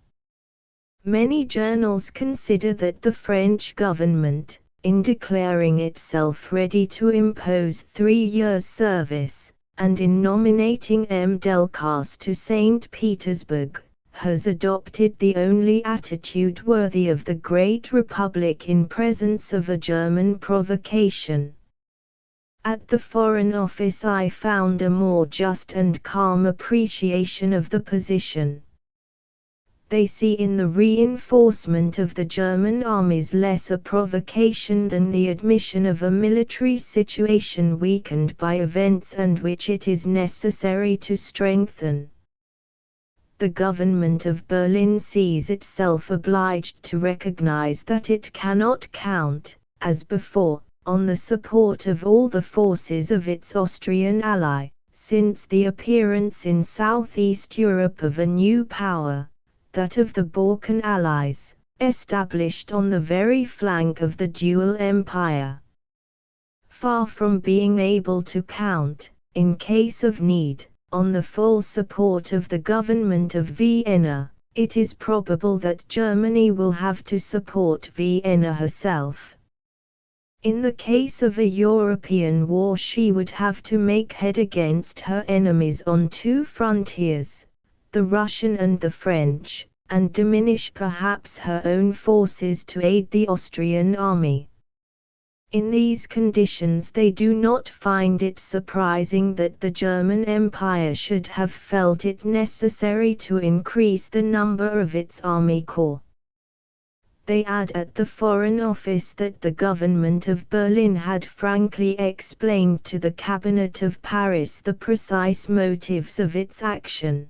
Many journals consider that the French government, in declaring itself ready to impose 3 years' service, and in nominating M. Delcasse to St. Petersburg, has adopted the only attitude worthy of the great republic in presence of a German provocation. At the Foreign Office I found a more just and calm appreciation of the position. They see in the reinforcement of the German armies less a provocation than the admission of a military situation weakened by events and which it is necessary to strengthen. The government of Berlin sees itself obliged to recognize that it cannot count, as before, on the support of all the forces of its Austrian ally, since the appearance in Southeast Europe of a new power, that of the Balkan allies, established on the very flank of the dual empire. Far from being able to count, in case of need, on the full support of the government of Vienna, it is probable that Germany will have to support Vienna herself. In the case of a European war she would have to make head against her enemies on 2 frontiers, the Russian and the French, and diminish perhaps her own forces to aid the Austrian army. In these conditions they do not find it surprising that the German Empire should have felt it necessary to increase the number of its army corps. They add at the Foreign Office that the government of Berlin had frankly explained to the Cabinet of Paris the precise motives of its action.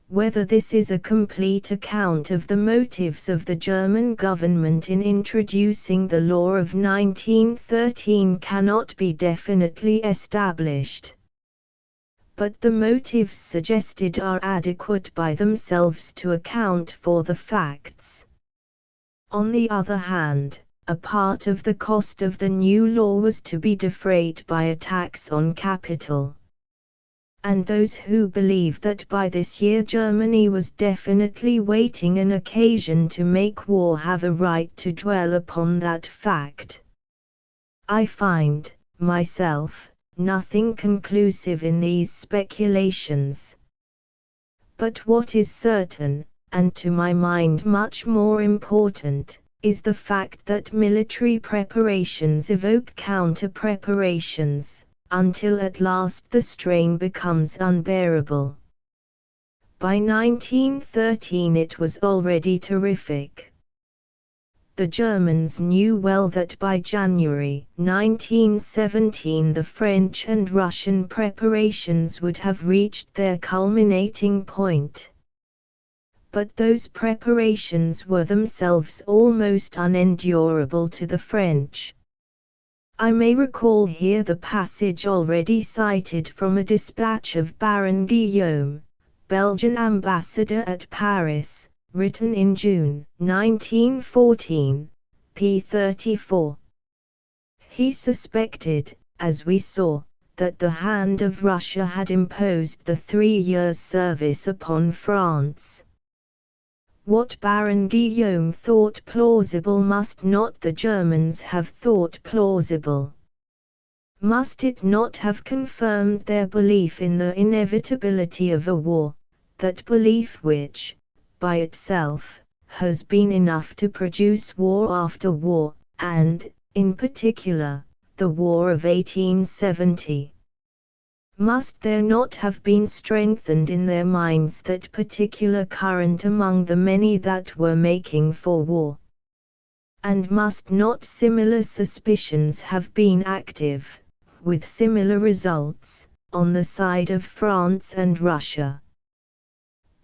Whether this is a complete account of the motives of the German government in introducing the law of 1913 cannot be definitely established. But the motives suggested are adequate by themselves to account for the facts. On the other hand, a part of the cost of the new law was to be defrayed by a tax on capital. And those who believe that by this year Germany was definitely waiting an occasion to make war have a right to dwell upon that fact. I find, myself, nothing conclusive in these speculations. But what is certain, and to my mind much more important, is the fact that military preparations evoke counter-preparations, until at last the strain becomes unbearable. By 1913 it was already terrific. The Germans knew well that by January 1917 the French and Russian preparations would have reached their culminating point. But those preparations were themselves almost unendurable to the French. I may recall here the passage already cited from a dispatch of Baron Guillaume, Belgian ambassador at Paris, written in June 1914, p. 34. He suspected, as we saw, that the hand of Russia had imposed the 3 years' service upon France. What Baron Guillaume thought plausible must not the Germans have thought plausible? Must it not have confirmed their belief in the inevitability of a war, that belief which, by itself, has been enough to produce war after war, and, in particular, the War of 1870? Must there not have been strengthened in their minds that particular current among the many that were making for war? And must not similar suspicions have been active, with similar results, on the side of France and Russia?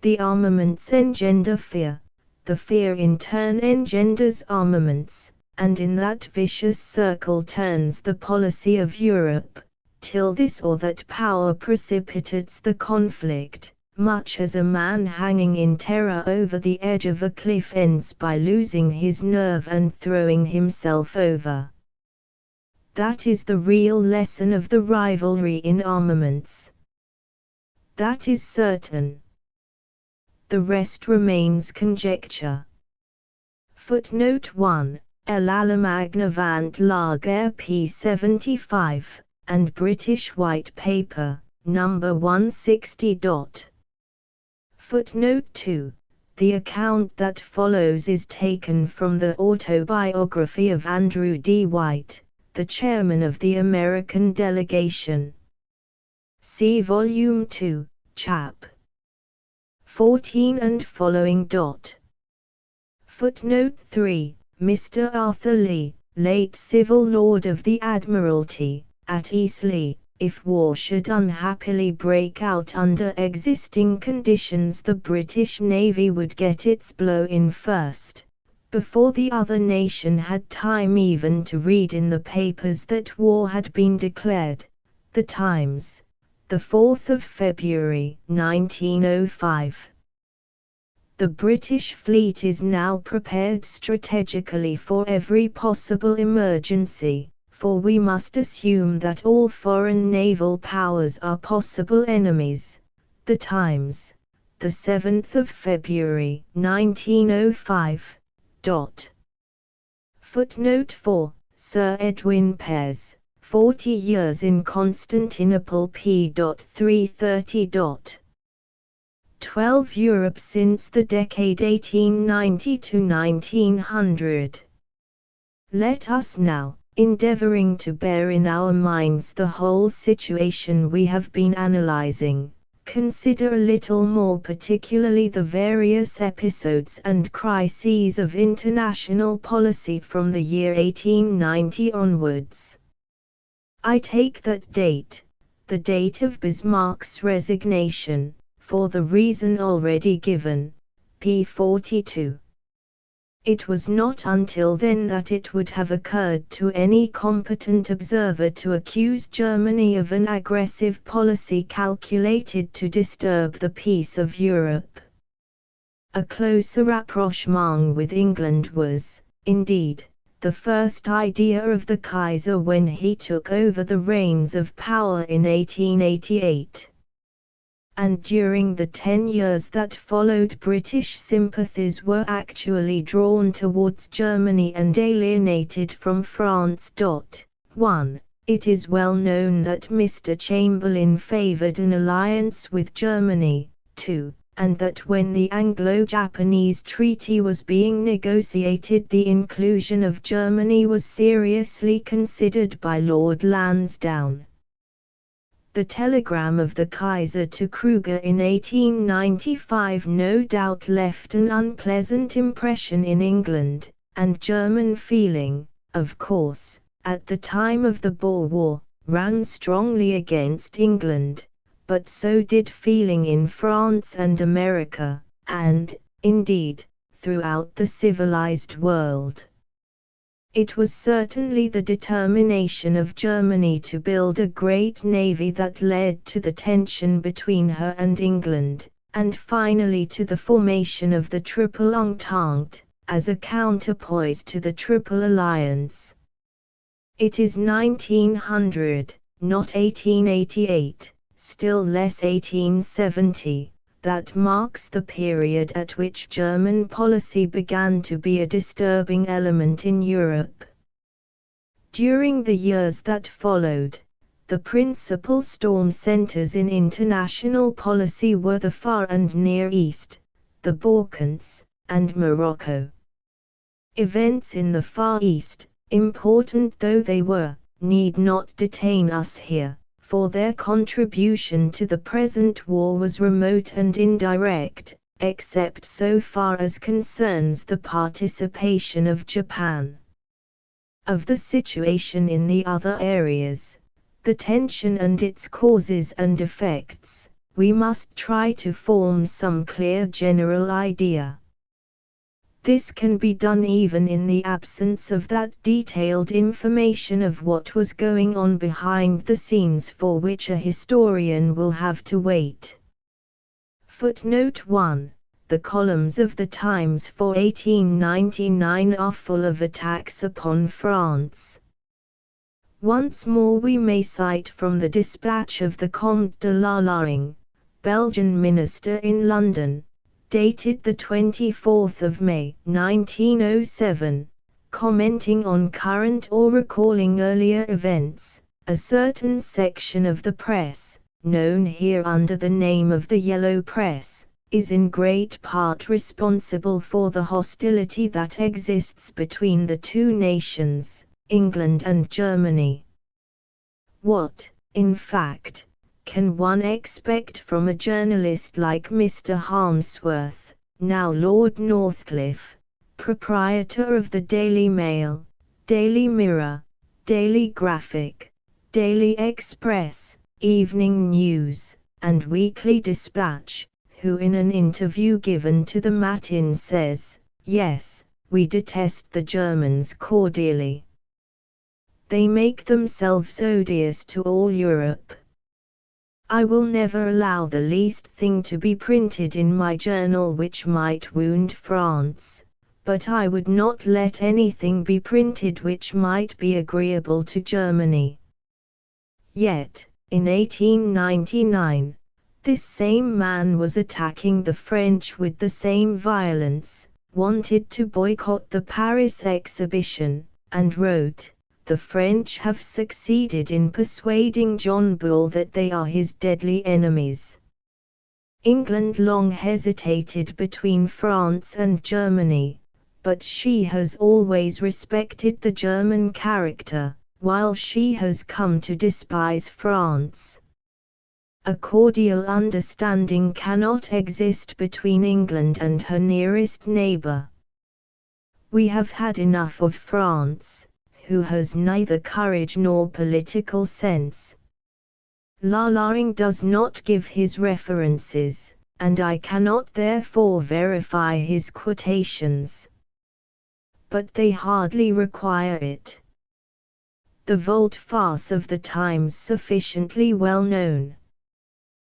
The armaments engender fear, the fear in turn engenders armaments, and in that vicious circle turns the policy of Europe, till this or that power precipitates the conflict, much as a man hanging in terror over the edge of a cliff ends by losing his nerve and throwing himself over. That is the real lesson of the rivalry in armaments. That is certain. The rest remains conjecture. Footnote 1. El Alamagna Lager p75, and British White Paper, number 160. Footnote 2. The account that follows is taken from the autobiography of Andrew D. White, the chairman of the American delegation. See Volume 2, Chap. 14 and following. Footnote 3. Mr. Arthur Lee, late Civil Lord of the Admiralty, at Eastleigh, if war should unhappily break out under existing conditions, the British Navy would get its blow in first, before the other nation had time even to read in the papers that war had been declared. The Times, the 4th of February, 1905. The British fleet is now prepared strategically for every possible emergency, for we must assume that all foreign naval powers are possible enemies. The Times, the 7th of February, 1905. Footnote 4. Sir Edwin Pez, 40 years in Constantinople p. 330. 12 Europe since the decade 1890 to 1900. Let us now, endeavoring to bear in our minds the whole situation we have been analyzing, consider a little more particularly the various episodes and crises of international policy from the year 1890 onwards. I take that date, the date of Bismarck's resignation, for the reason already given, p. 42. It was not until then that it would have occurred to any competent observer to accuse Germany of an aggressive policy calculated to disturb the peace of Europe. A closer rapprochement with England was, indeed, the first idea of the Kaiser when he took over the reins of power in 1888. And during the 10 years that followed, British sympathies were actually drawn towards Germany and alienated from France. 1. It is well known that Mr. Chamberlain favoured an alliance with Germany. 2. And that when the Anglo-Japanese Treaty was being negotiated, the inclusion of Germany was seriously considered by Lord Lansdowne. The telegram of the Kaiser to Kruger in 1895 no doubt left an unpleasant impression in England, and German feeling, of course, at the time of the Boer War, ran strongly against England, but so did feeling in France and America, and, indeed, throughout the civilized world. It was certainly the determination of Germany to build a great navy that led to the tension between her and England, and finally to the formation of the Triple Entente, as a counterpoise to the Triple Alliance. It is 1900, not 1888, still less 1870. That marks the period at which German policy began to be a disturbing element in Europe. During the years that followed, the principal storm centers in international policy were the Far and Near East, the Balkans, and Morocco. Events in the Far East, important though they were, need not detain us here, for their contribution to the present war was remote and indirect, except so far as concerns the participation of Japan. Of the situation in the other areas, the tension and its causes and effects, we must try to form some clear general idea. This can be done even in the absence of that detailed information of what was going on behind the scenes for which a historian will have to wait. Footnote 1. The columns of the Times for 1899 are full of attacks upon France. Once more we may cite from the dispatch of the Comte de la Laring, Belgian minister in London, dated the 24th of May, 1907, commenting on current or recalling earlier events. A certain section of the press, known here under the name of the Yellow Press, is in great part responsible for the hostility that exists between the two nations, England and Germany. What, in fact, can one expect from a journalist like Mr. Harmsworth, now Lord Northcliffe, proprietor of the Daily Mail, Daily Mirror, Daily Graphic, Daily Express, Evening News, and Weekly Dispatch, who in an interview given to the Matin says, "Yes, we detest the Germans cordially. They make themselves odious to all Europe. I will never allow the least thing to be printed in my journal which might wound France, but I would not let anything be printed which might be agreeable to Germany." Yet, in 1899, this same man was attacking the French with the same violence, wanted to boycott the Paris exhibition, and wrote, "The French have succeeded in persuading John Bull that they are his deadly enemies." England long hesitated between France and Germany, but she has always respected the German character, while she has come to despise France. A cordial understanding cannot exist between England and her nearest neighbor. We have had enough of France, who has neither courage nor political sense. La Laring does not give his references, and I cannot therefore verify his quotations. But they hardly require it. The volte-face of the Times sufficiently well known.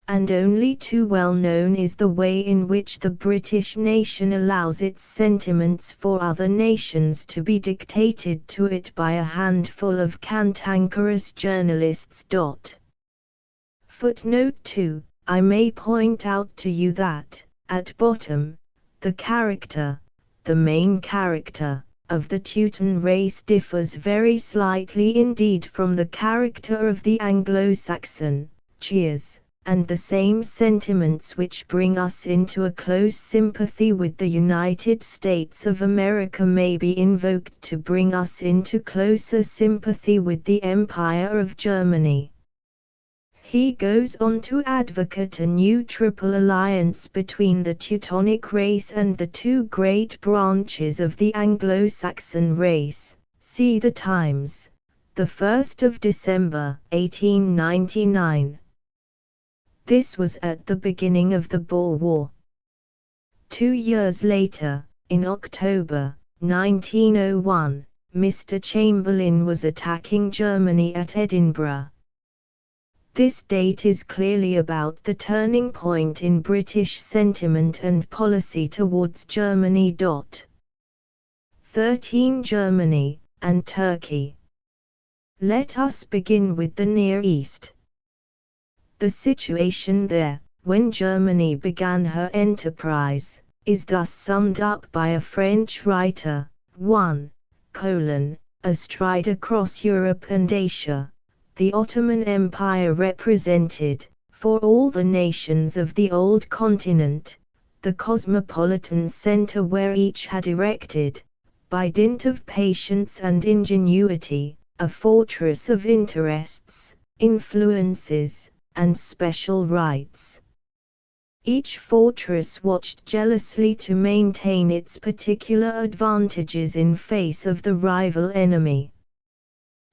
And only too well known is the way in which the British nation allows its sentiments for other nations to be dictated to it by a handful of cantankerous journalists. Footnote 2. I may point out to you that, at bottom, the main character, of the Teuton race differs very slightly indeed from the character of the Anglo-Saxon, cheers, and the same sentiments which bring us into a close sympathy with the United States of America may be invoked to bring us into closer sympathy with the Empire of Germany. He goes on to advocate a new triple alliance between the Teutonic race and the two great branches of the Anglo-Saxon race. See the Times, 1 December 1899. This was at the beginning of the Boer War. 2 years later, in October 1901, Mr. Chamberlain was attacking Germany at Edinburgh. This date is clearly about the turning point in British sentiment and policy towards Germany. 13. Germany and Turkey. Let us begin with the Near East. The situation there, when Germany began her enterprise, is thus summed up by a French writer. 1. Astride across Europe and Asia, the Ottoman Empire represented, for all the nations of the old continent, the cosmopolitan center where each had erected, by dint of patience and ingenuity, a fortress of interests, influences, and special rights. Each fortress watched jealously to maintain its particular advantages in face of the rival enemy.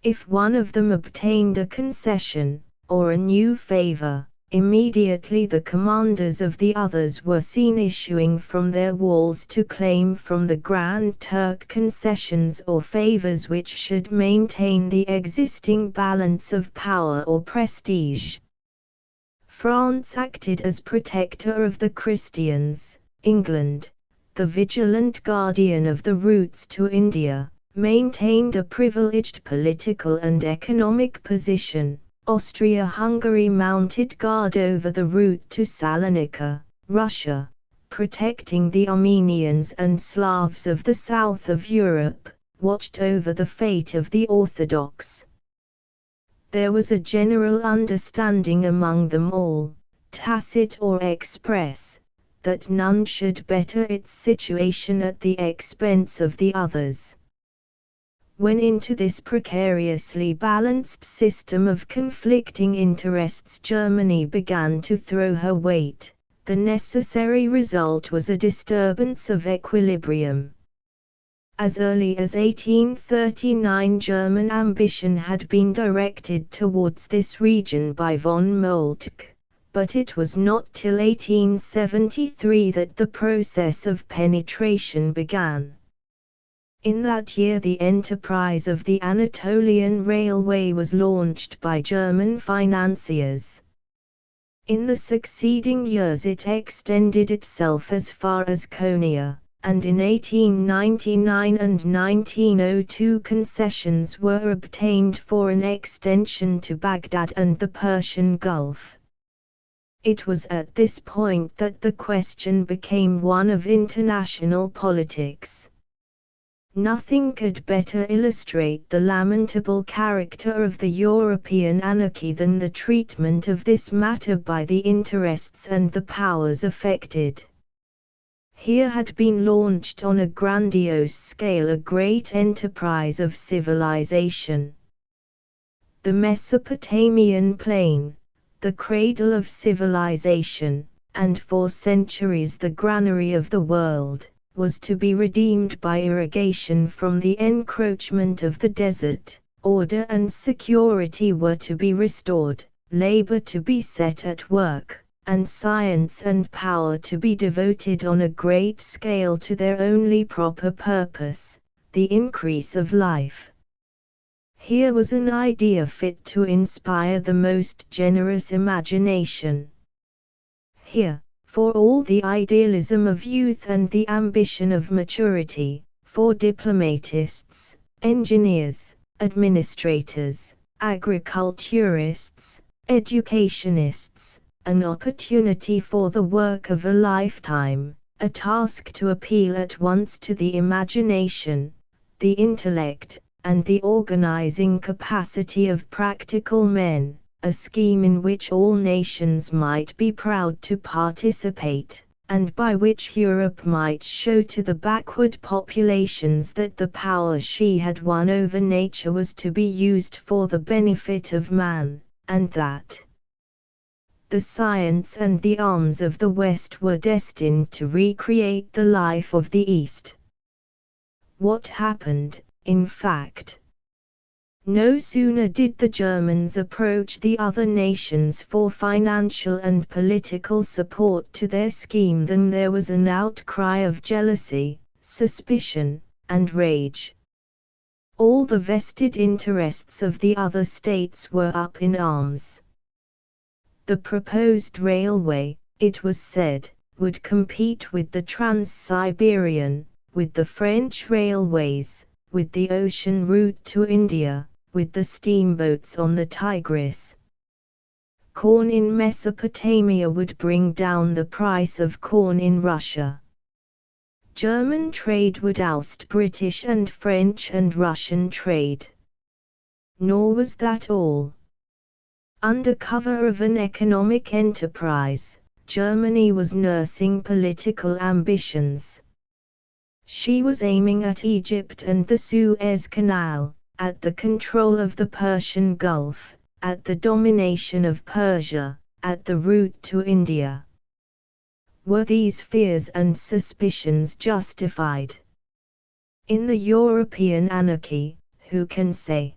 If one of them obtained a concession, or a new favor, immediately the commanders of the others were seen issuing from their walls to claim from the Grand Turk concessions or favors which should maintain the existing balance of power or prestige. France acted as protector of the Christians. England, the vigilant guardian of the routes to India, maintained a privileged political and economic position. Austria-Hungary mounted guard over the route to Salonika, Russia, protecting the Armenians and Slavs of the south of Europe, watched over the fate of the Orthodox. There was a general understanding among them all, tacit or express, that none should better its situation at the expense of the others. When into this precariously balanced system of conflicting interests Germany began to throw her weight, the necessary result was a disturbance of equilibrium. As early as 1839 German ambition had been directed towards this region by von Moltke, but it was not till 1873 that the process of penetration began. In that year the enterprise of the Anatolian Railway was launched by German financiers. In the succeeding years it extended itself as far as Konya, and in 1899 and 1902 concessions were obtained for an extension to Baghdad and the Persian Gulf. It was at this point that the question became one of international politics. Nothing could illustrate illustrate the lamentable character of the European anarchy than the treatment of this matter by the interests and the powers affected. Here had been launched on a grandiose scale a great enterprise of civilization. The Mesopotamian plain, the cradle of civilization, and for centuries the granary of the world, was to be redeemed by irrigation from the encroachment of the desert. Order and security were to be restored, labor to be set at work, and science and power to be devoted on a great scale to their only proper purpose, the increase of life. Here was an idea fit to inspire the most generous imagination. Here, for all the idealism of youth and the ambition of maturity, for diplomatists, engineers, administrators, agriculturists, educationists, an opportunity for the work of a lifetime, a task to appeal at once to the imagination, the intellect, and the organizing capacity of practical men, a scheme in which all nations might be proud to participate, and by which Europe might show to the backward populations that the power she had won over nature was to be used for the benefit of man, and that the science and the arms of the West were destined to recreate the life of the East. What happened, in fact? No sooner did the Germans approach the other nations for financial and political support to their scheme than there was an outcry of jealousy, suspicion, and rage. All the vested interests of the other states were up in arms. The proposed railway, it was said, would compete with the Trans-Siberian, with the French railways, with the ocean route to India, with the steamboats on the Tigris. Corn in Mesopotamia would bring down the price of corn in Russia. German trade would oust British and French and Russian trade. Nor was that all. Under cover of an economic enterprise, Germany was nursing political ambitions. She was aiming at Egypt and the Suez Canal, at the control of the Persian Gulf, at the domination of Persia, at the route to India. Were these fears and suspicions justified? In the European anarchy, who can say?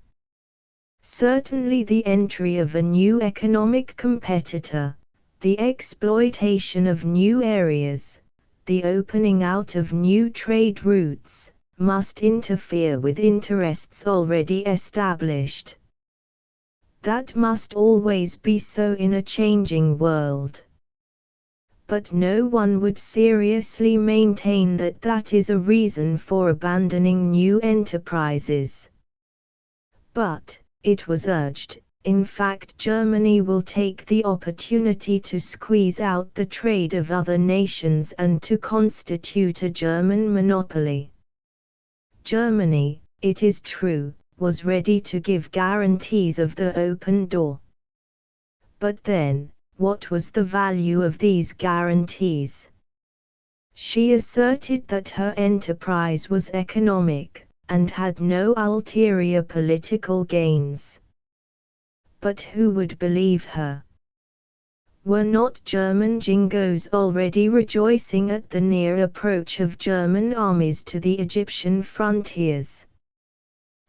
Certainly the entry of a new economic competitor, the exploitation of new areas, the opening out of new trade routes, must interfere with interests already established. That must always be so in a changing world. But no one would seriously maintain that that is a reason for abandoning new enterprises. But, it was urged, in fact Germany will take the opportunity to squeeze out the trade of other nations and to constitute a German monopoly. Germany, it is true, was ready to give guarantees of the open door. But then, what was the value of these guarantees? She asserted that her enterprise was economic, and had no ulterior political gains. But who would believe her? Were not German jingoes already rejoicing at the near approach of German armies to the Egyptian frontiers?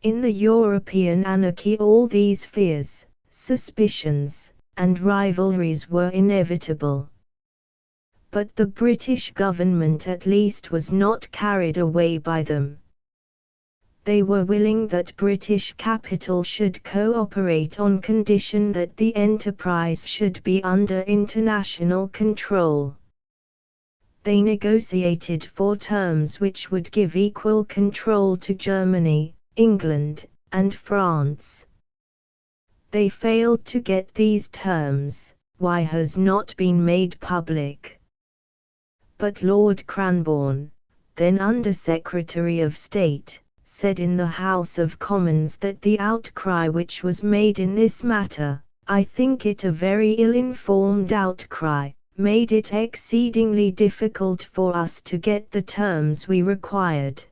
In the European anarchy all these fears, suspicions, and rivalries were inevitable. But the British government at least was not carried away by them. They were willing that British capital should cooperate on condition that the enterprise should be under international control. They negotiated for terms which would give equal control to Germany, England, and France. They failed to get these terms. Why has not been made public? But Lord Cranborne, then Under-Secretary of State, said in the House of Commons that the outcry which was made in this matter, I think it a very ill-informed outcry, made it exceedingly difficult for us to get the terms we required.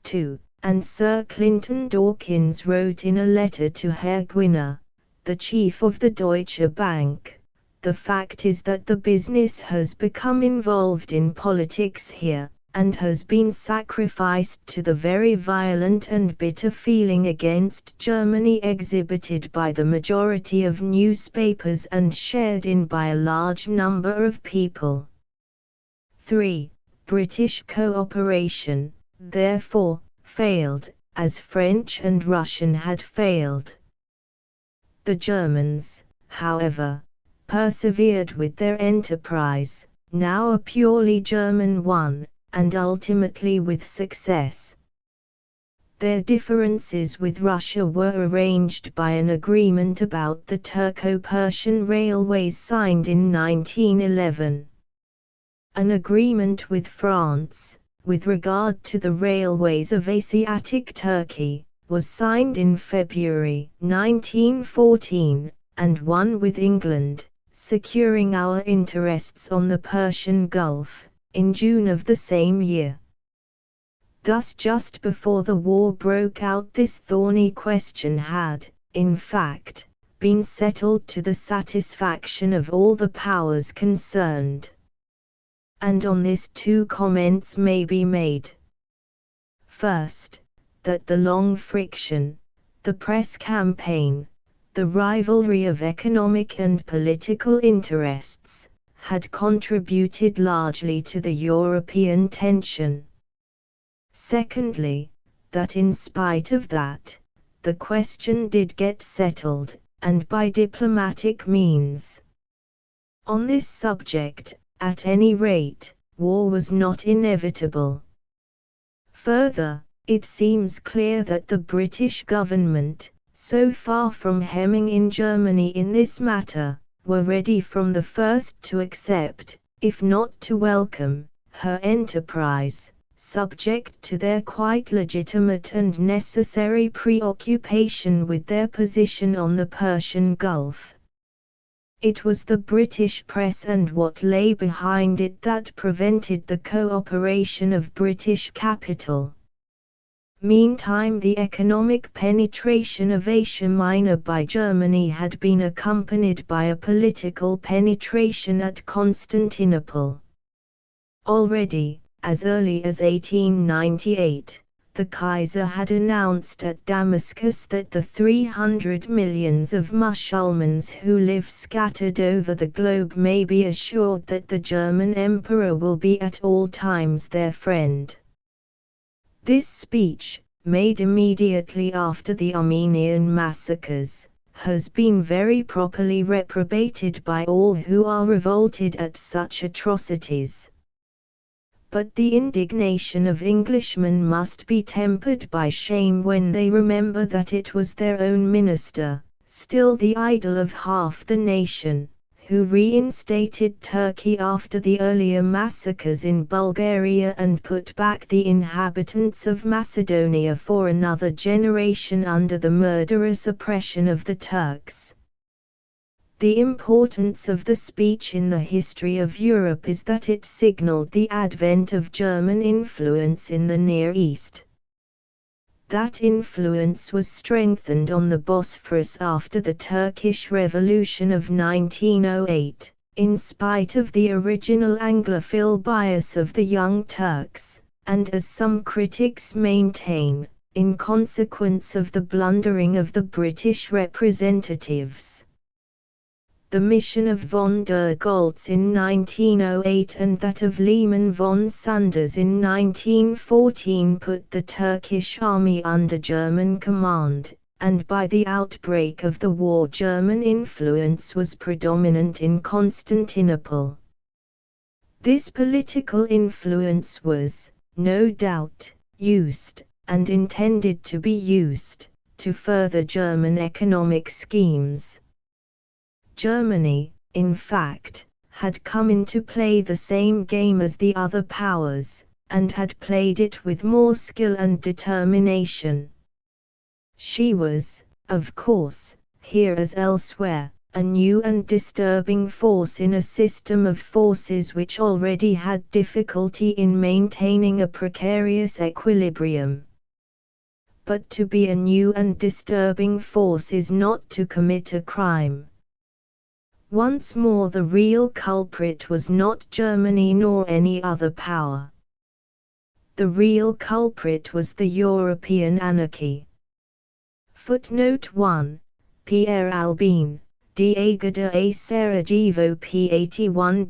2. And Sir Clinton Dawkins wrote in a letter to Herr Gwinner, the chief of the Deutsche Bank, the fact is that the business has become involved in politics here, and has been sacrificed to the very violent and bitter feeling against Germany exhibited by the majority of newspapers and shared in by a large number of people. 3. British cooperation, therefore, failed, as French and Russian had failed. The Germans, however, persevered with their enterprise, now a purely German one, and ultimately with success. Their differences with Russia were arranged by an agreement about the Turco-Persian railways signed in 1911. An agreement with France, with regard to the railways of Asiatic Turkey, was signed in February 1914, and one with England, securing our interests on the Persian Gulf, in June of the same year. Thus just before the war broke out this thorny question had, in fact, been settled to the satisfaction of all the powers concerned. And on this two comments may be made. First, that the long friction, the press campaign, the rivalry of economic and political interests, had contributed largely to the European tension. Secondly, that in spite of that, the question did get settled, and by diplomatic means. On this subject, at any rate, war was not inevitable. Further, it seems clear that the British government, so far from hemming in Germany in this matter, were ready from the first to accept, if not to welcome, her enterprise, subject to their quite legitimate and necessary preoccupation with their position on the Persian Gulf. It was the British press and what lay behind it that prevented the cooperation of British capital. Meantime the economic penetration of Asia Minor by Germany had been accompanied by a political penetration at Constantinople. Already, as early as 1898, the Kaiser had announced at Damascus that the 300 millions of Mussulmans who live scattered over the globe may be assured that the German Emperor will be at all times their friend. This speech, made immediately after the Armenian massacres, has been very properly reprobated by all who are revolted at such atrocities. But the indignation of Englishmen must be tempered by shame when they remember that it was their own minister, still the idol of half the nation, who reinstated Turkey after the earlier massacres in Bulgaria and put back the inhabitants of Macedonia for another generation under the murderous oppression of the Turks. The importance of the speech in the history of Europe is that it signaled the advent of German influence in the Near East. That influence was strengthened on the Bosphorus after the Turkish Revolution of 1908, in spite of the original Anglophile bias of the Young Turks, and as some critics maintain, in consequence of the blundering of the British representatives. The mission of von der Goltz in 1908 and that of Lehmann von Sanders in 1914 put the Turkish army under German command, and by the outbreak of the war German influence was predominant in Constantinople. This political influence was, no doubt, used, and intended to be used, to further German economic schemes. Germany, in fact, had come into play the same game as the other powers, and had played it with more skill and determination. She was, of course, here as elsewhere, a new and disturbing force in a system of forces which already had difficulty in maintaining a precarious equilibrium. But to be a new and disturbing force is not to commit a crime. Once more the real culprit was not Germany nor any other power. The real culprit was the European anarchy. Footnote 1. Pierre Albin, Diego de Sarajevo p. 81.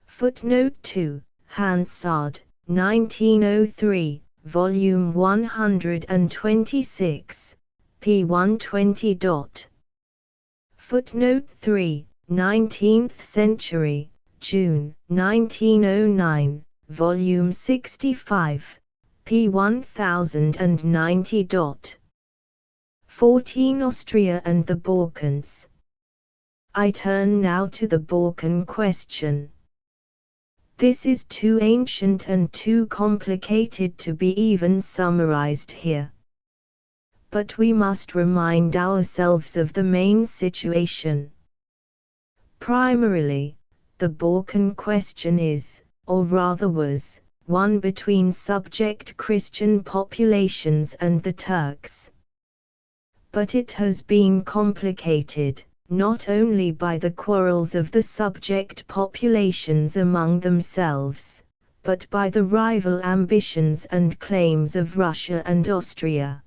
Footnote 2. Hansard, 1903, Volume 126, p. 120. Footnote 3, 19th Century, June, 1909, Volume 65, p. 1090. 14 Austria and the Balkans. I turn now to the Balkan question. This is too ancient and too complicated to be even summarized here. But we must remind ourselves of the main situation. Primarily, the Balkan question is, or rather was, one between subject Christian populations and the Turks. But it has been complicated, not only by the quarrels of the subject populations among themselves, but by the rival ambitions and claims of Russia and Austria.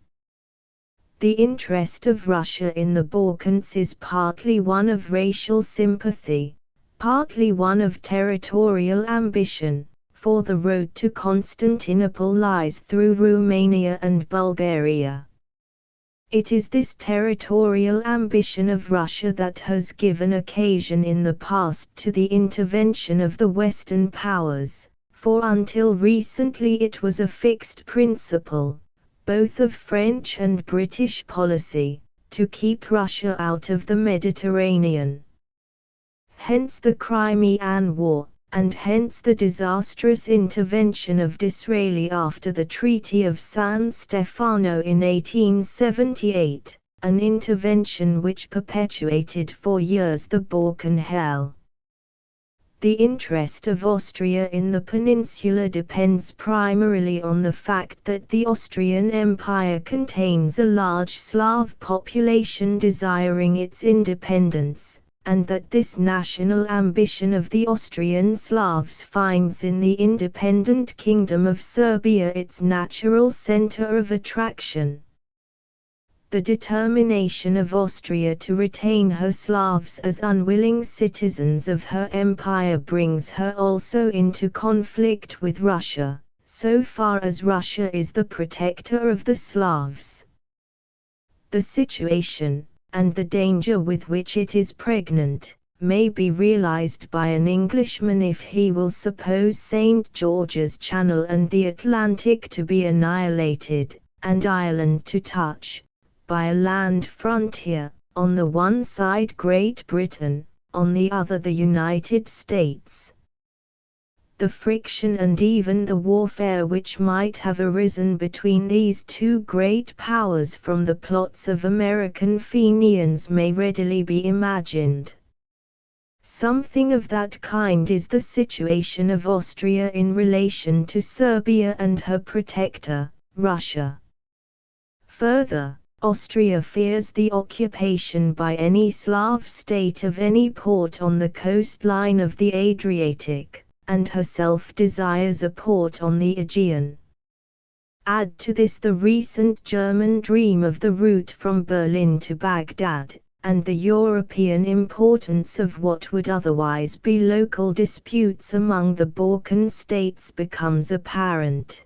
The interest of Russia in the Balkans is partly one of racial sympathy, partly one of territorial ambition, for the road to Constantinople lies through Romania and Bulgaria. It is this territorial ambition of Russia that has given occasion in the past to the intervention of the Western powers, for until recently it was a fixed principle, both of French and British policy, to keep Russia out of the Mediterranean. Hence the Crimean War, and hence the disastrous intervention of Disraeli after the Treaty of San Stefano in 1878, an intervention which perpetuated for years the Balkan hell. The interest of Austria in the peninsula depends primarily on the fact that the Austrian Empire contains a large Slav population desiring its independence, and that this national ambition of the Austrian Slavs finds in the independent Kingdom of Serbia its natural center of attraction. The determination of Austria to retain her Slavs as unwilling citizens of her empire brings her also into conflict with Russia, so far as Russia is the protector of the Slavs. The situation, and the danger with which it is pregnant, may be realized by an Englishman if he will suppose St. George's Channel and the Atlantic to be annihilated, and Ireland to touch, by a land frontier, on the one side Great Britain, on the other the United States. The friction and even the warfare which might have arisen between these two great powers from the plots of American Fenians may readily be imagined. Something of that kind is the situation of Austria in relation to Serbia and her protector, Russia. Further, Austria fears the occupation by any Slav state of any port on the coastline of the Adriatic, and herself desires a port on the Aegean. Add to this the recent German dream of the route from Berlin to Baghdad, and the European importance of what would otherwise be local disputes among the Balkan states becomes apparent.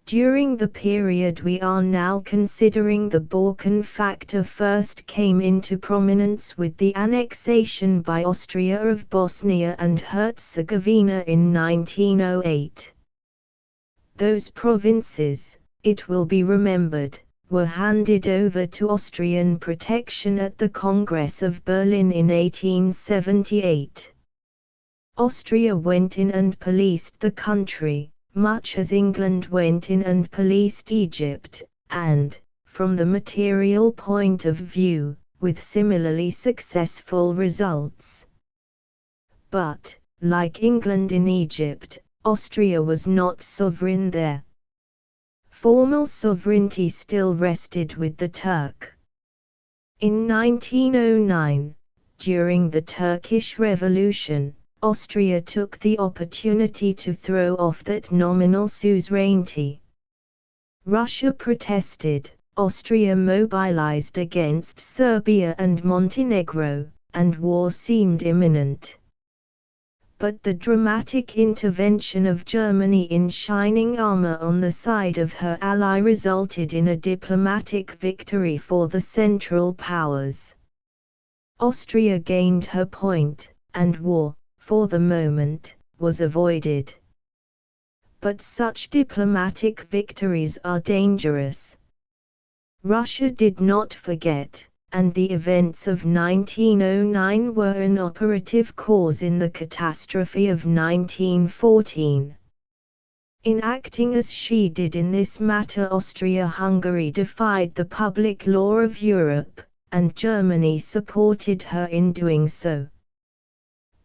During the period we are now considering, the Balkan factor first came into prominence with the annexation by Austria of Bosnia and Herzegovina in 1908. Those provinces, it will be remembered, were handed over to Austrian protection at the Congress of Berlin in 1878. Austria went in and policed the country, much as England went in and policed Egypt, and, from the material point of view, with similarly successful results. But, like England in Egypt, Austria was not sovereign there. Formal sovereignty still rested with the Turk. In 1909, during the Turkish Revolution, Austria took the opportunity to throw off that nominal suzerainty. Russia protested, Austria mobilized against Serbia and Montenegro, and war seemed imminent. But the dramatic intervention of Germany in shining armor on the side of her ally resulted in a diplomatic victory for the Central Powers. Austria gained her point, and war, for the moment, was avoided. But such diplomatic victories are dangerous. Russia did not forget, and the events of 1909 were an operative cause in the catastrophe of 1914. In acting as she did in this matter, Austria-Hungary defied the public law of Europe, and Germany supported her in doing so.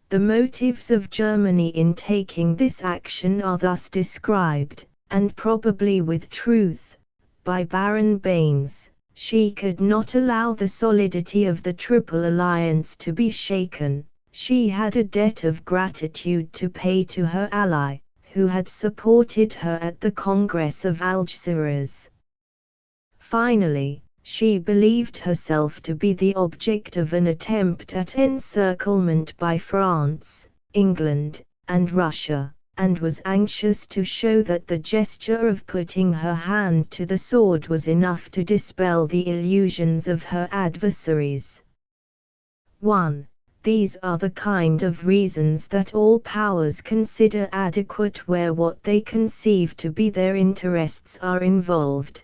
The motives of Germany in taking this action are thus described, and probably with truth, by Baron Baines. She could not allow the solidity of the Triple Alliance to be shaken. She had a debt of gratitude to pay to her ally, who had supported her at the Congress of Algeciras. Finally, she believed herself to be the object of an attempt at encirclement by France, England, and Russia, and was anxious to show that the gesture of putting her hand to the sword was enough to dispel the illusions of her adversaries. 1. These are the kind of reasons that all powers consider adequate where what they conceive to be their interests are involved.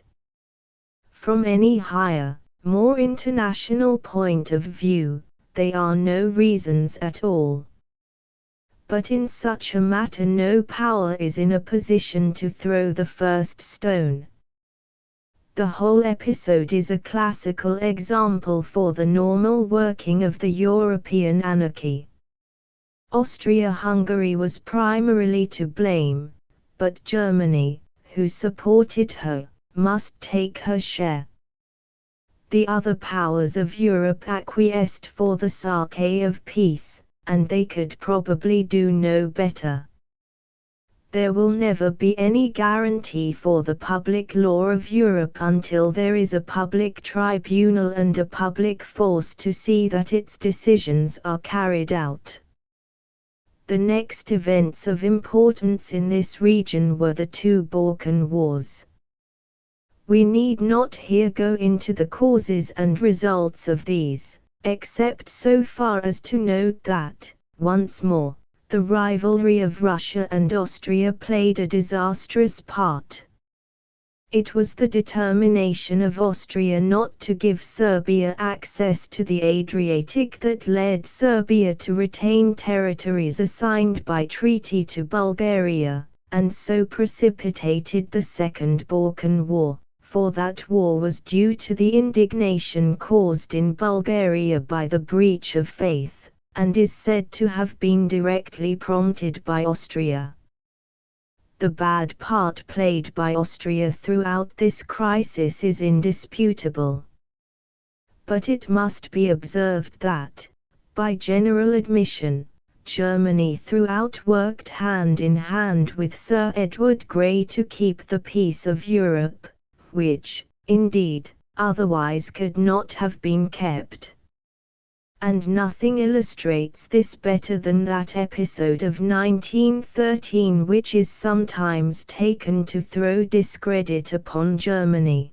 From any higher, more international point of view, they are no reasons at all. But in such a matter no power is in a position to throw the first stone. The whole episode is a classical example for the normal working of the European anarchy. Austria-Hungary was primarily to blame, but Germany, who supported her, must take her share. The other powers of Europe acquiesced for the sake of peace, and they could probably do no better. There will never be any guarantee for the public law of Europe until there is a public tribunal and a public force to see that its decisions are carried out. The next events of importance in this region were the two Balkan Wars. We need not here go into the causes and results of these, except so far as to note that, once more, the rivalry of Russia and Austria played a disastrous part. It was the determination of Austria not to give Serbia access to the Adriatic that led Serbia to retain territories assigned by treaty to Bulgaria, and so precipitated the Second Balkan War, for that war was due to the indignation caused in Bulgaria by the breach of faith, and is said to have been directly prompted by Austria. The bad part played by Austria throughout this crisis is indisputable. But it must be observed that, by general admission, Germany throughout worked hand in hand with Sir Edward Grey to keep the peace of Europe, which, indeed, otherwise could not have been kept. And nothing illustrates this better than that episode of 1913 which is sometimes taken to throw discredit upon Germany.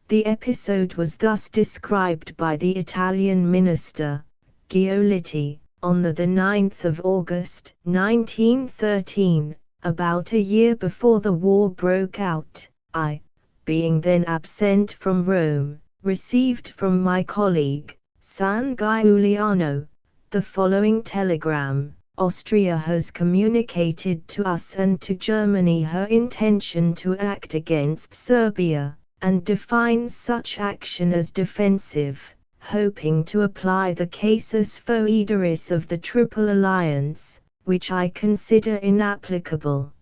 The episode was thus described by the Italian minister, Giolitti, on the 9th of August 1913, about a year before the war broke out. I, being then absent from Rome, received from my colleague, San Giuliano, the following telegram: Austria has communicated to us and to Germany her intention to act against Serbia, and defines such action as defensive, hoping to apply the casus foederis of the Triple Alliance, which I consider inapplicable.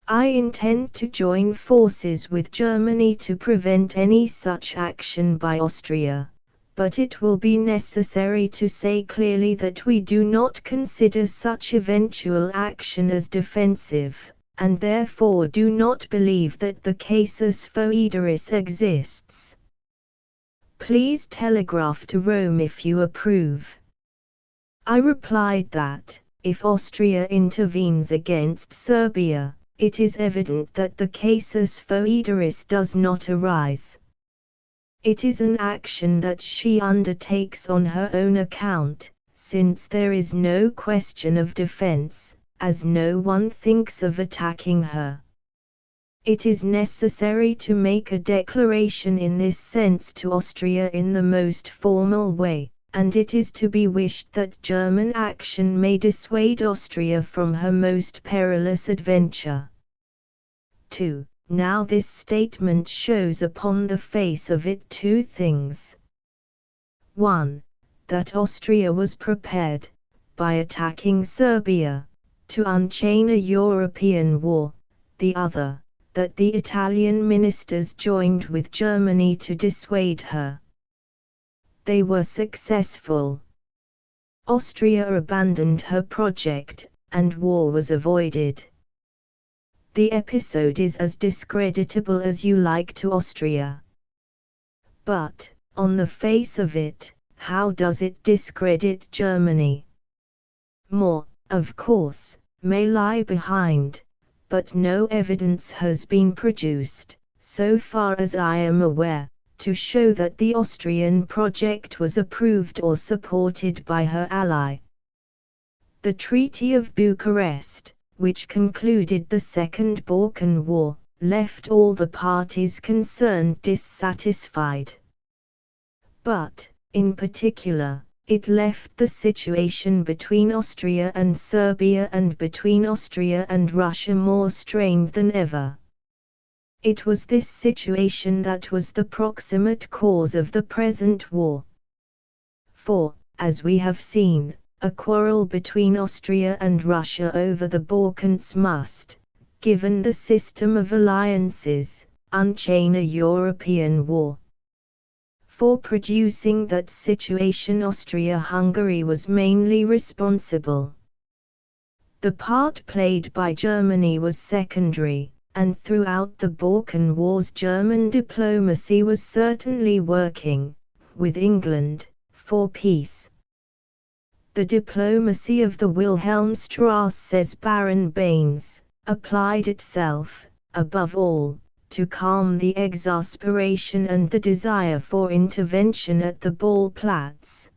I intend to join forces with Germany to prevent any such action by Austria. But it will be necessary to say clearly that we do not consider such eventual action as defensive, and therefore do not believe that the casus foederis exists. Please telegraph to Rome if you approve. I replied that, if Austria intervenes against Serbia, it is evident that the casus foederis does not arise. It is an action that she undertakes on her own account, since there is no question of defense, as no one thinks of attacking her. It is necessary to make a declaration in this sense to Austria in the most formal way, and it is to be wished that German action may dissuade Austria from her most perilous adventure. 2. Now this statement shows upon the face of it two things. 1. That Austria was prepared, by attacking Serbia, to unchain a European war. The other, that the Italian ministers joined with Germany to dissuade her. They were successful. Austria abandoned her project, and war was avoided. The episode is as discreditable as you like to Austria. But, on the face of it, how does it discredit Germany? More, of course, may lie behind, but no evidence has been produced, so far as I am aware, to show that the Austrian project was approved or supported by her ally. The Treaty of Bucharest, which concluded the Second Balkan War, left all the parties concerned dissatisfied. But, in particular, it left the situation between Austria and Serbia and between Austria and Russia more strained than ever. It was this situation that was the proximate cause of the present war. For, as we have seen, a quarrel between Austria and Russia over the Balkans must, given the system of alliances, unchain a European war. For producing that situation Austria-Hungary was mainly responsible. The part played by Germany was secondary, and throughout the Balkan Wars German diplomacy was certainly working, with England, for peace. The diplomacy of the Wilhelmstrasse, says Baron Baines, applied itself, above all, to calm the exasperation and the desire for intervention at the Ballplatz.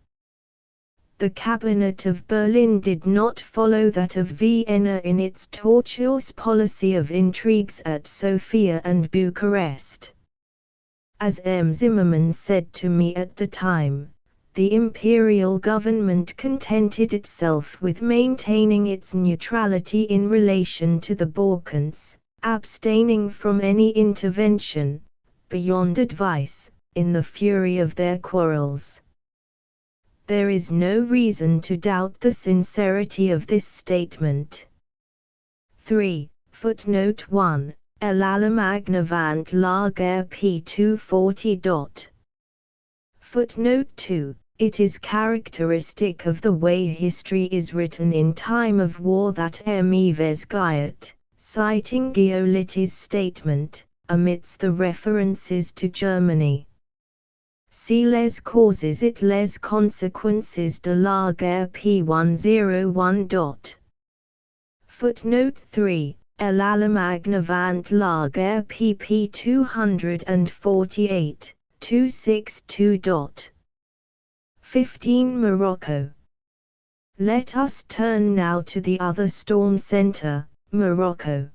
The Cabinet of Berlin did not follow that of Vienna in its tortuous policy of intrigues at Sofia and Bucharest. As M. Zimmermann said to me at the time, the imperial government contented itself with maintaining its neutrality in relation to the Balkans, abstaining from any intervention, beyond advice, in the fury of their quarrels. There is no reason to doubt the sincerity of this statement. 3. Footnote 1. El Allemagnavant Lager p. 240. Footnote 2. It is characteristic of the way history is written in time of war that M. Yves Guyot, citing Giolitti's statement, omits the references to Germany. See les causes et les conséquences de la guerre p. 101. Footnote 3. El Allemagnavant la guerre pp. 248, 262. 15. Morocco. Let us turn now to the other storm center, Morocco.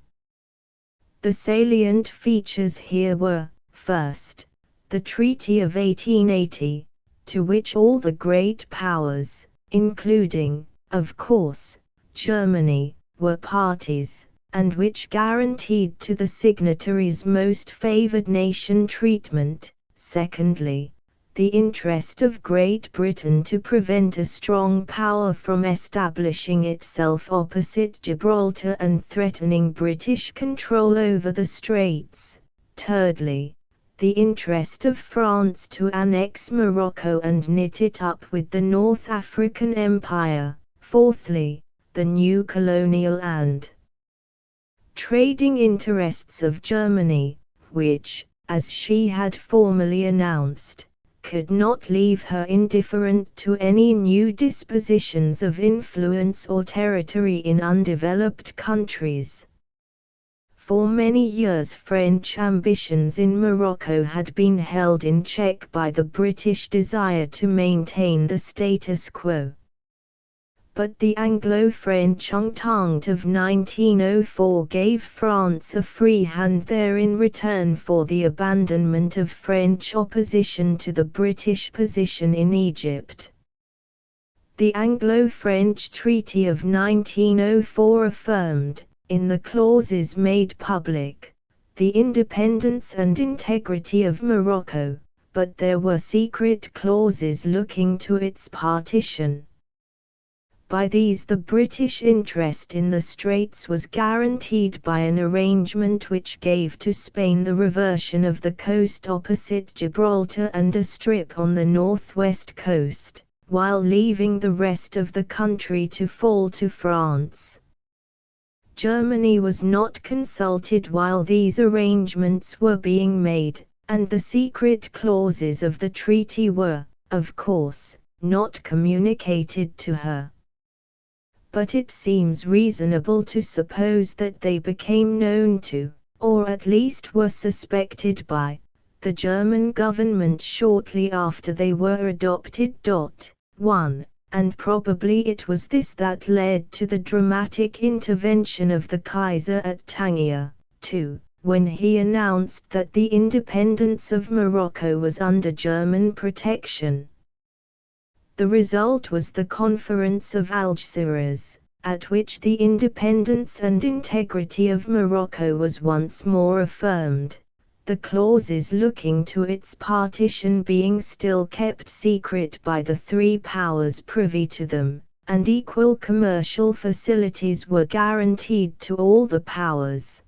The salient features here were, first, the Treaty of 1880, to which all the great powers, including, of course, Germany, were parties, and which guaranteed to the signatories most favored nation treatment. Secondly, the interest of Great Britain to prevent a strong power from establishing itself opposite Gibraltar and threatening British control over the Straits. Thirdly, the interest of France to annex Morocco and knit it up with the North African Empire. Fourthly, the new colonial and trading interests of Germany, which, as she had formally announced, could not leave her indifferent to any new dispositions of influence or territory in undeveloped countries. For many years French ambitions in Morocco had been held in check by the British desire to maintain the status quo. But the Anglo-French Entente of 1904 gave France a free hand there in return for the abandonment of French opposition to the British position in Egypt. The Anglo-French Treaty of 1904 affirmed, in the clauses made public, the independence and integrity of Morocco, but there were secret clauses looking to its partition. By these the British interest in the Straits was guaranteed by an arrangement which gave to Spain the reversion of the coast opposite Gibraltar and a strip on the northwest coast, while leaving the rest of the country to fall to France. Germany was not consulted while these arrangements were being made, and the secret clauses of the treaty were, of course, not communicated to her. But it seems reasonable to suppose that they became known to, or at least were suspected by, the German government shortly after they were adopted. 1. And probably it was this that led to the dramatic intervention of the Kaiser at Tangier. 2. When he announced that the independence of Morocco was under German protection. The result was the Conference of Algeciras, at which the independence and integrity of Morocco was once more affirmed, the clauses looking to its partition being still kept secret by the three powers privy to them, and equal commercial facilities were guaranteed to all the powers.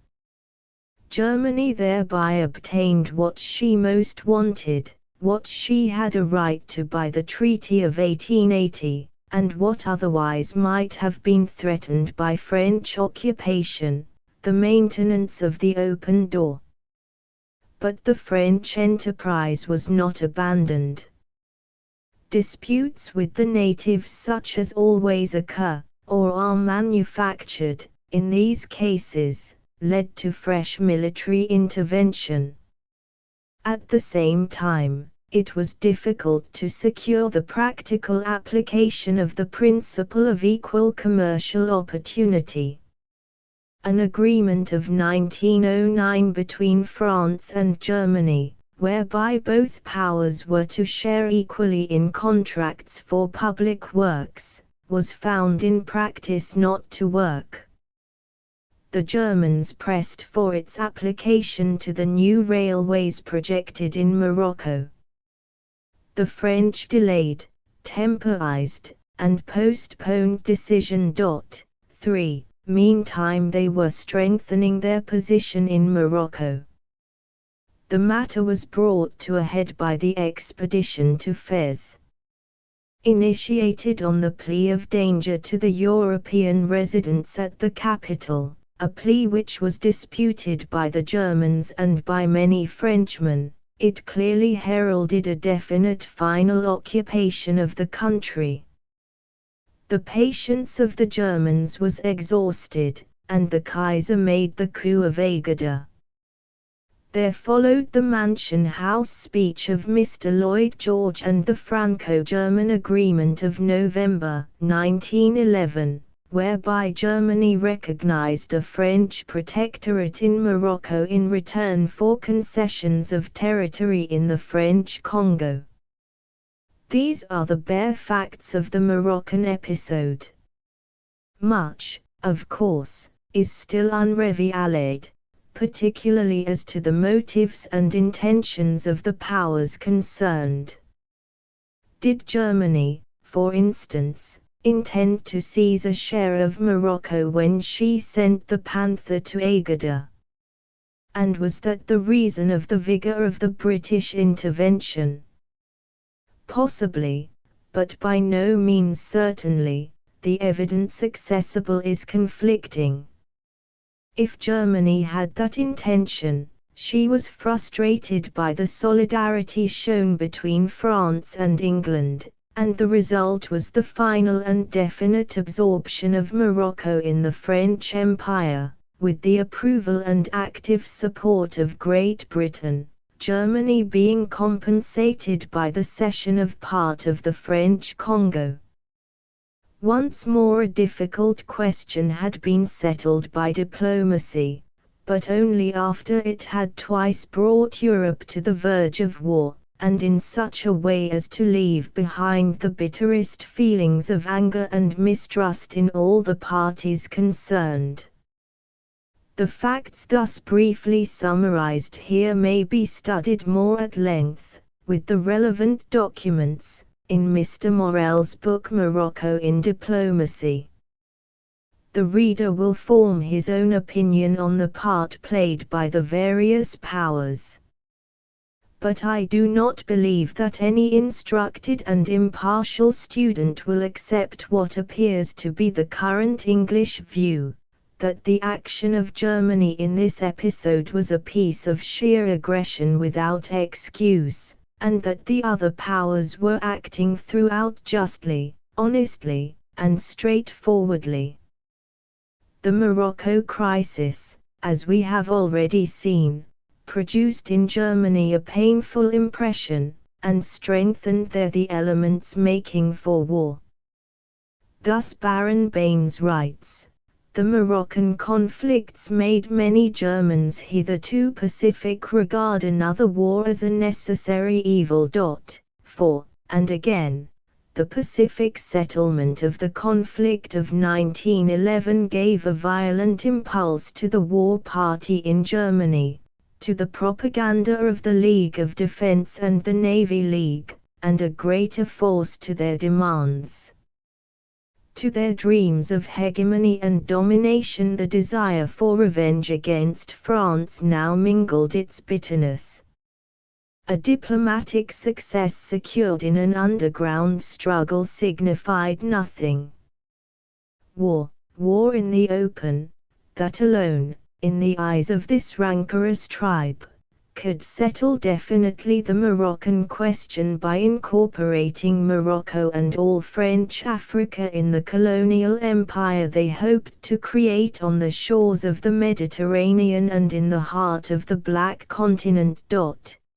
Germany thereby obtained what she most wanted, what she had a right to by the Treaty of 1880, and what otherwise might have been threatened by French occupation, the maintenance of the open door. But the French enterprise was not abandoned. Disputes with the natives such as always occur, or are manufactured, in these cases, led to fresh military intervention. At the same time, it was difficult to secure the practical application of the principle of equal commercial opportunity. An agreement of 1909 between France and Germany, whereby both powers were to share equally in contracts for public works, was found in practice not to work. The Germans pressed for its application to the new railways projected in Morocco. The French delayed, temporized, and postponed decision. 3. Meantime they were strengthening their position in Morocco. The matter was brought to a head by the expedition to Fez. Initiated on the plea of danger to the European residents at the capital, a plea which was disputed by the Germans and by many Frenchmen, it clearly heralded a definite final occupation of the country. The patience of the Germans was exhausted, and the Kaiser made the coup of Agada. There followed the Mansion House speech of Mr. Lloyd George and the Franco-German Agreement of November 1911, whereby Germany recognized a French protectorate in Morocco in return for concessions of territory in the French Congo. These are the bare facts of the Moroccan episode. Much, of course, is still unrevealed, particularly as to the motives and intentions of the powers concerned. Did Germany, for instance, intend to seize a share of Morocco when she sent the Panther to Agada? And was that the reason of the vigor of the British intervention? Possibly, but by no means certainly. The evidence accessible is conflicting. If Germany had that intention, she was frustrated by the solidarity shown between France and England, and the result was the final and definite absorption of Morocco in the French Empire, with the approval and active support of Great Britain, Germany being compensated by the cession of part of the French Congo. Once more a difficult question had been settled by diplomacy, but only after it had twice brought Europe to the verge of war, and in such a way as to leave behind the bitterest feelings of anger and mistrust in all the parties concerned. The facts thus briefly summarized here may be studied more at length, with the relevant documents, in Mr. Morel's book Morocco in Diplomacy. The reader will form his own opinion on the part played by the various powers. But I do not believe that any instructed and impartial student will accept what appears to be the current English view, that the action of Germany in this episode was a piece of sheer aggression without excuse, and that the other powers were acting throughout justly, honestly, and straightforwardly. The Morocco crisis, as we have already seen, produced in Germany a painful impression, and strengthened there the elements making for war. Thus Baron Baines writes, the Moroccan conflicts made many Germans hitherto pacific regard another war as a necessary evil. 4. And again, the pacific settlement of the conflict of 1911 gave a violent impulse to the war party in Germany, to the propaganda of the League of Defense and the Navy League, and a greater force to their demands. To their dreams of hegemony and domination the desire for revenge against France now mingled its bitterness. A diplomatic success secured in an underground struggle signified nothing. War in the open, that alone, in the eyes of this rancorous tribe, could settle definitely the Moroccan question by incorporating Morocco and all French Africa in the colonial empire they hoped to create on the shores of the Mediterranean and in the heart of the Black Continent.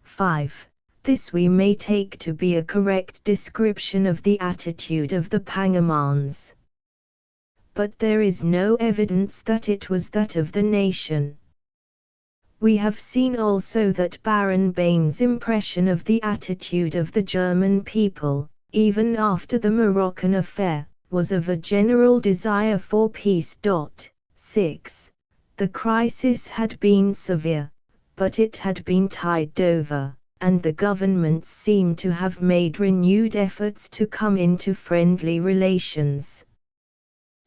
5. This we may take to be a correct description of the attitude of the Pangermans. But there is no evidence that it was that of the nation. We have seen also that Baron Bain's impression of the attitude of the German people, even after the Moroccan affair, was of a general desire for peace. 6. The crisis had been severe, but it had been tided over, and the governments seem to have made renewed efforts to come into friendly relations.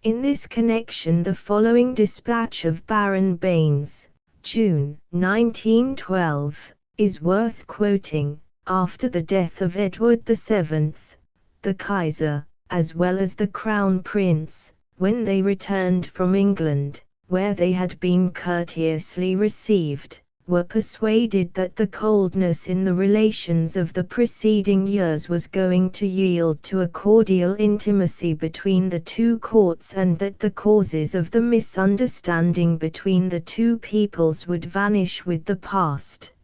In this connection the following dispatch of Baron Bain's, June 1912, is worth quoting. After the death of Edward VII, the Kaiser, as well as the Crown Prince, when they returned from England, where they had been courteously received, were persuaded that the coldness in the relations of the preceding years was going to yield to a cordial intimacy between the two courts and that the causes of the misunderstanding between the two peoples would vanish with the past.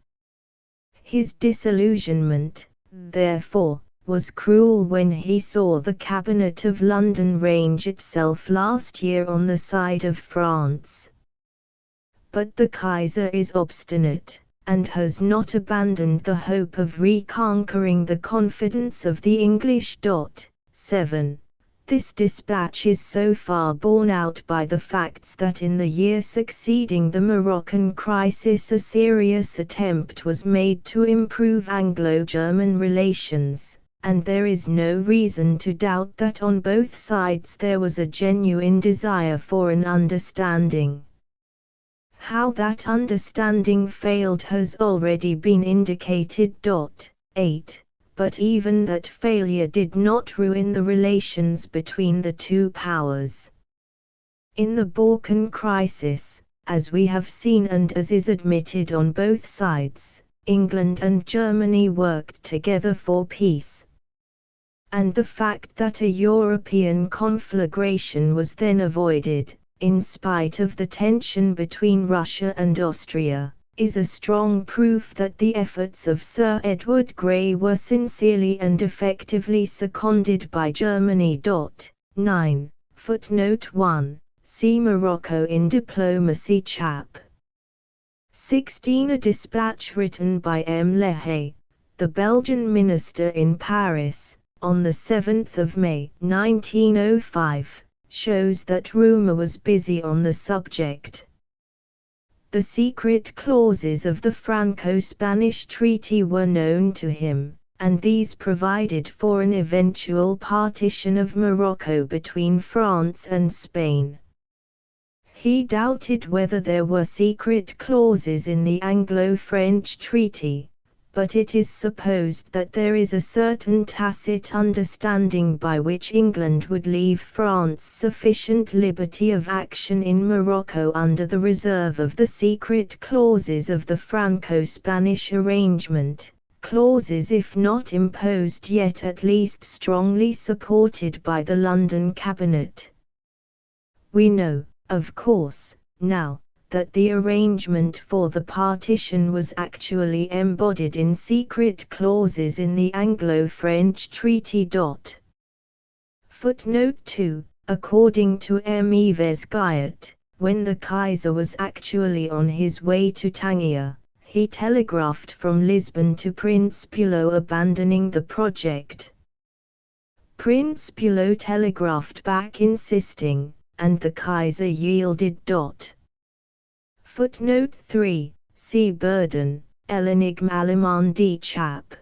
His disillusionment, therefore, was cruel when he saw the Cabinet of London range itself last year on the side of France. But the Kaiser is obstinate, and has not abandoned the hope of reconquering the confidence of the English. 7. This dispatch is so far borne out by the facts that in the year succeeding the Moroccan crisis a serious attempt was made to improve Anglo-German relations, and there is no reason to doubt that on both sides there was a genuine desire for an understanding. How that understanding failed has already been indicated. 8. But even that failure did not ruin the relations between the two powers. In the Balkan crisis, as we have seen and as is admitted on both sides, England and Germany worked together for peace. And the fact that a European conflagration was then avoided, in spite of the tension between Russia and Austria, is a strong proof that the efforts of Sir Edward Grey were sincerely and effectively seconded by Germany. 9. Footnote 1. See Morocco in Diplomacy chap. 16. A dispatch written by M. Lehay, the Belgian minister in Paris, on 7 May 1905. Shows that rumor was busy on the subject. The secret clauses of the Franco-Spanish treaty were known to him, and these provided for an eventual partition of Morocco between France and Spain. He doubted whether there were secret clauses in the Anglo-French treaty, but it is supposed that there is a certain tacit understanding by which England would leave France sufficient liberty of action in Morocco under the reserve of the secret clauses of the Franco-Spanish arrangement, clauses if not imposed yet at least strongly supported by the London Cabinet. We know, of course, now, that the arrangement for the partition was actually embodied in secret clauses in the Anglo-French treaty. Footnote 2. According to M. Yves Guyot, when the Kaiser was actually on his way to Tangier, he telegraphed from Lisbon to Prince Bülow abandoning the project. Prince Bülow telegraphed back insisting, and the Kaiser yielded. Footnote 3. See Burden, L'énigme allemande chap.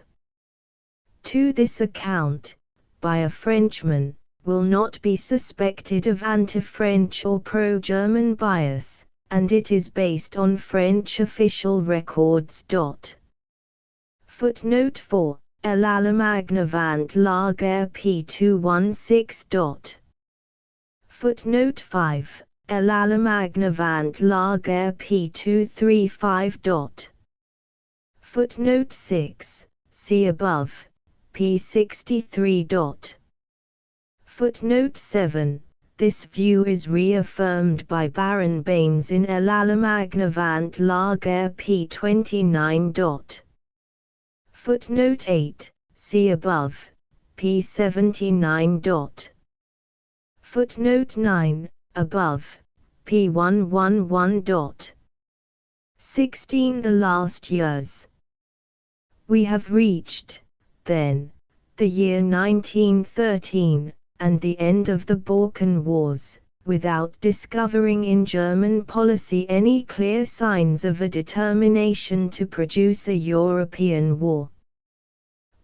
2. This account, by a Frenchman, will not be suspected of anti-French or pro-German bias, and it is based on French official records. Footnote 4. L'Allemagne avant la guerre p216. Footnote 5. L'Allemagne avant la guerre p235. Footnote 6, see above, p. 63. Footnote 7, this view is reaffirmed by Baron Baines in El Alamagnovant Lager p. 29. Footnote 8, see above, p. 79. Footnote 9, above, p. 111. 16. The last years. We have reached, then, the year 1913, and the end of the Balkan Wars, without discovering in German policy any clear signs of a determination to produce a European war.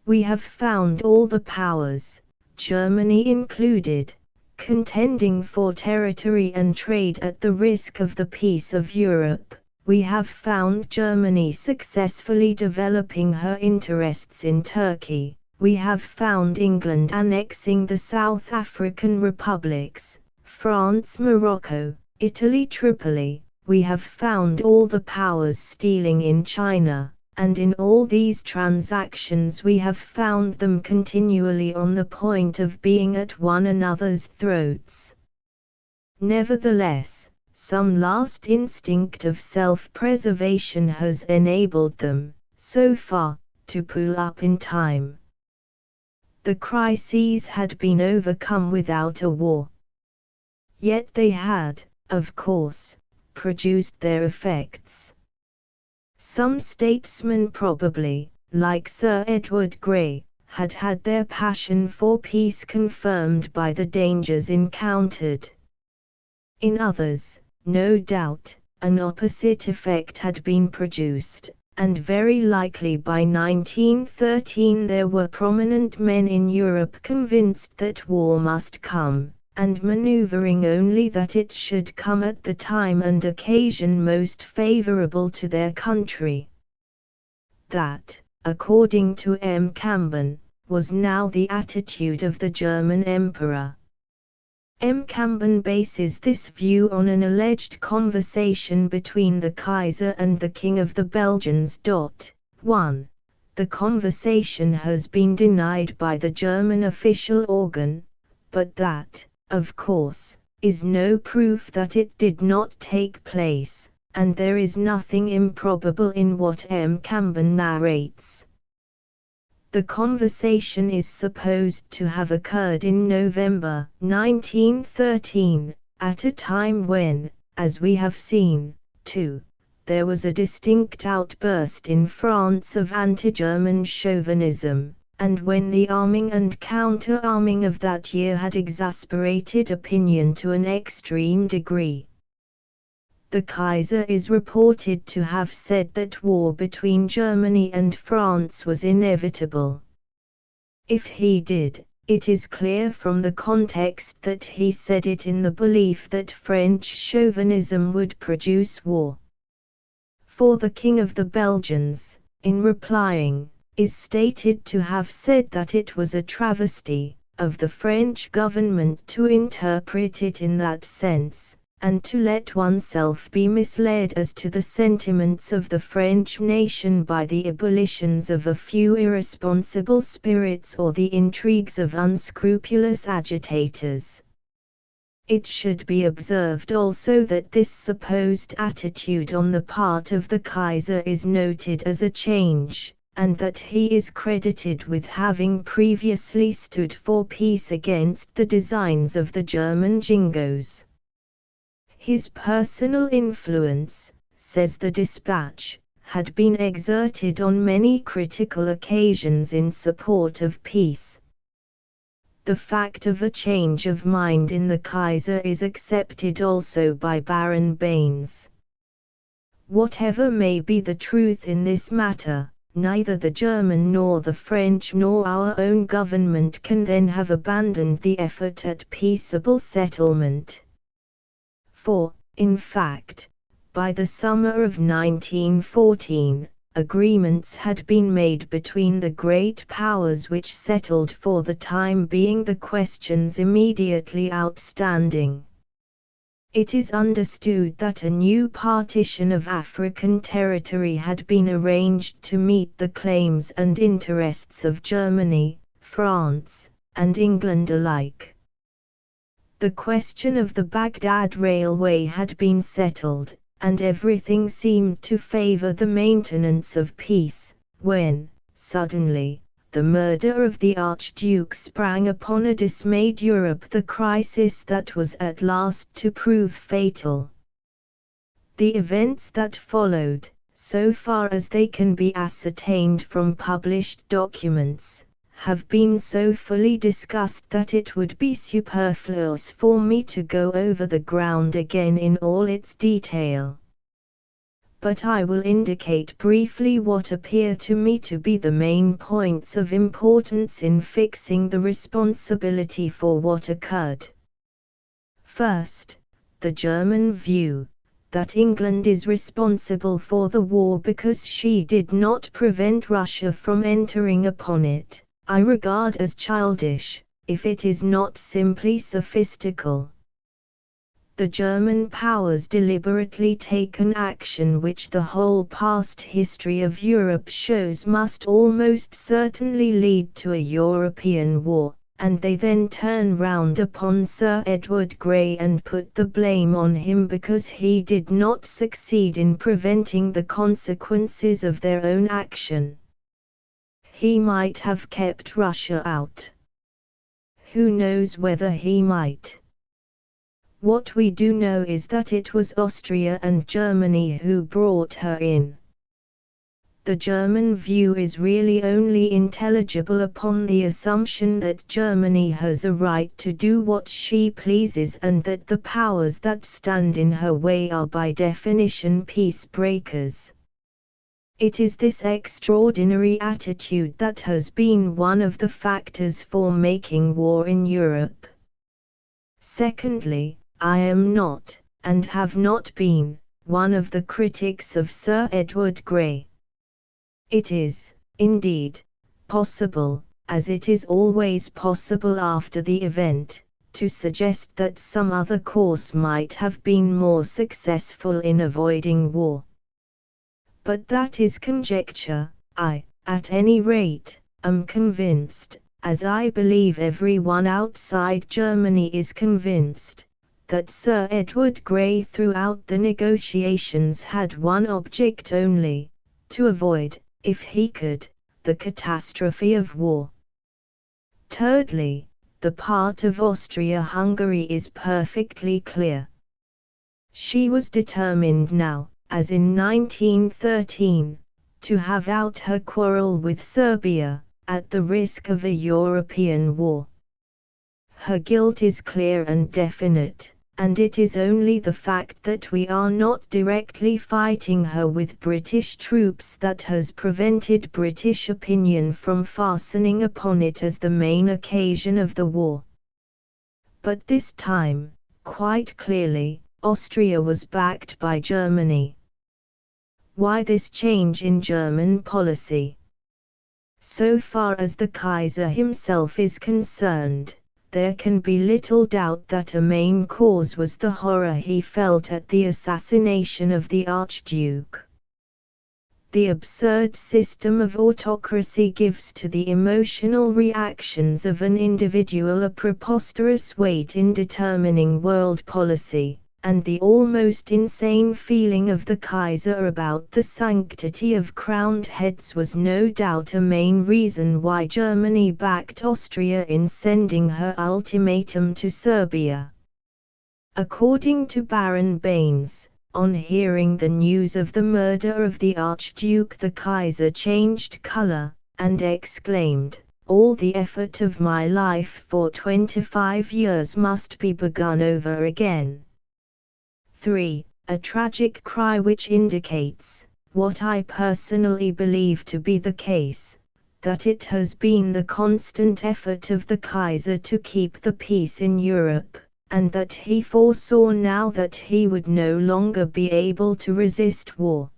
We have found all the powers, Germany included, contending for territory and trade at the risk of the peace of Europe. We have found Germany successfully developing her interests in Turkey. We have found England annexing the South African republics, France Morocco, Italy Tripoli. We have found all the powers stealing in China, and in all these transactions we have found them continually on the point of being at one another's throats. Nevertheless, some last instinct of self-preservation has enabled them, so far, to pull up in time. The crises had been overcome without a war. Yet they had, of course, produced their effects. Some statesmen probably, like Sir Edward Grey, had had their passion for peace confirmed by the dangers encountered. In others, no doubt, an opposite effect had been produced, and very likely by 1913 there were prominent men in Europe convinced that war must come, and maneuvering only that it should come at the time and occasion most favorable to their country. That, according to M. Camben, was now the attitude of the German Emperor. M. Camben bases this view on an alleged conversation between the Kaiser and the King of the Belgians. 1. The conversation has been denied by the German official organ, but that, of course, is no proof that it did not take place, and there is nothing improbable in what M. Camben narrates. The conversation is supposed to have occurred in November 1913, at a time when, as we have seen, too, there was a distinct outburst in France of anti-German chauvinism, and when the arming and counter-arming of that year had exasperated opinion to an extreme degree. The Kaiser is reported to have said that war between Germany and France was inevitable. If he did, it is clear from the context that he said it in the belief that French chauvinism would produce war. For the King of the Belgians, in replying, is stated to have said that it was a travesty of the French government to interpret it in that sense, and to let oneself be misled as to the sentiments of the French nation by the ebullitions of a few irresponsible spirits or the intrigues of unscrupulous agitators. It should be observed also that this supposed attitude on the part of the Kaiser is noted as a change, and that he is credited with having previously stood for peace against the designs of the German Jingos. His personal influence, says the dispatch, had been exerted on many critical occasions in support of peace. The fact of a change of mind in the Kaiser is accepted also by Baron Baines. Whatever may be the truth in this matter, neither the German nor the French nor our own government can then have abandoned the effort at peaceable settlement. For, in fact, by the summer of 1914, agreements had been made between the great powers which settled for the time being the questions immediately outstanding. It is understood that a new partition of African territory had been arranged to meet the claims and interests of Germany, France, and England alike. The question of the Baghdad Railway had been settled, and everything seemed to favor the maintenance of peace, when, suddenly, the murder of the Archduke sprang upon a dismayed Europe, the crisis that was at last to prove fatal. The events that followed, so far as they can be ascertained from published documents, have been so fully discussed that it would be superfluous for me to go over the ground again in all its detail. But I will indicate briefly what appear to me to be the main points of importance in fixing the responsibility for what occurred. First, the German view, that England is responsible for the war because she did not prevent Russia from entering upon it, I regard as childish, if it is not simply sophistical. The German powers deliberately take an action which the whole past history of Europe shows must almost certainly lead to a European war, and they then turn round upon Sir Edward Grey and put the blame on him because he did not succeed in preventing the consequences of their own action. He might have kept Russia out. Who knows whether he might? What we do know is that it was Austria and Germany who brought her in. The German view is really only intelligible upon the assumption that Germany has a right to do what she pleases and that the powers that stand in her way are by definition peace breakers. It is this extraordinary attitude that has been one of the factors for making war in Europe. Secondly, I am not, and have not been, one of the critics of Sir Edward Grey. It is, indeed, possible, as it is always possible after the event, to suggest that some other course might have been more successful in avoiding war. But that is conjecture. I, at any rate, am convinced, as I believe everyone outside Germany is convinced, that Sir Edward Grey throughout the negotiations had one object only, to avoid, if he could, the catastrophe of war. Thirdly, the part of Austria-Hungary is perfectly clear. She was determined now, as in 1913, to have out her quarrel with Serbia, at the risk of a European war. Her guilt is clear and definite, and it is only the fact that we are not directly fighting her with British troops that has prevented British opinion from fastening upon it as the main occasion of the war. But this time, quite clearly, Austria was backed by Germany. Why this change in German policy? So far as the Kaiser himself is concerned, there can be little doubt that a main cause was the horror he felt at the assassination of the Archduke. The absurd system of autocracy gives to the emotional reactions of an individual a preposterous weight in determining world policy, and the almost insane feeling of the Kaiser about the sanctity of crowned heads was no doubt a main reason why Germany backed Austria in sending her ultimatum to Serbia. According to Baron Baines, on hearing the news of the murder of the Archduke, the Kaiser changed color, and exclaimed, "All the effort of my life for 25 years must be begun over again." 3. A tragic cry which indicates, what I personally believe to be the case, that it has been the constant effort of the Kaiser to keep the peace in Europe, and that he foresaw now that he would no longer be able to resist war.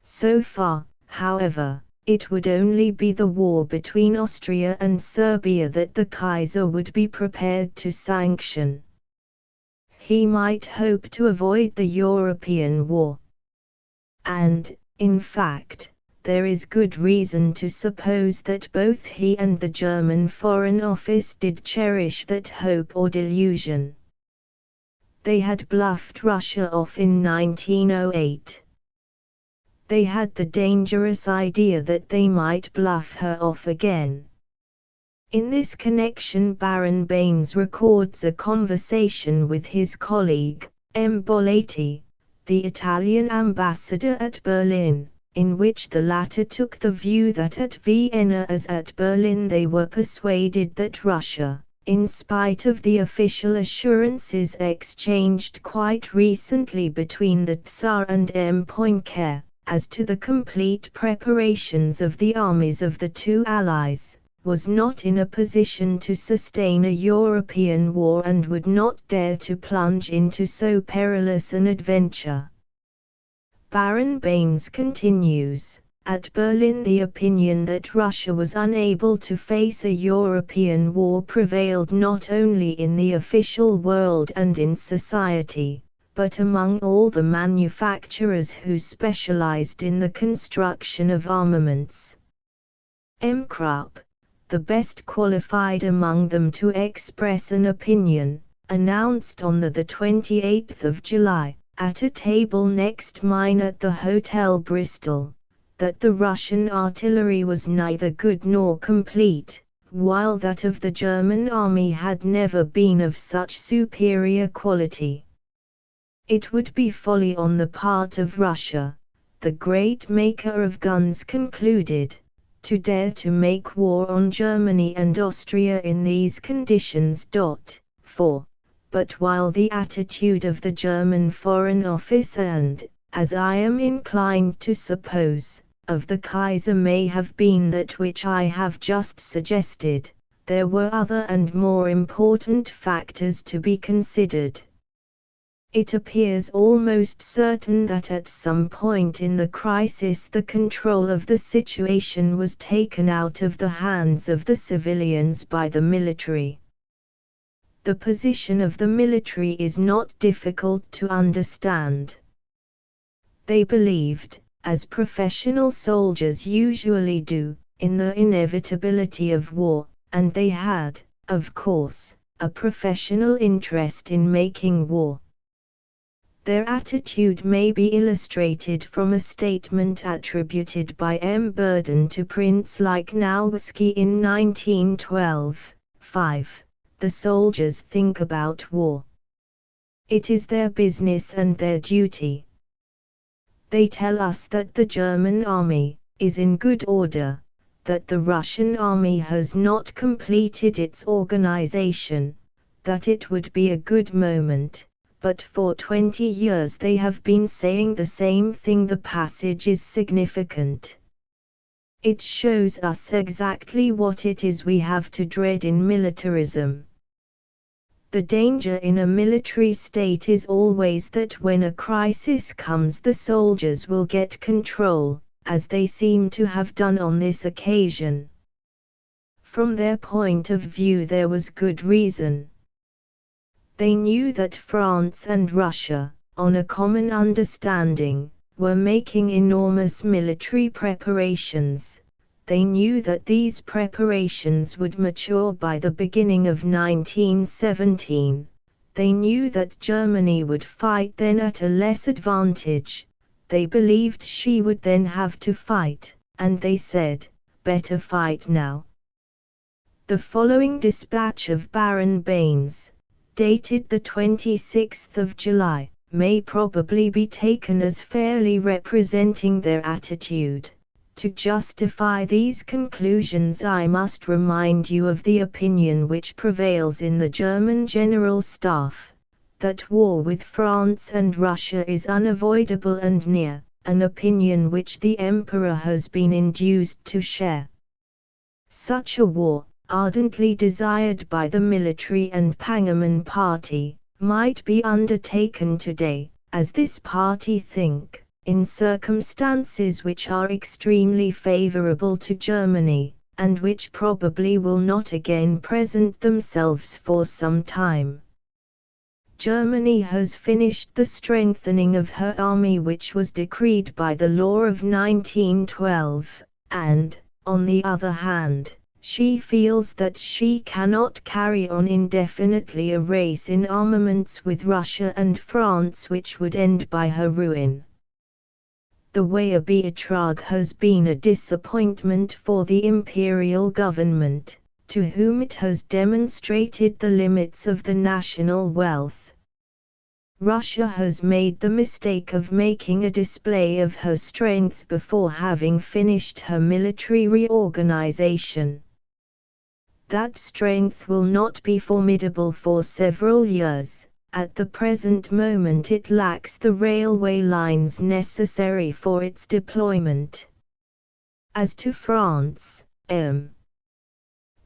So far, however, it would only be the war between Austria and Serbia that the Kaiser would be prepared to sanction. he might hope to avoid the European war. And, in fact, there is good reason to suppose that both he and the German Foreign Office did cherish that hope or delusion. They had bluffed Russia off in 1908. They had the dangerous idea that they might bluff her off again. In this connection, Baron Baines records a conversation with his colleague, M. Bolletti, the Italian ambassador at Berlin, in which the latter took the view that at Vienna as at Berlin they were persuaded that Russia, in spite of the official assurances exchanged quite recently between the Tsar and M. Poincare, as to the complete preparations of the armies of the two allies, was not in a position to sustain a European war and would not dare to plunge into so perilous an adventure. Baron Baines continues, at Berlin the opinion that Russia was unable to face a European war prevailed not only in the official world and in society, but among all the manufacturers who specialized in the construction of armaments. M. Krupp, the best qualified among them to express an opinion, announced on the 28th of July, at a table next mine at the Hotel Bristol, that the Russian artillery was neither good nor complete, while that of the German army had never been of such superior quality. It would be folly on the part of Russia, the great maker of guns concluded, to dare to make war on Germany and Austria in these conditions. But while the attitude of the German Foreign Office and, as I am inclined to suppose, of the Kaiser may have been that which I have just suggested, there were other and more important factors to be considered. It appears almost certain that at some point in the crisis the control of the situation was taken out of the hands of the civilians by the military. The position of the military is not difficult to understand. They believed, as professional soldiers usually do, in the inevitability of war, and they had, of course, a professional interest in making war. Their attitude may be illustrated from a statement attributed by M. Burden to Prince Lichnowsky in 1912, 5. The soldiers think about war. It is their business and their duty. They tell us that the German army is in good order, that the Russian army has not completed its organization, that it would be a good moment. But for 20 years they have been saying the same thing. The passage is significant. It shows us exactly what it is we have to dread in militarism. The danger in a military state is always that when a crisis comes the soldiers will get control, as they seem to have done on this occasion. From their point of view there was good reason. They knew that France and Russia, on a common understanding, were making enormous military preparations. They knew that these preparations would mature by the beginning of 1917. They knew that Germany would fight then at a less advantage. They believed she would then have to fight, and they said, better fight now. The following dispatch of Baron Baines, dated the 26th of July, may probably be taken as fairly representing their attitude. To justify these conclusions I must remind you of the opinion which prevails in the German General Staff, that war with France and Russia is unavoidable and near, an opinion which the Emperor has been induced to share. Such a war, ardently desired by the military and Pangerman party, might be undertaken today, as this party think, in circumstances which are extremely favorable to Germany, and which probably will not again present themselves for some time. Germany has finished the strengthening of her army which was decreed by the law of 1912, and, on the other hand, she feels that she cannot carry on indefinitely a race in armaments with Russia and France which would end by her ruin. The Wehrbeauftrag has been a disappointment for the imperial government, to whom it has demonstrated the limits of the national wealth. Russia has made the mistake of making a display of her strength before having finished her military reorganization. That strength will not be formidable for several years. At the present moment it lacks the railway lines necessary for its deployment. As to France, M.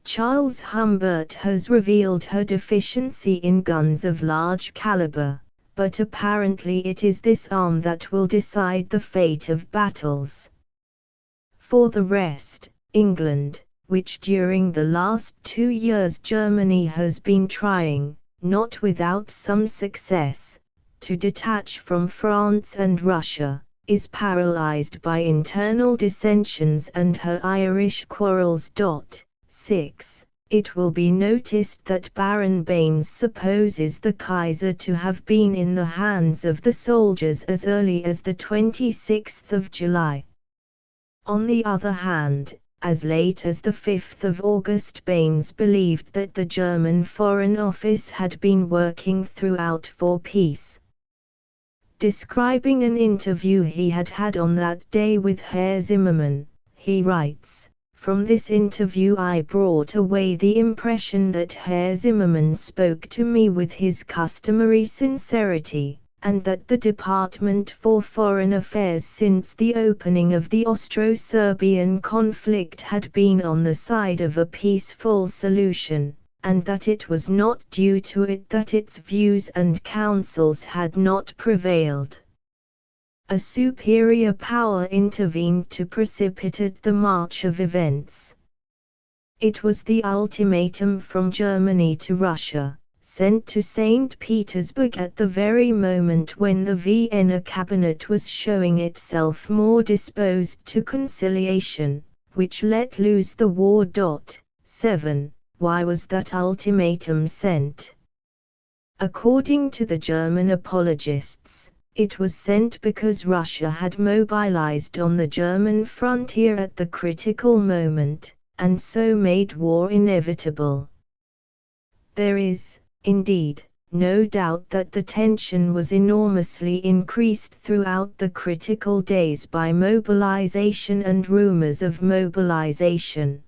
Charles Humbert has revealed her deficiency in guns of large caliber, but apparently it is this arm that will decide the fate of battles. For the rest, England, which during the last 2 years Germany has been trying, not without some success, to detach from France and Russia, is paralyzed by internal dissensions and her Irish quarrels. 6. It will be noticed that Baron Baines supposes the Kaiser to have been in the hands of the soldiers as early as the 26th of July. On the other hand, as late as the 5th of August Baines believed that the German Foreign Office had been working throughout for peace. Describing an interview he had had on that day with Herr Zimmermann, he writes, "From this interview I brought away the impression that Herr Zimmermann spoke to me with his customary sincerity, and that the Department for Foreign Affairs since the opening of the Austro-Serbian conflict had been on the side of a peaceful solution, and that it was not due to it that its views and counsels had not prevailed. A superior power intervened to precipitate the march of events. It was the ultimatum from Germany to Russia, sent to St. Petersburg at the very moment when the Vienna cabinet was showing itself more disposed to conciliation, which let loose the war. 7. Why was that ultimatum sent? According to the German apologists, it was sent because Russia had mobilized on the German frontier at the critical moment, and so made war inevitable. There is, indeed, no doubt that the tension was enormously increased throughout the critical days by mobilization and rumors of mobilization.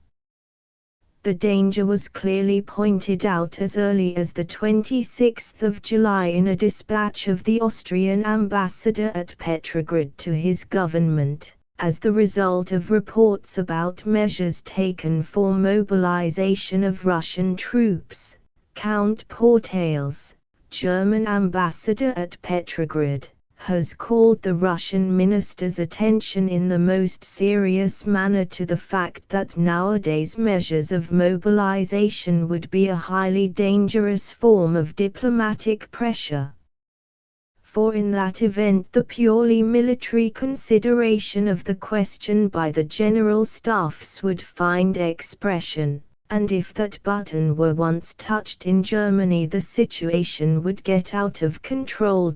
The danger was clearly pointed out as early as the 26th of July in a dispatch of the Austrian ambassador at Petrograd to his government, as the result of reports about measures taken for mobilization of Russian troops. Count Portales, German ambassador at Petrograd, has called the Russian minister's attention in the most serious manner to the fact that nowadays measures of mobilization would be a highly dangerous form of diplomatic pressure. For in that event the purely military consideration of the question by the general staffs would find expression, and if that button were once touched in Germany the situation would get out of control.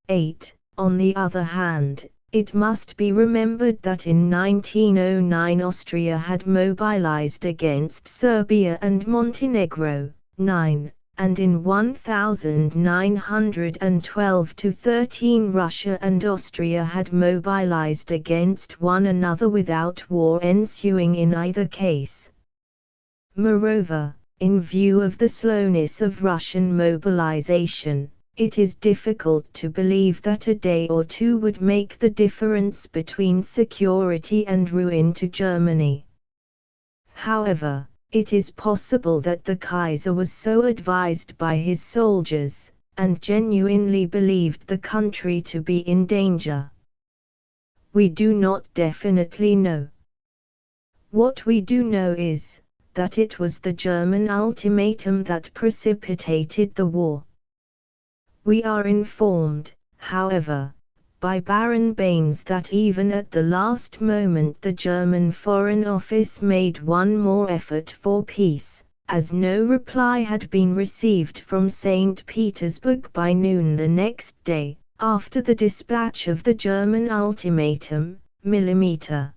8. On the other hand, it must be remembered that in 1909 Austria had mobilized against Serbia and Montenegro. 9. And in 1912–13 Russia and Austria had mobilized against one another without war ensuing in either case. Moreover, in view of the slowness of Russian mobilization, it is difficult to believe that a day or two would make the difference between security and ruin to Germany. However, it is possible that the Kaiser was so advised by his soldiers, and genuinely believed the country to be in danger. We do not definitely know. What we do know is, that it was the German ultimatum that precipitated the war. We are informed, however, by Baron Baines that even at the last moment the German Foreign Office made one more effort for peace, as no reply had been received from St. Petersburg by noon the next day, after the dispatch of the German ultimatum, mm.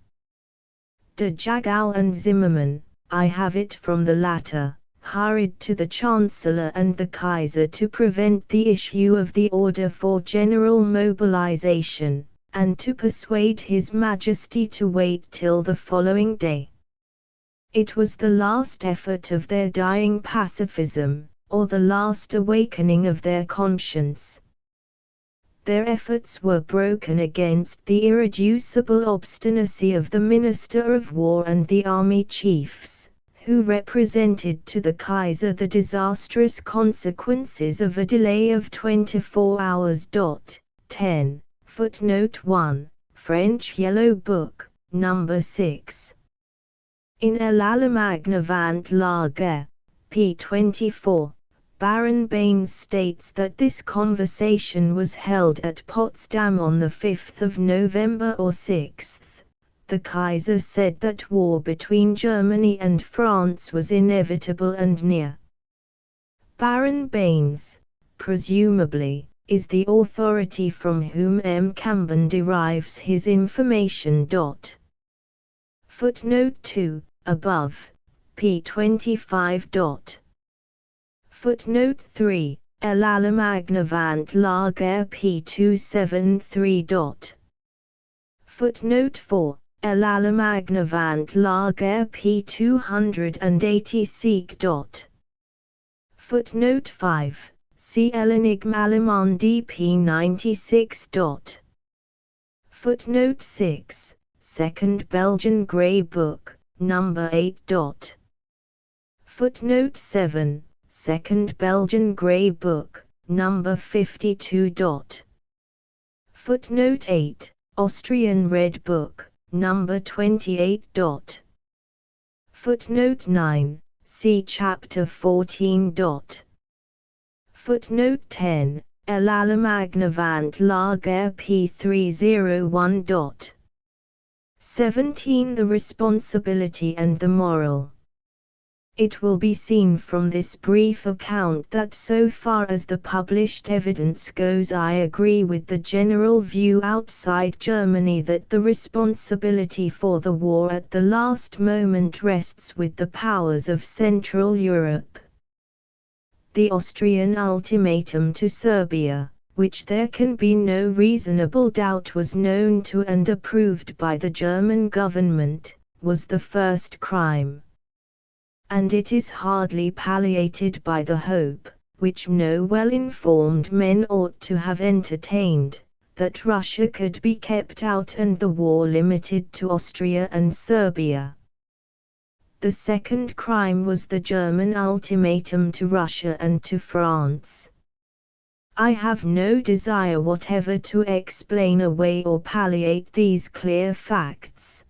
De Jagow and Zimmermann, I have it from the latter, hurried to the Chancellor and the Kaiser to prevent the issue of the order for general mobilization, and to persuade His Majesty to wait till the following day. It was the last effort of their dying pacifism, or the last awakening of their conscience. Their efforts were broken against the irreducible obstinacy of the Minister of War and the army chiefs, who represented to the Kaiser the disastrous consequences of a delay of 24 hours. 10. Footnote 1, French Yellow Book, No. 6. In El Allemagne la Guerre, p. 24, Baron Baines states that this conversation was held at Potsdam on the 5th of November or 6th. The Kaiser said that war between Germany and France was inevitable and near. Baron Baines, presumably, is the authority from whom M. Camben derives his information. Footnote 2, above, p. 25. Footnote 3, El Allemagne la Guerre p. 273. Footnote 4, El Allemagne la Guerre p. 280. Footnote 5, see L'énigme allemande p. 96. Footnote 6, Second Belgian Grey Book, No. 8. Footnote 7, Second Belgian Grey Book, No. 52. Footnote 8, Austrian Red Book, No. 28. Footnote 9, see Chapter 14. Footnote 10, El Allemagne la Guerre p. 301. 17. The responsibility and the moral. It will be seen from this brief account that so far as the published evidence goes, I agree with the general view outside Germany that the responsibility for the war at the last moment rests with the powers of Central Europe. The Austrian ultimatum to Serbia, which there can be no reasonable doubt was known to and approved by the German government, was the first crime. And it is hardly palliated by the hope, which no well-informed men ought to have entertained, that Russia could be kept out and the war limited to Austria and Serbia. The second crime was the German ultimatum to Russia and to France. I have no desire whatever to explain away or palliate these clear facts.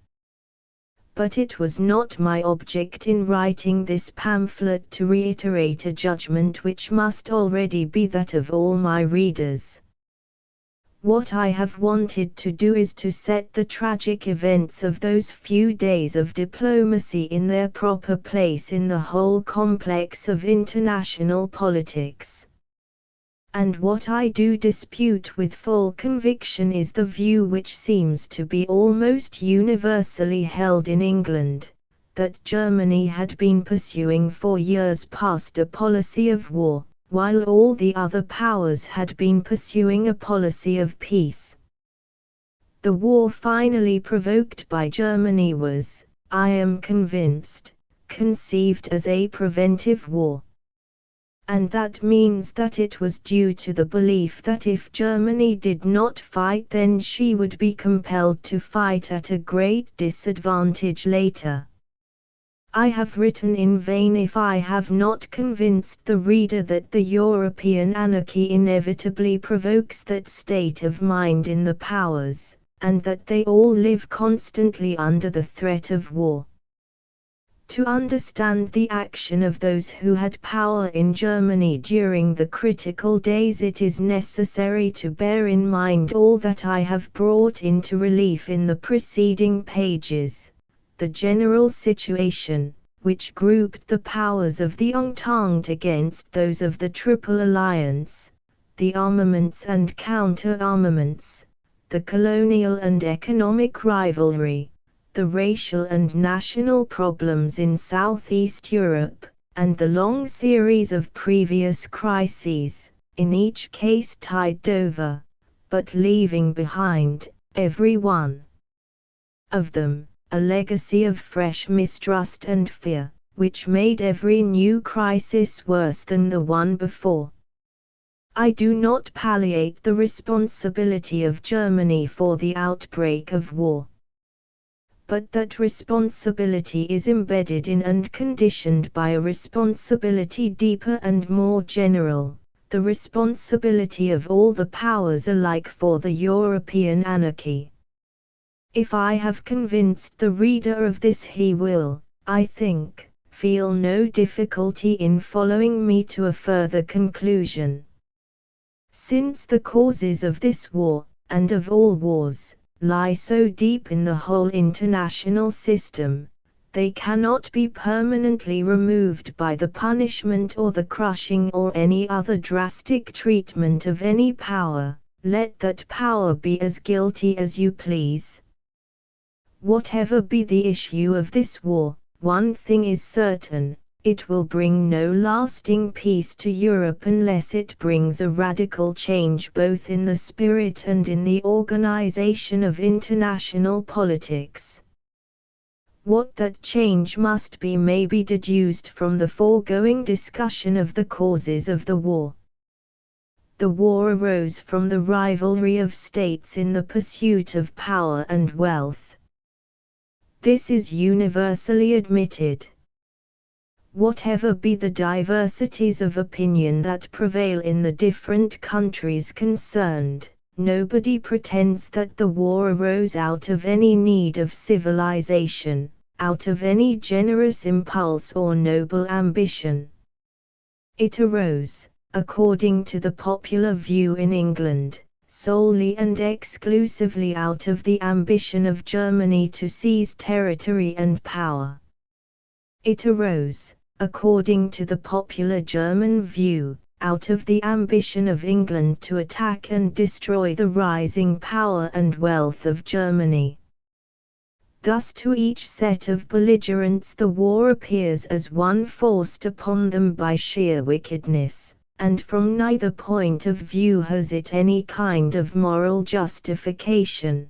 But it was not my object in writing this pamphlet to reiterate a judgment which must already be that of all my readers. What I have wanted to do is to set the tragic events of those few days of diplomacy in their proper place in the whole complex of international politics. And what I do dispute with full conviction is the view which seems to be almost universally held in England, that Germany had been pursuing for years past a policy of war, while all the other powers had been pursuing a policy of peace. The war finally provoked by Germany was, I am convinced, conceived as a preventive war. And that means that it was due to the belief that if Germany did not fight, then she would be compelled to fight at a great disadvantage later. I have written in vain if I have not convinced the reader that the European anarchy inevitably provokes that state of mind in the powers, and that they all live constantly under the threat of war. To understand the action of those who had power in Germany during the critical days, it is necessary to bear in mind all that I have brought into relief in the preceding pages. The general situation, which grouped the powers of the Entente against those of the Triple Alliance, the armaments and counter-armaments, the colonial and economic rivalry, the racial and national problems in Southeast Europe, and the long series of previous crises, in each case tied over, but leaving behind, every one of them, a legacy of fresh mistrust and fear, which made every new crisis worse than the one before. I do not palliate the responsibility of Germany for the outbreak of war, but that responsibility is embedded in and conditioned by a responsibility deeper and more general, the responsibility of all the powers alike for the European anarchy. If I have convinced the reader of this, he will, I think, feel no difficulty in following me to a further conclusion. Since the causes of this war, and of all wars, lie so deep in the whole international system, they cannot be permanently removed by the punishment or the crushing or any other drastic treatment of any power, let that power be as guilty as you please. Whatever be the issue of this war, one thing is certain: it will bring no lasting peace to Europe unless it brings a radical change both in the spirit and in the organization of international politics. What that change must be may be deduced from the foregoing discussion of the causes of the war. The war arose from the rivalry of states in the pursuit of power and wealth. This is universally admitted. Whatever be the diversities of opinion that prevail in the different countries concerned, nobody pretends that the war arose out of any need of civilization, out of any generous impulse or noble ambition. It arose, according to the popular view in England, solely and exclusively out of the ambition of Germany to seize territory and power. It arose, according to the popular German view, out of the ambition of England to attack and destroy the rising power and wealth of Germany. Thus to each set of belligerents the war appears as one forced upon them by sheer wickedness, and from neither point of view has it any kind of moral justification.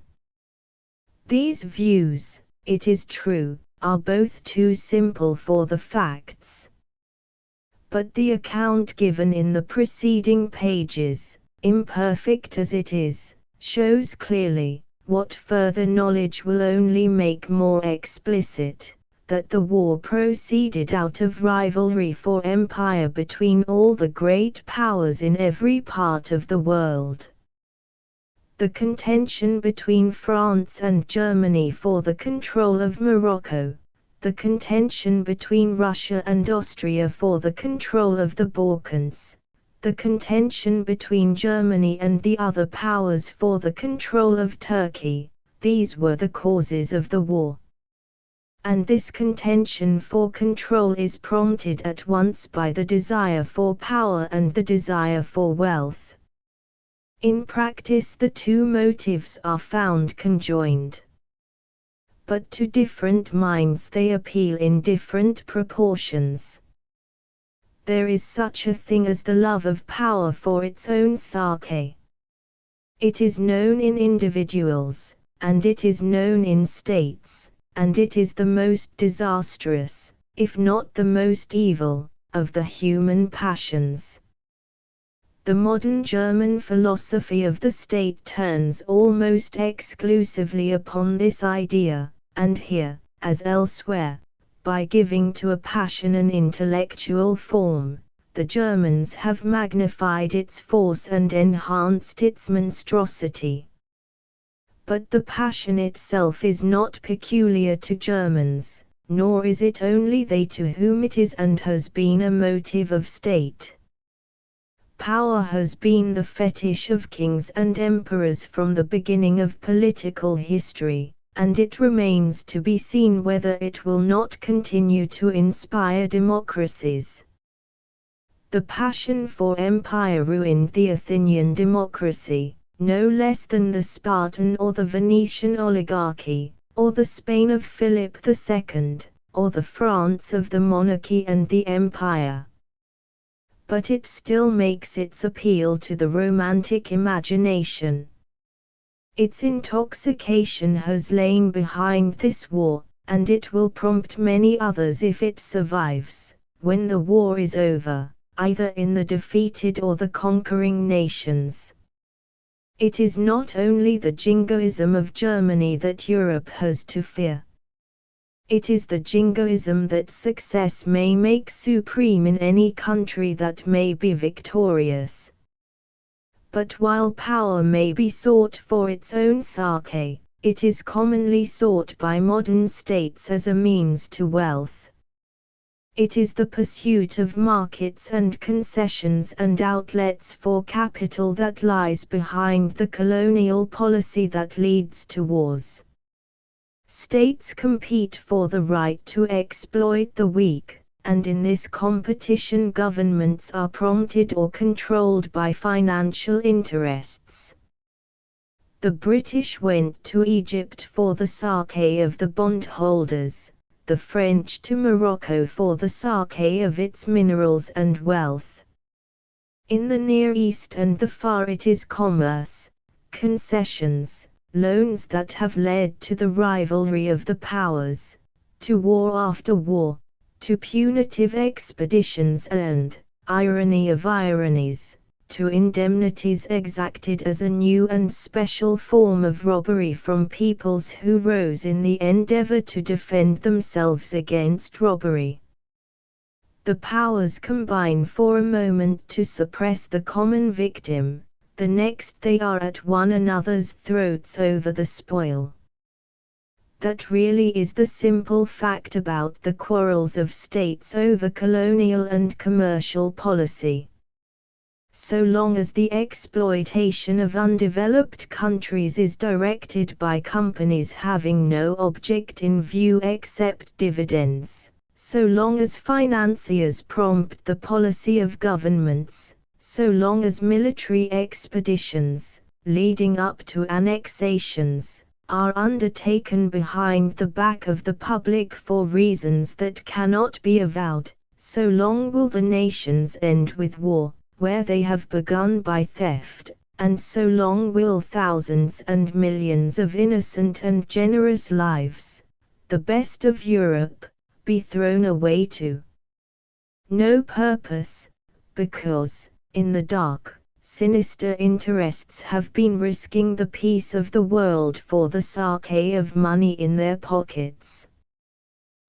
These views, it is true, are both too simple for the facts. But the account given in the preceding pages, imperfect as it is, shows clearly, what further knowledge will only make more explicit, that the war proceeded out of rivalry for empire between all the great powers in every part of the world. The contention between France and Germany for the control of Morocco, the contention between Russia and Austria for the control of the Balkans, the contention between Germany and the other powers for the control of Turkey, these were the causes of the war. And this contention for control is prompted at once by the desire for power and the desire for wealth. In practice the two motives are found conjoined. But to different minds they appeal in different proportions. There is such a thing as the love of power for its own sake. It is known in individuals, and it is known in states, and it is the most disastrous, if not the most evil, of the human passions. The modern German philosophy of the state turns almost exclusively upon this idea, and here, as elsewhere, by giving to a passion an intellectual form, the Germans have magnified its force and enhanced its monstrosity. But the passion itself is not peculiar to Germans, nor is it only they to whom it is and has been a motive of state. Power has been the fetish of kings and emperors from the beginning of political history, and it remains to be seen whether it will not continue to inspire democracies. The passion for empire ruined the Athenian democracy, no less than the Spartan or the Venetian oligarchy, or the Spain of Philip II, or the France of the monarchy and the empire. But it still makes its appeal to the romantic imagination. Its intoxication has lain behind this war, and it will prompt many others if it survives, when the war is over, either in the defeated or the conquering nations. It is not only the jingoism of Germany that Europe has to fear. It is the jingoism that success may make supreme in any country that may be victorious. But while power may be sought for its own sake, it is commonly sought by modern states as a means to wealth. It is the pursuit of markets and concessions and outlets for capital that lies behind the colonial policy that leads to wars. States compete for the right to exploit the weak, and in this competition governments are prompted or controlled by financial interests. The British went to Egypt for the sake of the bondholders, the French to Morocco for the sake of its minerals and wealth. In the Near East and the Far it is commerce, concessions, loans that have led to the rivalry of the powers, to war after war, to punitive expeditions and, irony of ironies, to indemnities exacted as a new and special form of robbery from peoples who rose in the endeavor to defend themselves against robbery. The powers combine for a moment to suppress the common victim. The next they are at one another's throats over the spoil. That really is the simple fact about the quarrels of states over colonial and commercial policy. So long as the exploitation of undeveloped countries is directed by companies having no object in view except dividends, so long as financiers prompt the policy of governments, so long as military expeditions, leading up to annexations, are undertaken behind the back of the public for reasons that cannot be avowed, so long will the nations end with war, where they have begun by theft, and so long will thousands and millions of innocent and generous lives, the best of Europe, be thrown away to no purpose, because, in the dark, sinister interests have been risking the peace of the world for the sake of money in their pockets.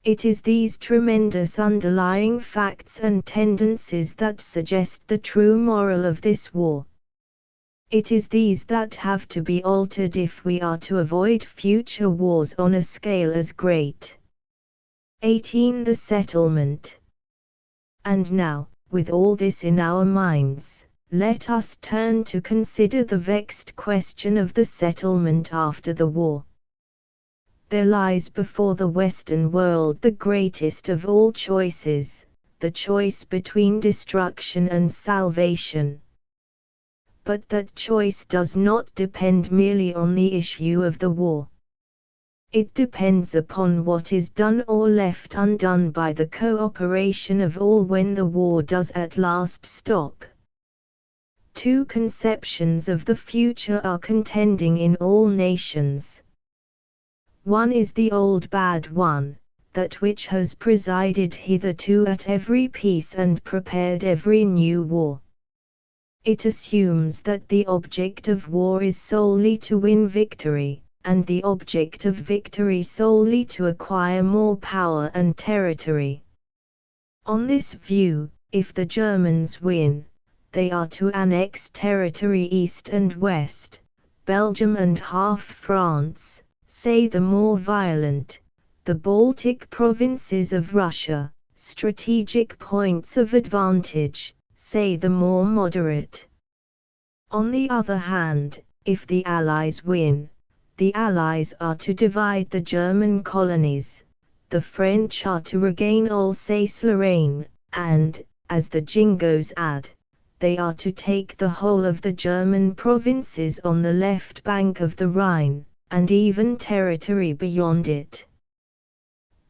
It is these tremendous underlying facts and tendencies that suggest the true moral of this war. It is these that have to be altered if we are to avoid future wars on a scale as great. 18. The settlement. And now, with all this in our minds, let us turn to consider the vexed question of the settlement after the war. There lies before the Western world the greatest of all choices, the choice between destruction and salvation. But that choice does not depend merely on the issue of the war. It depends upon what is done or left undone by the cooperation of all when the war does at last stop. Two conceptions of the future are contending in all nations. One is the old bad one, that which has presided hitherto at every peace and prepared every new war. It assumes that the object of war is solely to win victory, and the object of victory solely to acquire more power and territory. On this view, if the Germans win, they are to annex territory east and west, Belgium and half France, say the more violent, the Baltic provinces of Russia, strategic points of advantage, say the more moderate. On the other hand, if the Allies win, the Allies are to divide the German colonies, the French are to regain Alsace-Lorraine, and, as the Jingos add, they are to take the whole of the German provinces on the left bank of the Rhine, and even territory beyond it.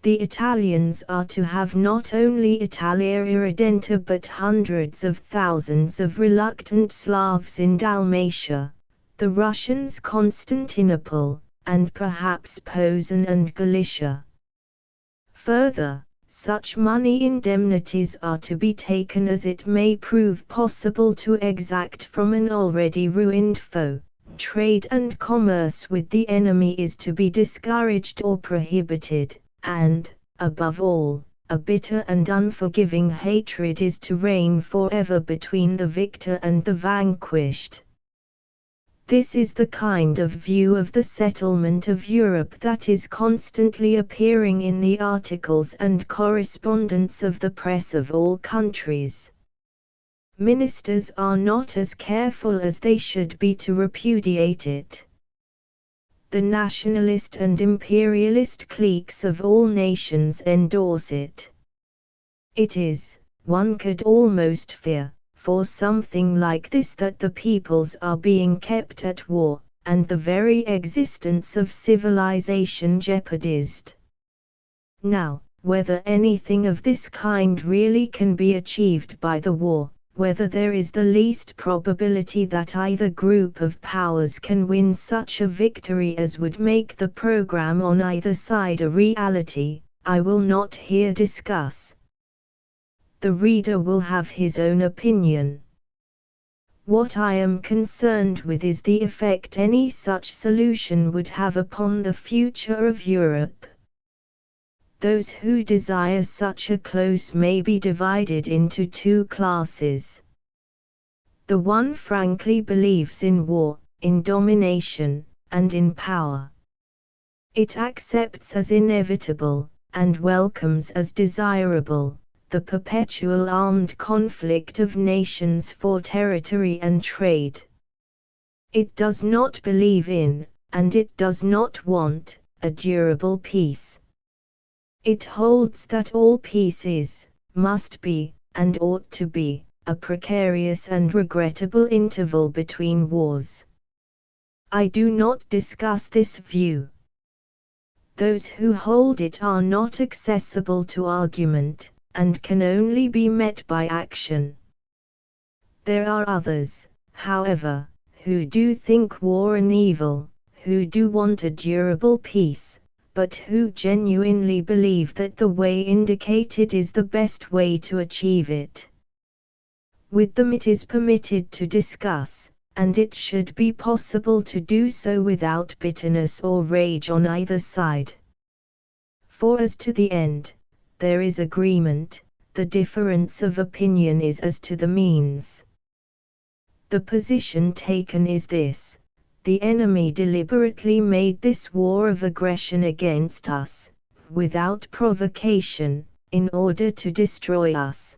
The Italians are to have not only Italia Irredenta but hundreds of thousands of reluctant Slavs in Dalmatia, the Russians Constantinople, and perhaps Posen and Galicia. Further, such money indemnities are to be taken as it may prove possible to exact from an already ruined foe. Trade and commerce with the enemy is to be discouraged or prohibited, and, above all, a bitter and unforgiving hatred is to reign forever between the victor and the vanquished. This is the kind of view of the settlement of Europe that is constantly appearing in the articles and correspondence of the press of all countries. Ministers are not as careful as they should be to repudiate it. The nationalist and imperialist cliques of all nations endorse it. It is, one could almost fear, for something like this that the peoples are being kept at war, and the very existence of civilization jeopardized. Now, whether anything of this kind really can be achieved by the war, whether there is the least probability that either group of powers can win such a victory as would make the program on either side a reality, I will not here discuss. The reader will have his own opinion. What I am concerned with is the effect any such solution would have upon the future of Europe. Those who desire such a close may be divided into two classes. The one frankly believes in war, in domination, and in power. It accepts as inevitable, and welcomes as desirable, the perpetual armed conflict of nations for territory and trade. It does not believe in, and it does not want, a durable peace. It holds that all peace is, must be, and ought to be, a precarious and regrettable interval between wars. I do not discuss this view. Those who hold it are not accessible to argument, and can only be met by action. There are others, however, who do think war an evil, who do want a durable peace, but who genuinely believe that the way indicated is the best way to achieve it. With them it is permitted to discuss, and it should be possible to do so without bitterness or rage on either side. For as to the end, there is agreement, the difference of opinion is as to the means. The position taken is this: the enemy deliberately made this war of aggression against us, without provocation, in order to destroy us.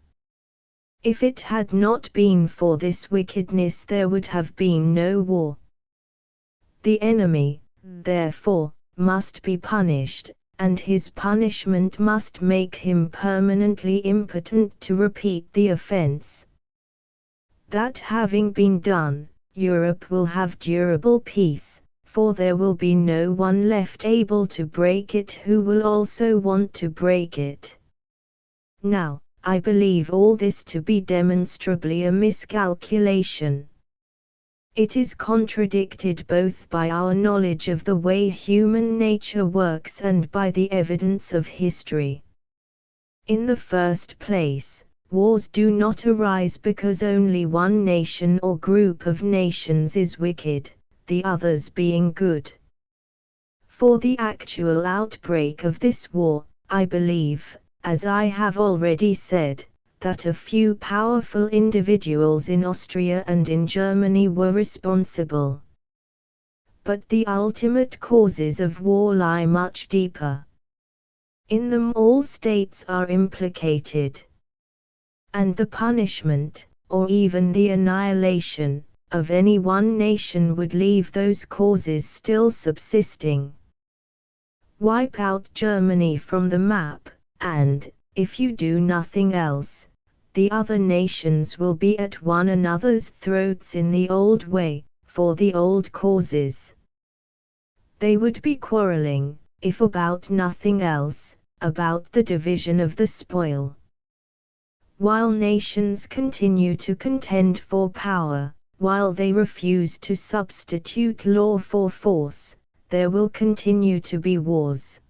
If it had not been for this wickedness there would have been no war. The enemy, therefore, must be punished, and his punishment must make him permanently impotent to repeat the offense. That having been done, Europe will have durable peace, for there will be no one left able to break it who will also want to break it. Now, I believe all this to be demonstrably a miscalculation. It is contradicted both by our knowledge of the way human nature works and by the evidence of history. In the first place, wars do not arise because only one nation or group of nations is wicked, the others being good. For the actual outbreak of this war, I believe, as I have already said, that a few powerful individuals in Austria and in Germany were responsible. But the ultimate causes of war lie much deeper. In them all states are implicated. And the punishment, or even the annihilation, of any one nation would leave those causes still subsisting. Wipe out Germany from the map, and, if you do nothing else, the other nations will be at one another's throats in the old way, for the old causes. They would be quarreling, if about nothing else, about the division of the spoil. While nations continue to contend for power, while they refuse to substitute law for force, there will continue to be wars.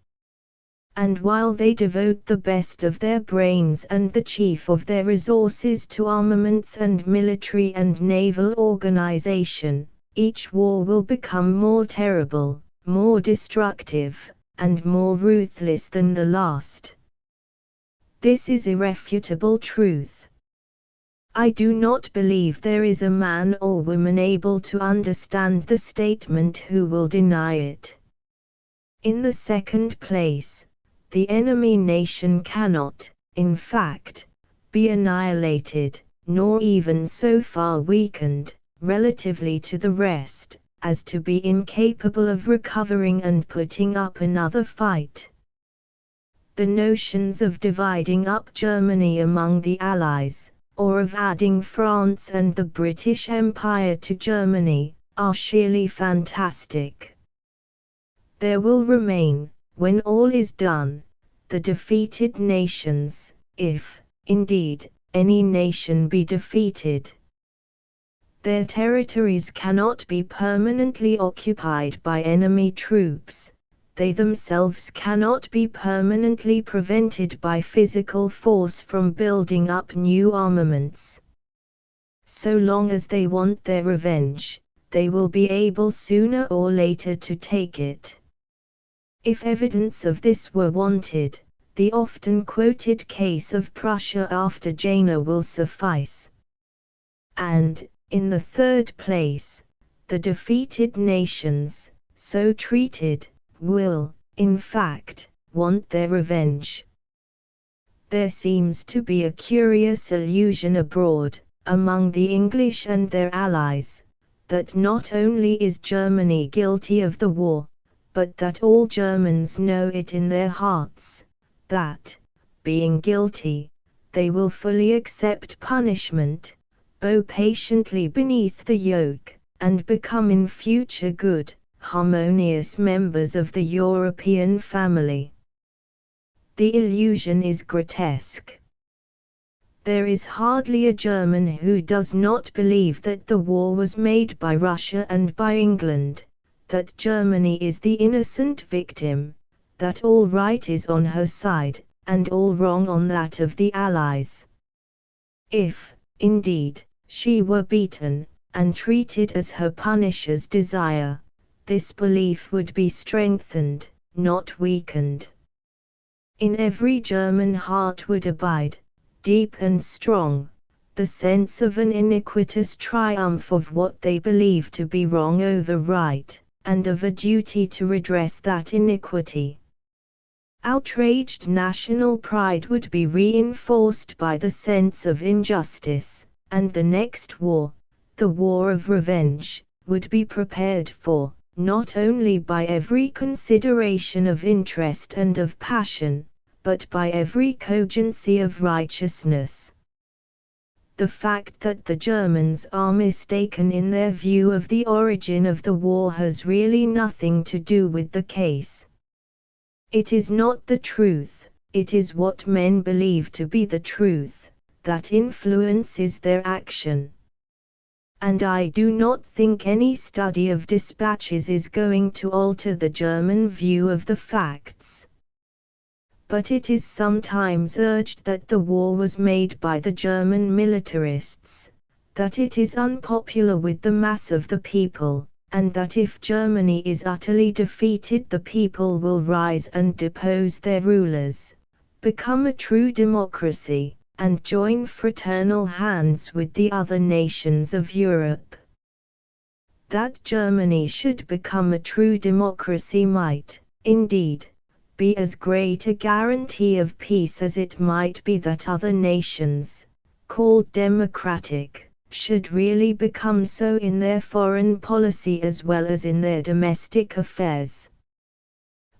And while they devote the best of their brains and the chief of their resources to armaments and military and naval organization, each war will become more terrible, more destructive, and more ruthless than the last. This is irrefutable truth. I do not believe there is a man or woman able to understand the statement who will deny it. In the second place, the enemy nation cannot, in fact, be annihilated, nor even so far weakened, relatively to the rest, as to be incapable of recovering and putting up another fight. The notions of dividing up Germany among the Allies, or of adding France and the British Empire to Germany, are sheerly fantastic. There will remain, when all is done, the defeated nations, if, indeed, any nation be defeated. Their territories cannot be permanently occupied by enemy troops. They themselves cannot be permanently prevented by physical force from building up new armaments. So long as they want their revenge, they will be able sooner or later to take it. If evidence of this were wanted, the often quoted case of Prussia after Jena will suffice. And, in the third place, the defeated nations, so treated, will, in fact, want their revenge. There seems to be a curious illusion abroad, among the English and their allies, that not only is Germany guilty of the war, but that all Germans know it in their hearts, that, being guilty, they will fully accept punishment, bow patiently beneath the yoke, and become in future good, harmonious members of the European family. The illusion is grotesque. There is hardly a German who does not believe that the war was made by Russia and by England, that Germany is the innocent victim, that all right is on her side, and all wrong on that of the Allies. If, indeed, she were beaten, and treated as her punishers desire, this belief would be strengthened, not weakened. In every German heart would abide, deep and strong, the sense of an iniquitous triumph of what they believe to be wrong over right, and of a duty to redress that iniquity. Outraged national pride would be reinforced by the sense of injustice, and the next war, the war of revenge, would be prepared for, not only by every consideration of interest and of passion, but by every cogency of righteousness. The fact that the Germans are mistaken in their view of the origin of the war has really nothing to do with the case. It is not the truth, it is what men believe to be the truth, that influences their action. And I do not think any study of dispatches is going to alter the German view of the facts. But it is sometimes urged that the war was made by the German militarists, that it is unpopular with the mass of the people, and that if Germany is utterly defeated the people will rise and depose their rulers, become a true democracy, and join fraternal hands with the other nations of Europe. That Germany should become a true democracy might, indeed, be as great a guarantee of peace as it might be that other nations, called democratic, should really become so in their foreign policy as well as in their domestic affairs.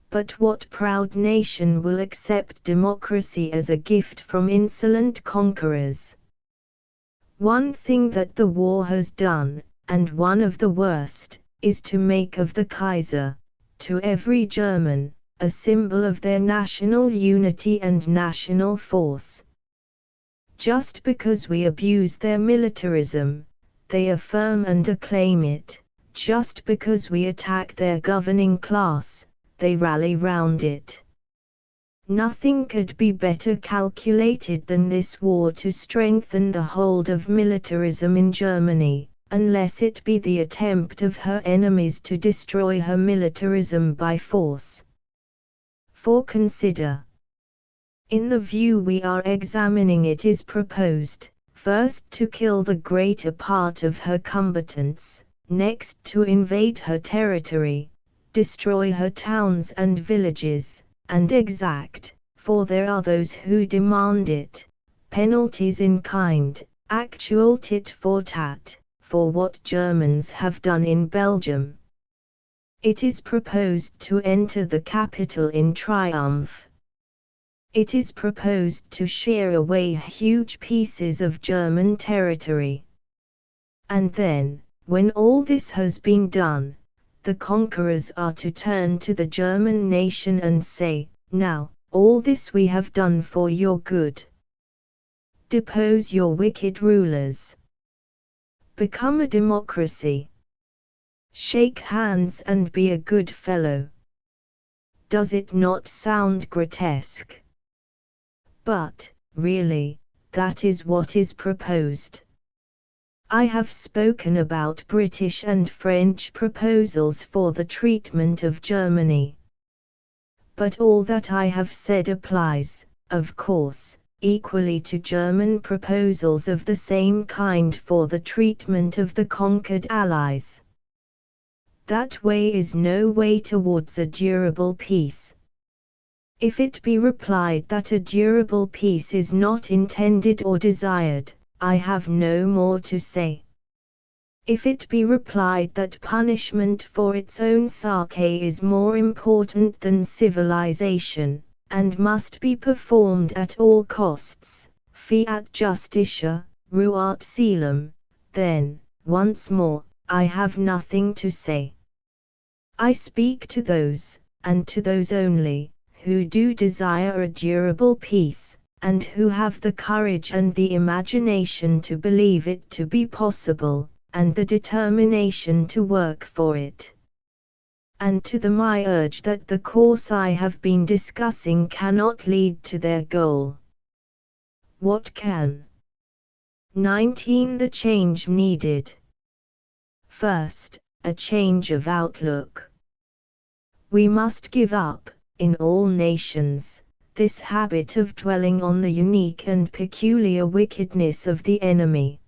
But what proud nation will accept democracy as a gift from insolent conquerors? One thing that the war has done, and one of the worst, is to make of the Kaiser, to every German, a symbol of their national unity and national force. Just because we abuse their militarism, they affirm and acclaim it. Just because we attack their governing class, they rally round it. Nothing could be better calculated than this war to strengthen the hold of militarism in Germany, unless it be the attempt of her enemies to destroy her militarism by force. For consider. In the view we are examining, it is proposed, first to kill the greater part of her combatants, next to invade her territory, destroy her towns and villages, and exact, for there are those who demand it, penalties in kind, actual tit for tat, for what Germans have done in Belgium. It is proposed to enter the capital in triumph. It is proposed to shear away huge pieces of German territory. And then, when all this has been done, the conquerors are to turn to the German nation and say, "Now, all this we have done for your good. Depose your wicked rulers. Become a democracy. Shake hands and be a good fellow." Does it not sound grotesque? But, really, that is what is proposed. I have spoken about British and French proposals for the treatment of Germany. But all that I have said applies, of course, equally to German proposals of the same kind for the treatment of the conquered Allies. That way is no way towards a durable peace. If it be replied that a durable peace is not intended or desired, I have no more to say. If it be replied that punishment for its own sake is more important than civilization, and must be performed at all costs, fiat justitia, ruat caelum, then, once more, I have nothing to say. I speak to those, and to those only, who do desire a durable peace, and who have the courage and the imagination to believe it to be possible, and the determination to work for it. And to them I urge that the course I have been discussing cannot lead to their goal. What can? 19. The change needed. First, a change of outlook. We must give up, in all nations, this habit of dwelling on the unique and peculiar wickedness of the enemy.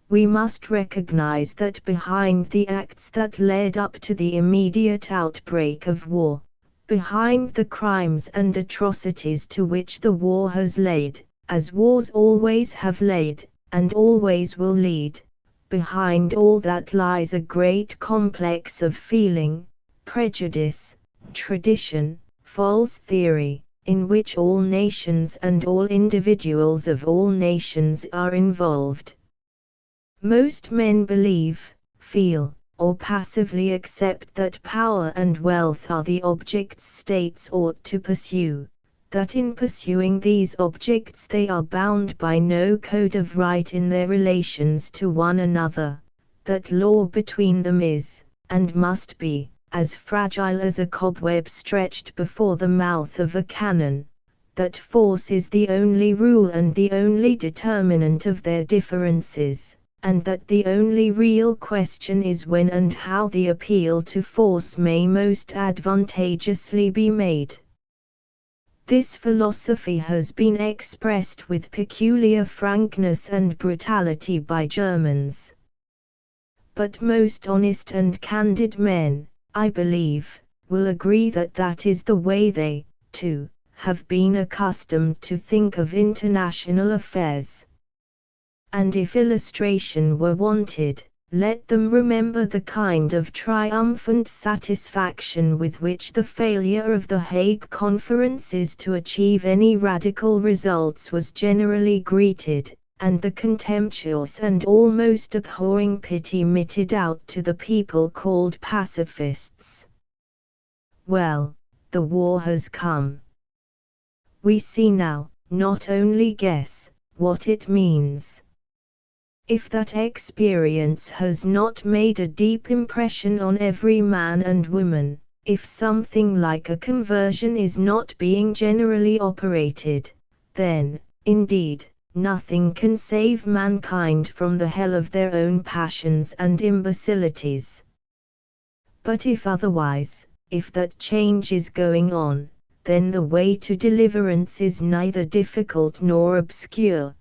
We must recognize that behind the acts that led up to the immediate outbreak of war, behind the crimes and atrocities to which the war has led, as wars always have laid, and always will lead, behind all that lies a great complex of feeling, prejudice, tradition, false theory, in which all nations and all individuals of all nations are involved. Most men believe, feel, or passively accept that power and wealth are the objects states ought to pursue, that in pursuing these objects they are bound by no code of right in their relations to one another, that law between them is, and must be, as fragile as a cobweb stretched before the mouth of a cannon, that force is the only rule and the only determinant of their differences, and that the only real question is when and how the appeal to force may most advantageously be made. This philosophy has been expressed with peculiar frankness and brutality by Germans. But most honest and candid men, I believe, will agree that that is the way they, too, have been accustomed to think of international affairs. And if illustration were wanted, let them remember the kind of triumphant satisfaction with which the failure of the Hague conferences to achieve any radical results was generally greeted, and the contemptuous and almost abhorring pity meted out to the people called pacifists. Well, the war has come. We see now, not only guess, what it means. If that experience has not made a deep impression on every man and woman, if something like a conversion is not being generally operated, then, indeed, nothing can save mankind from the hell of their own passions and imbecilities. But if otherwise, if that change is going on, then the way to deliverance is neither difficult nor obscure.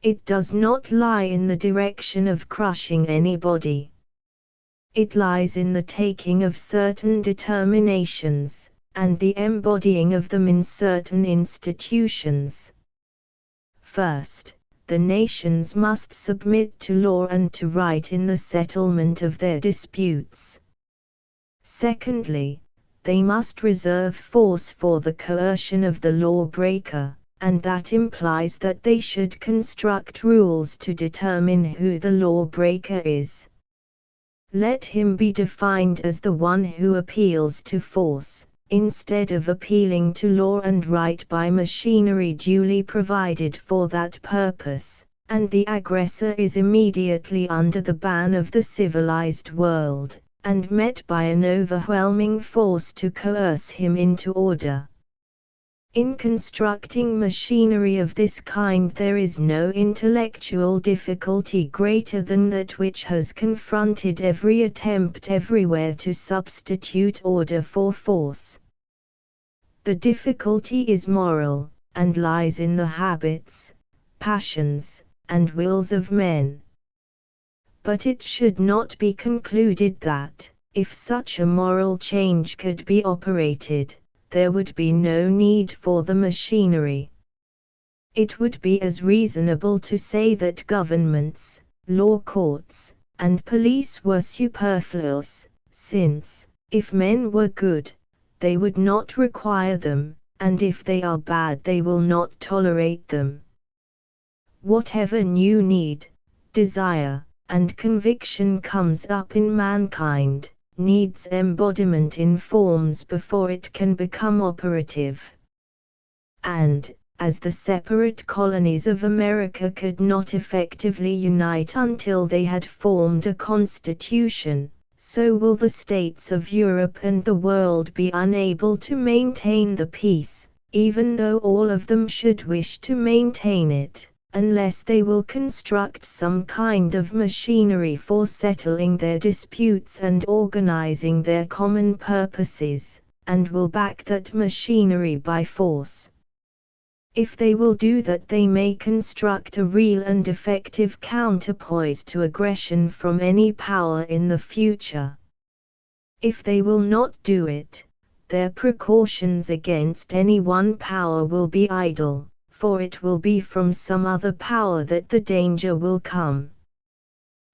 It does not lie in the direction of crushing anybody. It lies in the taking of certain determinations, and the embodying of them in certain institutions. First, the nations must submit to law and to right in the settlement of their disputes. Secondly, they must reserve force for the coercion of the lawbreaker, and that implies that they should construct rules to determine who the lawbreaker is. Let him be defined as the one who appeals to force, instead of appealing to law and right by machinery duly provided for that purpose, and the aggressor is immediately under the ban of the civilized world, and met by an overwhelming force to coerce him into order. In constructing machinery of this kind there is no intellectual difficulty greater than that which has confronted every attempt everywhere to substitute order for force. The difficulty is moral, and lies in the habits, passions, and wills of men. But it should not be concluded that, if such a moral change could be operated, there would be no need for the machinery. It would be as reasonable to say that governments, law courts, and police were superfluous, since, if men were good, they would not require them, and if they are bad they will not tolerate them. Whatever new need, desire, and conviction comes up in mankind, needs embodiment in forms before it can become operative. And, as the separate colonies of America could not effectively unite until they had formed a constitution, so will the states of Europe and the world be unable to maintain the peace, even though all of them should wish to maintain it, unless they will construct some kind of machinery for settling their disputes and organizing their common purposes, and will back that machinery by force. If they will do that they may construct a real and effective counterpoise to aggression from any power in the future. If they will not do it, their precautions against any one power will be idle, for it will be from some other power that the danger will come.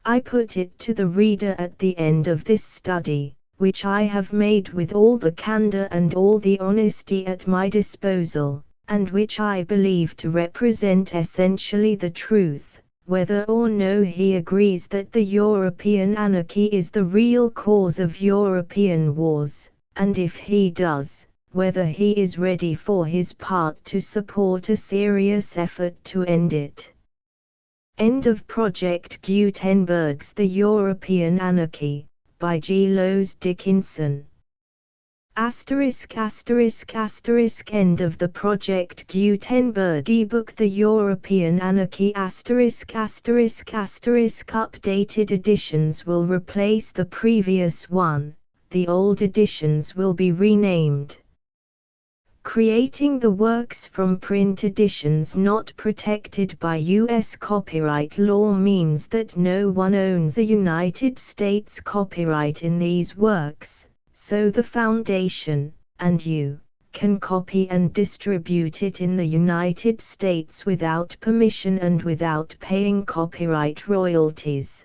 I put it to the reader at the end of this study, which I have made with all the candor and all the honesty at my disposal, and which I believe to represent essentially the truth, whether or no he agrees that the European anarchy is the real cause of European wars, and if he does, whether he is ready for his part to support a serious effort to end it. End of Project Gutenberg's The European Anarchy, by G. Lowes Dickinson. End of the Project Gutenberg ebook The European Anarchy ******* Updated editions will replace the previous one, the old editions will be renamed. Creating the works from print editions not protected by U.S. copyright law means that no one owns a United States copyright in these works, so the Foundation, and you, can copy and distribute it in the United States without permission and without paying copyright royalties.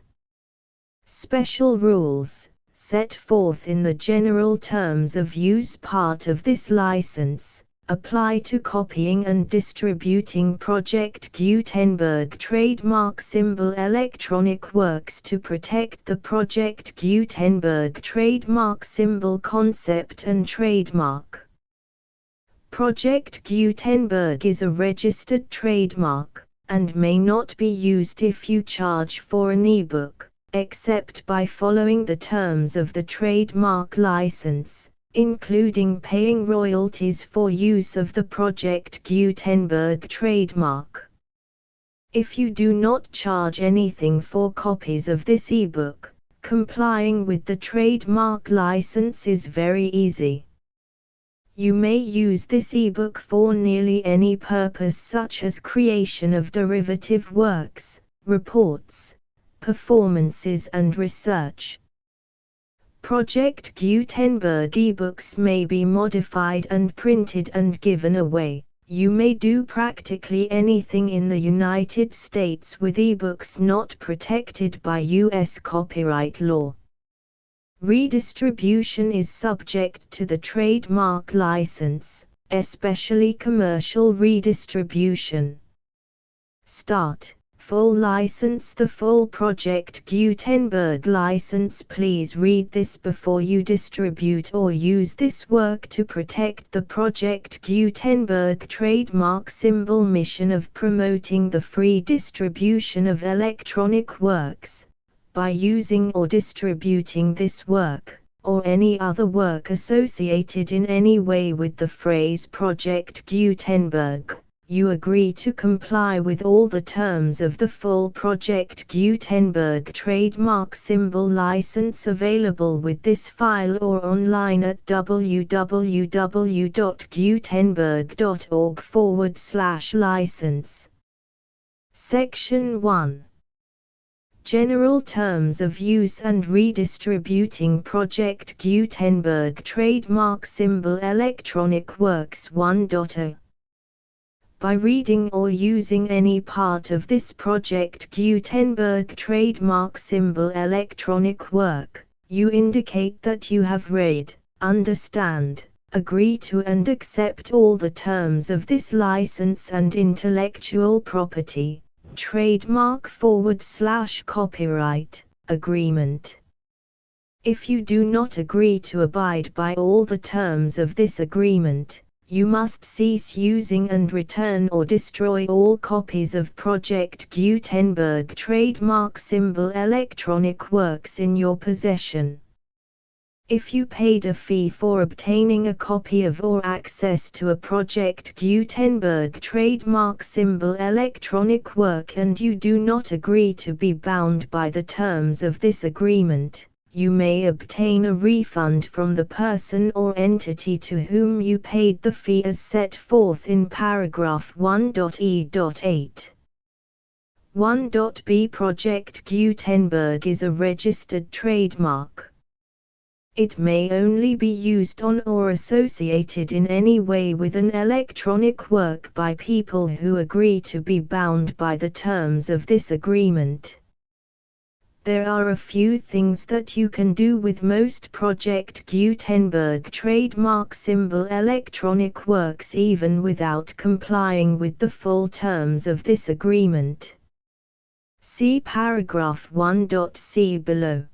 Special rules, set forth in the general terms of use part of this license, apply to copying and distributing Project Gutenberg trademark symbol electronic works to protect the Project Gutenberg trademark symbol concept and trademark. Project Gutenberg is a registered trademark, and may not be used if you charge for an ebook, except by following the terms of the trademark license, including paying royalties for use of the Project Gutenberg trademark. If you do not charge anything for copies of this ebook, complying with the trademark license is very easy. You may use this ebook for nearly any purpose, such as creation of derivative works, reports, performances and research. Project Gutenberg ebooks may be modified and printed and given away. You may do practically anything in the United States with ebooks not protected by U.S. copyright law. Redistribution is subject to the trademark license, especially commercial redistribution. Start. Full license. The full Project Gutenberg license. Please read this before you distribute or use this work to protect the Project Gutenberg trademark symbol mission of promoting the free distribution of electronic works. By using or distributing this work, or any other work associated in any way with the phrase Project Gutenberg, you agree to comply with all the terms of the full Project Gutenberg trademark symbol license available with this file or online at www.gutenberg.org/license. Section 1. General Terms of Use and Redistributing Project Gutenberg Trademark Symbol Electronic Works 1.0. By reading or using any part of this Project Gutenberg trademark symbol electronic work, you indicate that you have read, understand, agree to and accept all the terms of this license and intellectual property, trademark/copyright, agreement. If you do not agree to abide by all the terms of this agreement, you must cease using and return or destroy all copies of Project Gutenberg trademark symbol electronic works in your possession. If you paid a fee for obtaining a copy of or access to a Project Gutenberg trademark symbol electronic work and you do not agree to be bound by the terms of this agreement, you may obtain a refund from the person or entity to whom you paid the fee as set forth in paragraph 1.e.8. 1.b. Project Gutenberg is a registered trademark. It may only be used on or associated in any way with an electronic work by people who agree to be bound by the terms of this agreement. There are a few things that you can do with most Project Gutenberg trademark symbol electronic works even without complying with the full terms of this agreement. See paragraph 1.c below.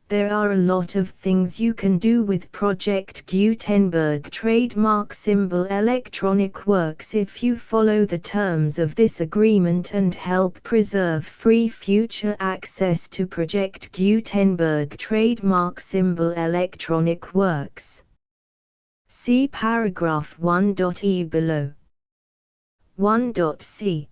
There are a lot of things you can do with Project Gutenberg trademark symbol electronic works if you follow the terms of this agreement and help preserve free future access to Project Gutenberg trademark symbol electronic works. See paragraph 1.e below. 1.c.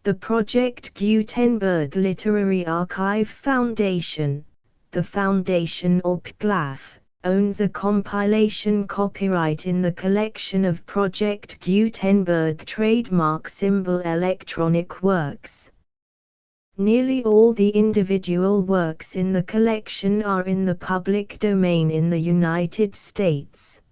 The Project Gutenberg Literary Archive Foundation, the Foundation or PGLAF, owns a compilation copyright in the collection of Project Gutenberg trademark symbol electronic works. Nearly all the individual works in the collection are in the public domain in the United States.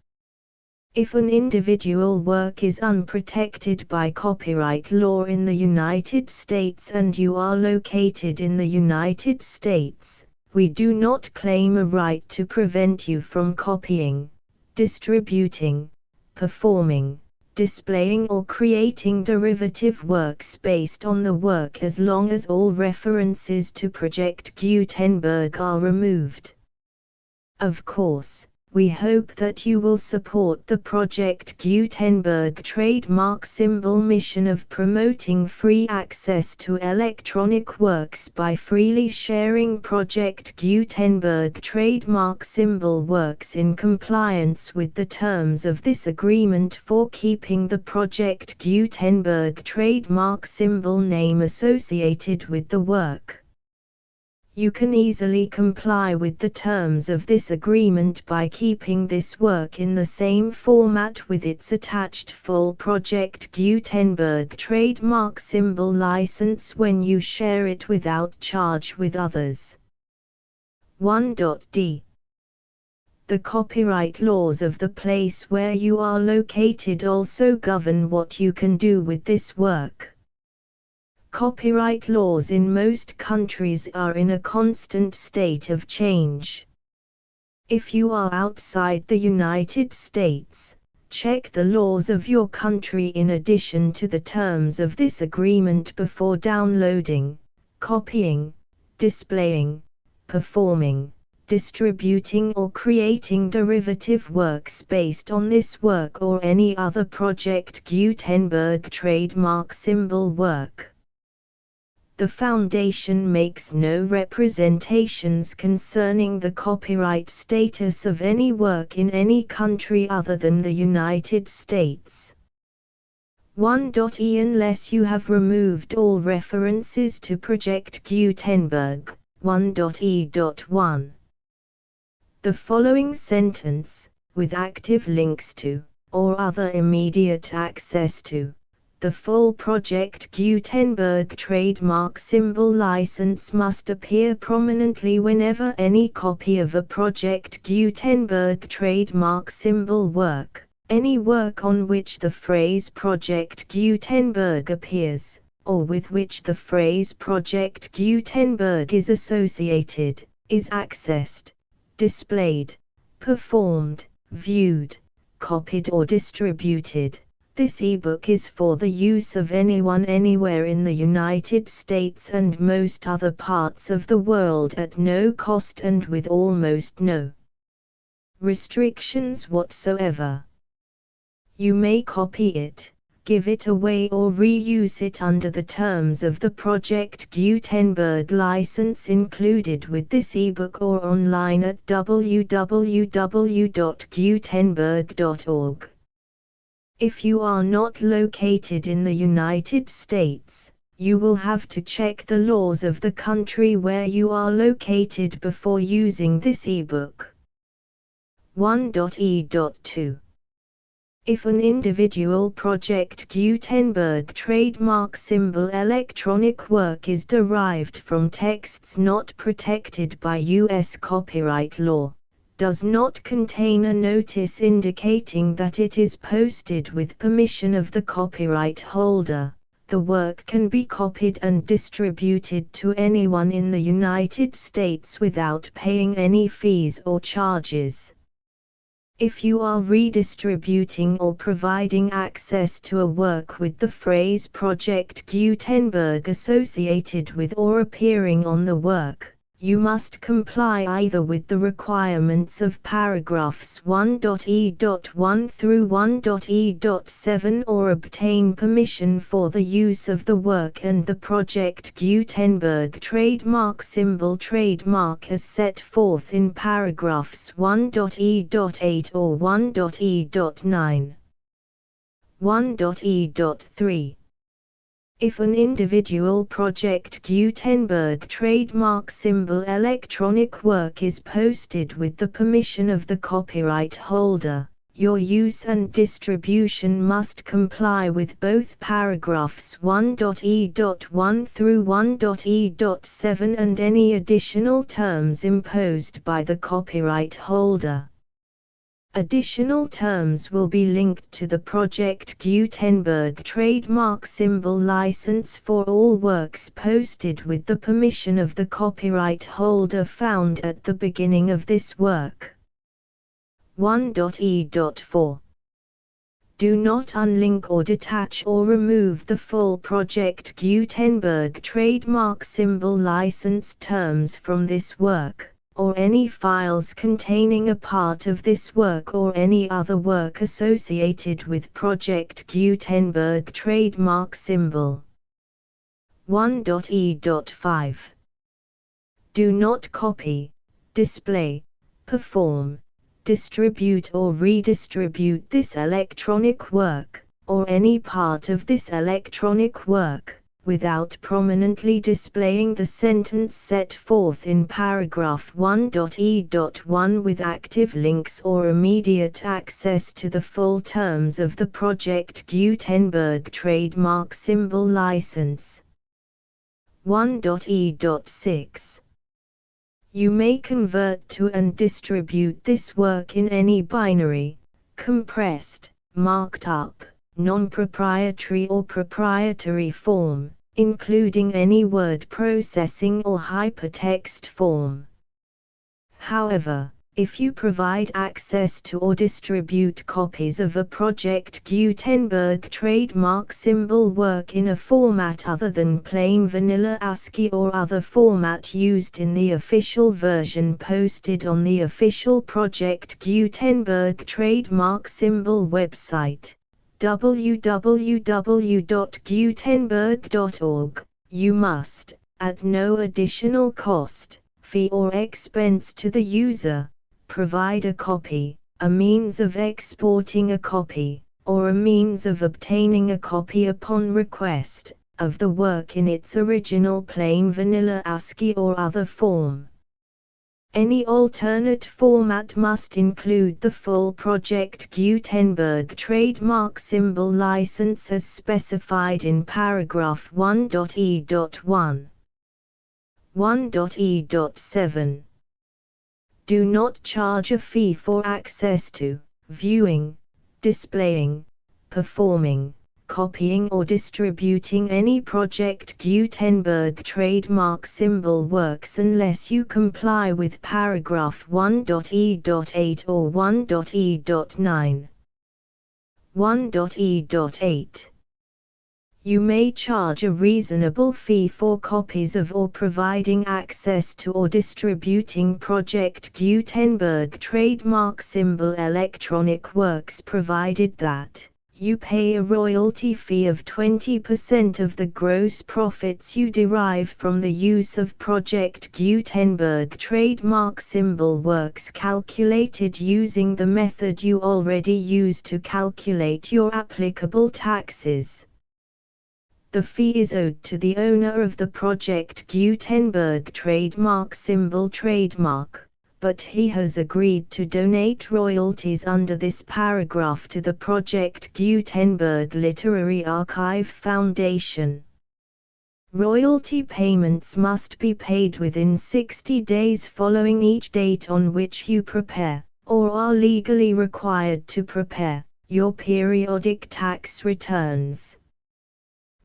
If an individual work is unprotected by copyright law in the United States and you are located in the United States, we do not claim a right to prevent you from copying, distributing, performing, displaying or creating derivative works based on the work as long as all references to Project Gutenberg are removed. Of course, we hope that you will support the Project Gutenberg trademark symbol mission of promoting free access to electronic works by freely sharing Project Gutenberg trademark symbol works in compliance with the terms of this agreement for keeping the Project Gutenberg trademark symbol name associated with the work. You can easily comply with the terms of this agreement by keeping this work in the same format with its attached full Project Gutenberg trademark symbol license when you share it without charge with others. 1.d. The copyright laws of the place where you are located also govern what you can do with this work. Copyright laws in most countries are in a constant state of change. If you are outside the United States, check the laws of your country in addition to the terms of this agreement before downloading, copying, displaying, performing, distributing or creating derivative works based on this work or any other Project Gutenberg trademark symbol work. The Foundation makes no representations concerning the copyright status of any work in any country other than the United States. 1.e Unless you have removed all references to Project Gutenberg, 1.e.1. The following sentence, with active links to, or other immediate access to, the full Project Gutenberg trademark symbol license must appear prominently whenever any copy of a Project Gutenberg trademark symbol work, any work on which the phrase Project Gutenberg appears, or with which the phrase Project Gutenberg is associated, is accessed, displayed, performed, viewed, copied or distributed. This ebook is for the use of anyone anywhere in the United States and most other parts of the world at no cost and with almost no restrictions whatsoever. You may copy it, give it away or reuse it under the terms of the Project Gutenberg license included with this ebook or online at www.gutenberg.org. If you are not located in the United States, you will have to check the laws of the country where you are located before using this ebook. 1.e.2. If an individual Project Gutenberg trademark symbol electronic work is derived from texts not protected by U.S. copyright law, does not contain a notice indicating that it is posted with permission of the copyright holder, the work can be copied and distributed to anyone in the United States without paying any fees or charges. If you are redistributing or providing access to a work with the phrase Project Gutenberg associated with or appearing on the work, you must comply either with the requirements of paragraphs 1.e.1 through 1.e.7 or obtain permission for the use of the work and the Project Gutenberg trademark symbol trademark as set forth in paragraphs 1.e.8 or 1.e.9. 1.e.3. If an individual Project Gutenberg trademark symbol electronic work is posted with the permission of the copyright holder, Your use and distribution must comply with both paragraphs 1.e.1 through 1.e.7 and any additional terms imposed by the copyright holder. Additional terms will be linked to the Project Gutenberg trademark symbol license for all works posted with the permission of the copyright holder found at the beginning of this work. 1.e.4. Do not unlink or detach or remove the full Project Gutenberg trademark symbol license terms from this work, or any files containing a part of this work or any other work associated with Project Gutenberg trademark symbol. 1.e.5. Do not copy, display, perform, distribute or redistribute this electronic work, or any part of this electronic work, without prominently displaying the sentence set forth in paragraph 1.e.1 with active links or immediate access to the full terms of the Project Gutenberg trademark symbol license. 1.e.6. You may convert to and distribute this work in any binary, compressed, marked up, non-proprietary or proprietary form, including any word processing or hypertext form. However, if you provide access to or distribute copies of a Project Gutenberg trademark symbol work in a format other than plain vanilla ASCII or other format used in the official version posted on the official Project Gutenberg trademark symbol website, www.gutenberg.org, you must, at no additional cost, fee or expense to the user, provide a copy, a means of exporting a copy, or a means of obtaining a copy upon request, of the work in its original plain vanilla ASCII or other form. Any alternate format must include the full Project Gutenberg trademark symbol license as specified in paragraph 1.e.1. 1.e.7. Do not charge a fee for access to, viewing, displaying, performing, copying or distributing any Project Gutenberg trademark symbol works unless you comply with paragraph 1.e.8 or 1.e.9. 1.e.8. You may charge a reasonable fee for copies of or providing access to or distributing Project Gutenberg trademark symbol electronic works provided that you pay a royalty fee of 20% of the gross profits you derive from the use of Project Gutenberg trademark symbol works calculated using the method you already use to calculate your applicable taxes. The fee is owed to the owner of the Project Gutenberg trademark symbol trademark, but he has agreed to donate royalties under this paragraph to the Project Gutenberg Literary Archive Foundation. Royalty payments must be paid within 60 days following each date on which you prepare, or are legally required to prepare, your periodic tax returns.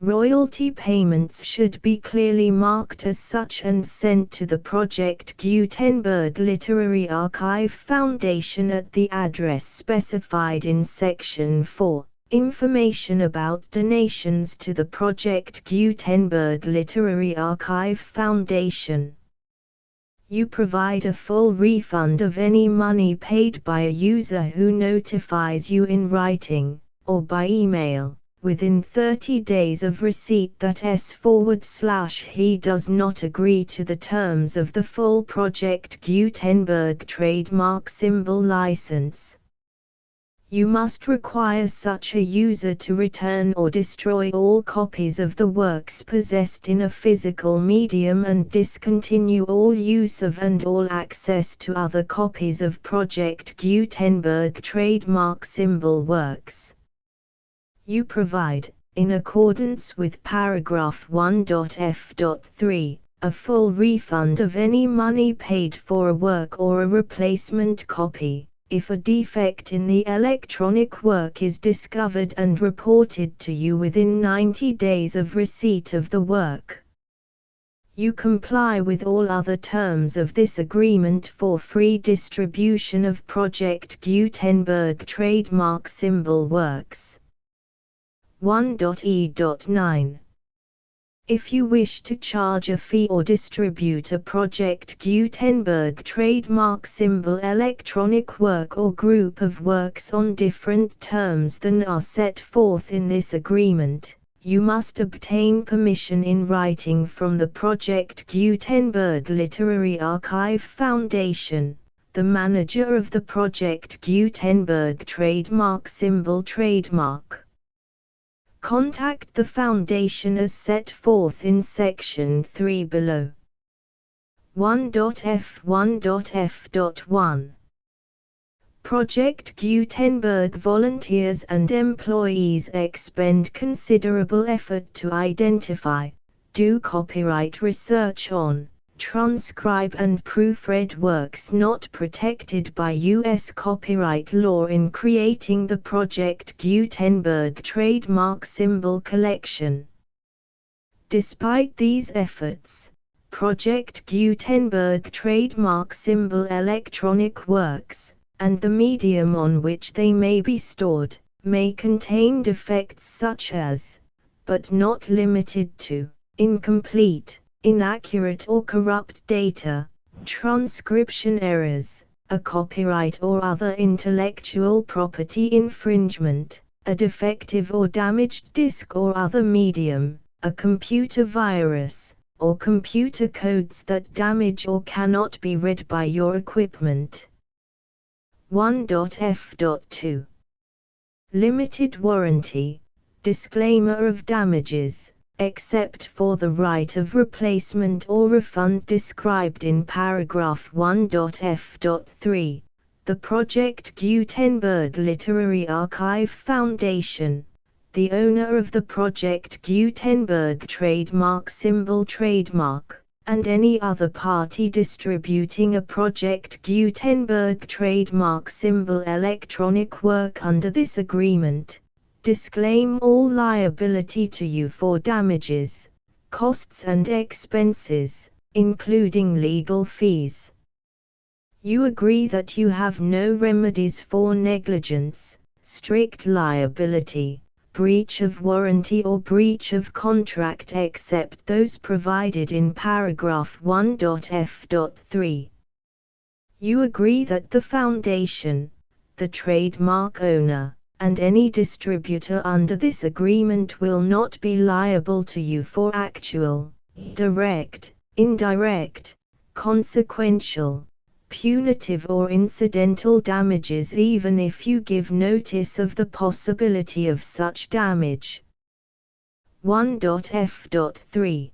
Royalty payments should be clearly marked as such and sent to the Project Gutenberg Literary Archive Foundation at the address specified in Section 4, Information about donations to the Project Gutenberg Literary Archive Foundation. You provide a full refund of any money paid by a user who notifies you in writing, or by email, within 30 days of receipt that he does not agree to the terms of the full Project Gutenberg trademark symbol license. You must require such a user to return or destroy all copies of the works possessed in a physical medium and discontinue all use of and all access to other copies of Project Gutenberg trademark symbol works. You provide, in accordance with paragraph 1.f.3, a full refund of any money paid for a work or a replacement copy, if a defect in the electronic work is discovered and reported to you within 90 days of receipt of the work. You comply with all other terms of this agreement for free distribution of Project Gutenberg trademark symbol works. 1.e.9. If you wish to charge a fee or distribute a Project Gutenberg trademark symbol electronic work or group of works on different terms than are set forth in this agreement, you must obtain permission in writing from the Project Gutenberg Literary Archive Foundation, the manager of the Project Gutenberg trademark symbol trademark. Contact the Foundation as set forth in Section 3 below. 1.f1.f.1. Project Gutenberg volunteers and employees expend considerable effort to identify, do copyright research on, transcribe and proofread works not protected by U.S. copyright law in creating the Project Gutenberg trademark symbol collection. Despite these efforts, Project Gutenberg trademark symbol electronic works, and the medium on which they may be stored, may contain defects such as, but not limited to, incomplete, inaccurate or corrupt data, transcription errors, a copyright or other intellectual property infringement, a defective or damaged disk or other medium, a computer virus, or computer codes that damage or cannot be read by your equipment. 1.f.2. Limited warranty, disclaimer of damages, except for the right of replacement or refund described in paragraph 1.f.3, the Project Gutenberg Literary Archive Foundation, the owner of the Project Gutenberg trademark symbol trademark, and any other party distributing a Project Gutenberg trademark symbol electronic work under this agreement, disclaim all liability to you for damages, costs and expenses, including legal fees. You agree that you have no remedies for negligence, strict liability, breach of warranty or breach of contract except those provided in paragraph 1.f.3. You agree that the Foundation, the trademark owner, and any distributor under this agreement will not be liable to you for actual, direct, indirect, consequential, punitive or incidental damages even if you give notice of the possibility of such damage. 1.f.3.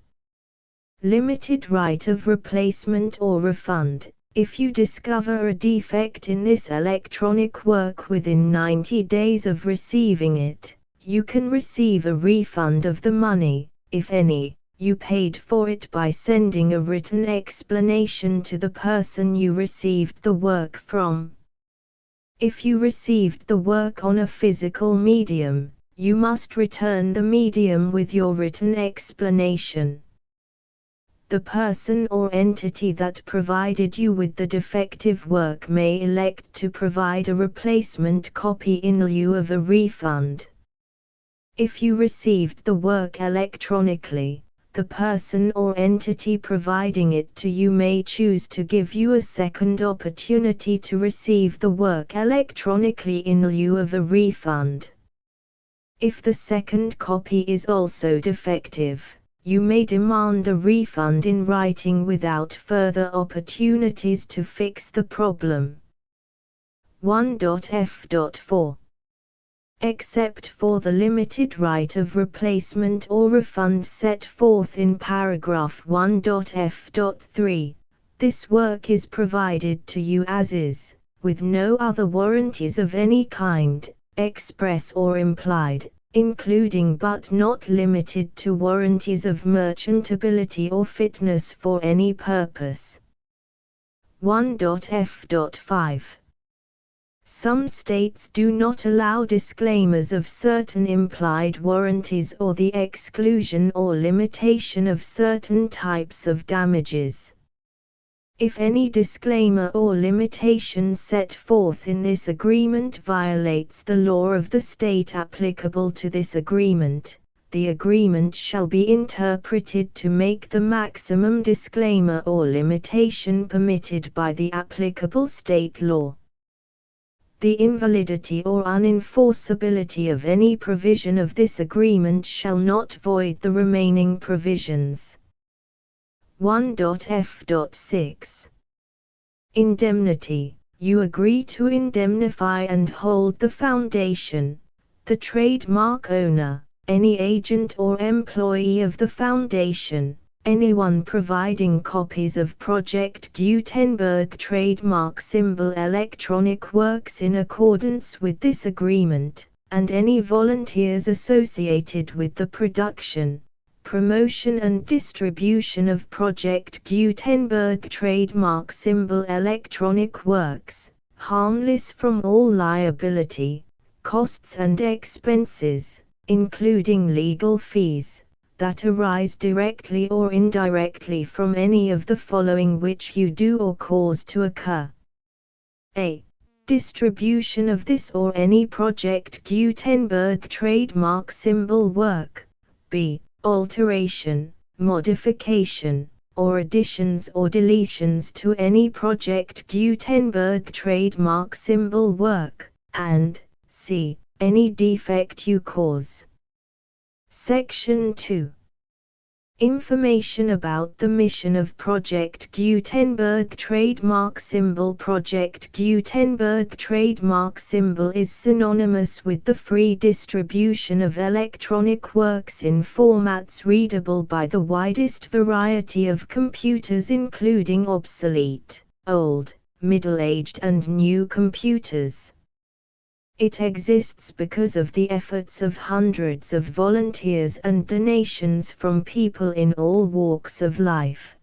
Limited right of replacement or refund. If you discover a defect in this electronic work within 90 days of receiving it, you can receive a refund of the money, if any, you paid for it by sending a written explanation to the person you received the work from. If you received the work on a physical medium, you must return the medium with your written explanation. The person or entity that provided you with the defective work may elect to provide a replacement copy in lieu of a refund. If you received the work electronically, the person or entity providing it to you may choose to give you a second opportunity to receive the work electronically in lieu of a refund. If the second copy is also defective, you may demand a refund in writing without further opportunities to fix the problem. 1.f.4. except for the limited right of replacement or refund set forth in paragraph 1.f.3. This work is provided to you as is, with no other warranties of any kind, express or implied, including but not limited to warranties of merchantability or fitness for any purpose. 1.f.5. Some states do not allow disclaimers of certain implied warranties or the exclusion or limitation of certain types of damages. If any disclaimer or limitation set forth in this agreement violates the law of the state applicable to this agreement, the agreement shall be interpreted to make the maximum disclaimer or limitation permitted by the applicable state law. The invalidity or unenforceability of any provision of this agreement shall not void the remaining provisions. 1.f.6. Indemnity. You agree to indemnify and hold the foundation, the trademark owner, any agent or employee of the foundation, anyone providing copies of Project Gutenberg trademark symbol electronic works in accordance with this agreement, and any volunteers associated with the production, promotion and distribution of Project Gutenberg trademark symbol electronic works, harmless from all liability, costs and expenses, including legal fees, that arise directly or indirectly from any of the following which you do or cause to occur. A. Distribution of this or any Project Gutenberg trademark symbol work. B. Alteration, modification, or additions or deletions to any Project Gutenberg trademark symbol work, and C. Any defect you cause. Section 2. Information about the mission of Project Gutenberg trademark symbol. Project Gutenberg trademark symbol is synonymous with the free distribution of electronic works in formats readable by the widest variety of computers, including obsolete, old, middle-aged and new computers. It exists because of the efforts of hundreds of volunteers and donations from people in all walks of life.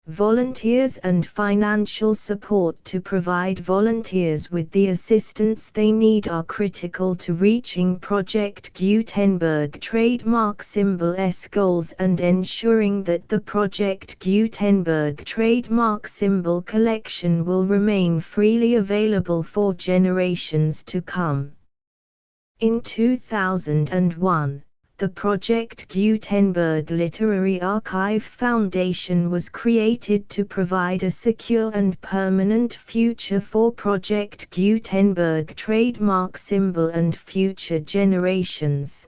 Volunteers and financial support to provide volunteers with the assistance they need are critical to reaching Project Gutenberg trademark symbol's goals and ensuring that the Project Gutenberg trademark symbol collection will remain freely available for generations to come. In 2001, the Project Gutenberg Literary Archive Foundation was created to provide a secure and permanent future for Project Gutenberg trademark symbol and future generations.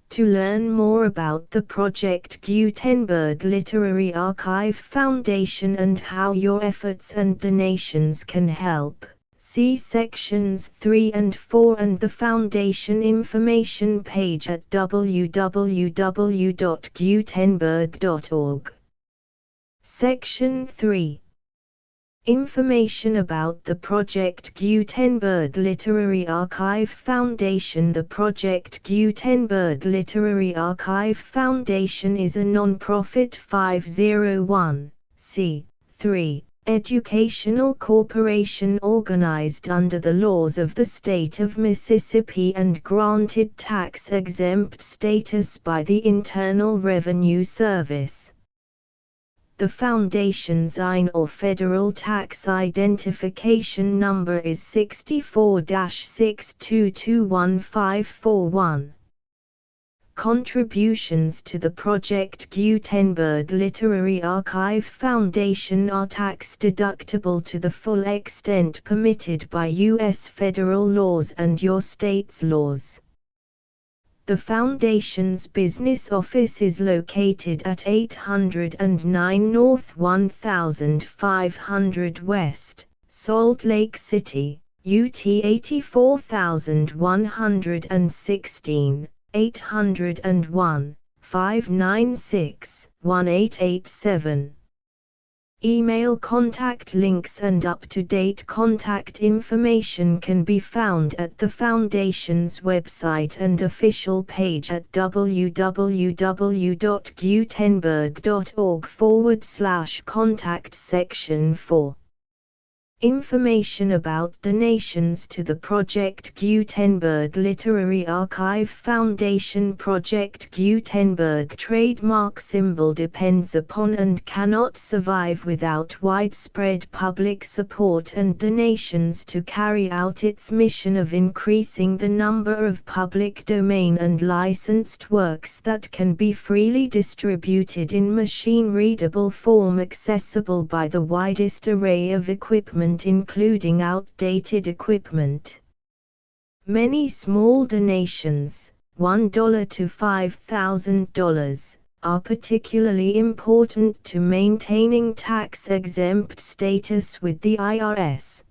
To learn more about the Project Gutenberg Literary Archive Foundation and how your efforts and donations can help, see sections 3 and 4 and the Foundation information page at www.gutenberg.org. Section 3. Information about the Project Gutenberg Literary Archive Foundation. The Project Gutenberg Literary Archive Foundation is a non-profit 501(c)(3) educational corporation organized under the laws of the state of Mississippi and granted tax-exempt status by the Internal Revenue Service. The Foundation's IN or Federal Tax Identification Number is 64-6221541. Contributions to the Project Gutenberg Literary Archive Foundation are tax-deductible to the full extent permitted by U.S. federal laws and your state's laws. The Foundation's business office is located at 809 North 1500 West, Salt Lake City, UT 84116, 801, 596, 1887. Email contact links and up-to-date contact information can be found at the Foundation's website and official page at www.gutenberg.org/contact section 4. Information about donations to the Project Gutenberg Literary Archive Foundation. Project Gutenberg trademark symbol depends upon and cannot survive without widespread public support and donations to carry out its mission of increasing the number of public domain and licensed works that can be freely distributed in machine-readable form accessible by the widest array of equipment including outdated equipment. Many small donations, $1 to $5,000, are particularly important to maintaining tax-exempt status with the IRS.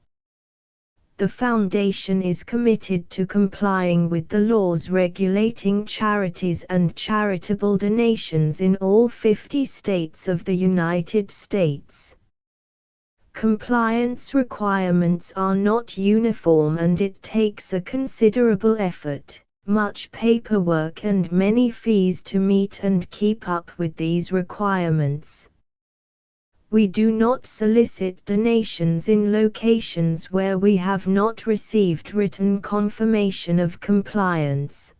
The Foundation is committed to complying with the laws regulating charities and charitable donations in all 50 states of the United States. Compliance requirements are not uniform and it takes a considerable effort, much paperwork and many fees to meet and keep up with these requirements. We do not solicit donations in locations where we have not received written confirmation of compliance.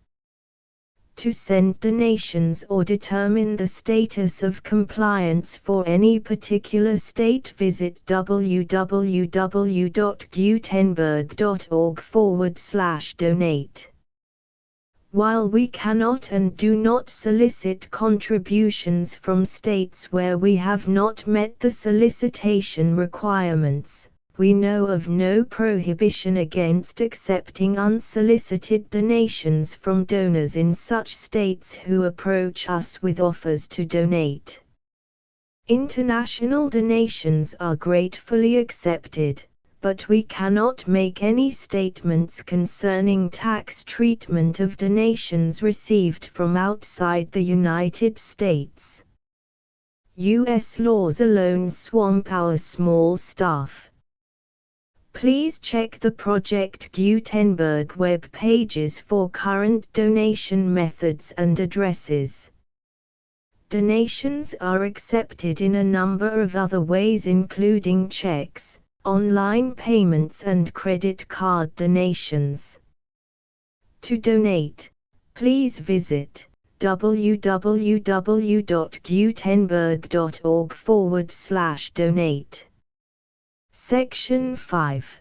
To send donations or determine the status of compliance for any particular state, visit www.gutenberg.org/donate. While we cannot and do not solicit contributions from states where we have not met the solicitation requirements, we know of no prohibition against accepting unsolicited donations from donors in such states who approach us with offers to donate. International donations are gratefully accepted, but we cannot make any statements concerning tax treatment of donations received from outside the United States. U.S. laws alone swamp our small staff. Please check the Project Gutenberg web pages for current donation methods and addresses. Donations are accepted in a number of other ways including checks, online payments and credit card donations. To donate, please visit www.gutenberg.org/donate. Section 5.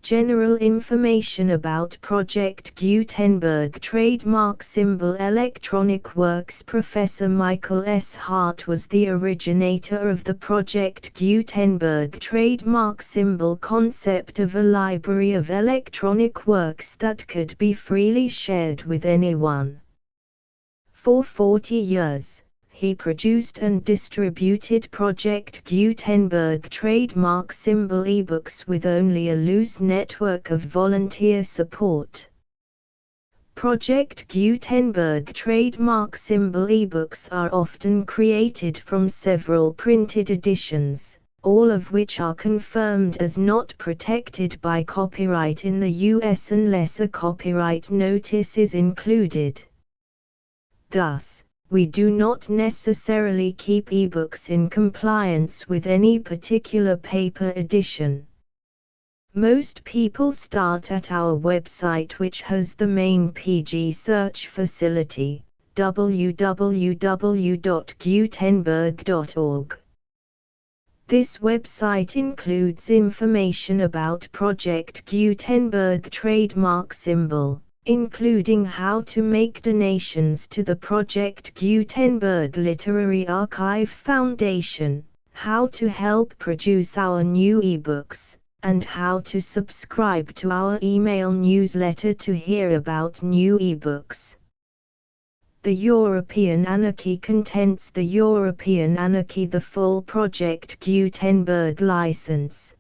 General information about Project Gutenberg trademark symbol electronic works. Professor Michael S. Hart was the originator of the Project Gutenberg trademark symbol concept of a library of electronic works that could be freely shared with anyone. For 40 years, he produced and distributed Project Gutenberg trademark symbol ebooks with only a loose network of volunteer support. Project Gutenberg trademark symbol ebooks are often created from several printed editions, all of which are confirmed as not protected by copyright in the US unless a copyright notice is included. Thus, we do not necessarily keep ebooks in compliance with any particular paper edition. Most people start at our website, which has the main PG search facility, www.gutenberg.org. This website includes information about Project Gutenberg trademark symbol, including how to make donations to the Project Gutenberg Literary Archive Foundation, how to help produce our new ebooks, and how to subscribe to our email newsletter to hear about new ebooks. The European Anarchy contains the European Anarchy, the full Project Gutenberg license,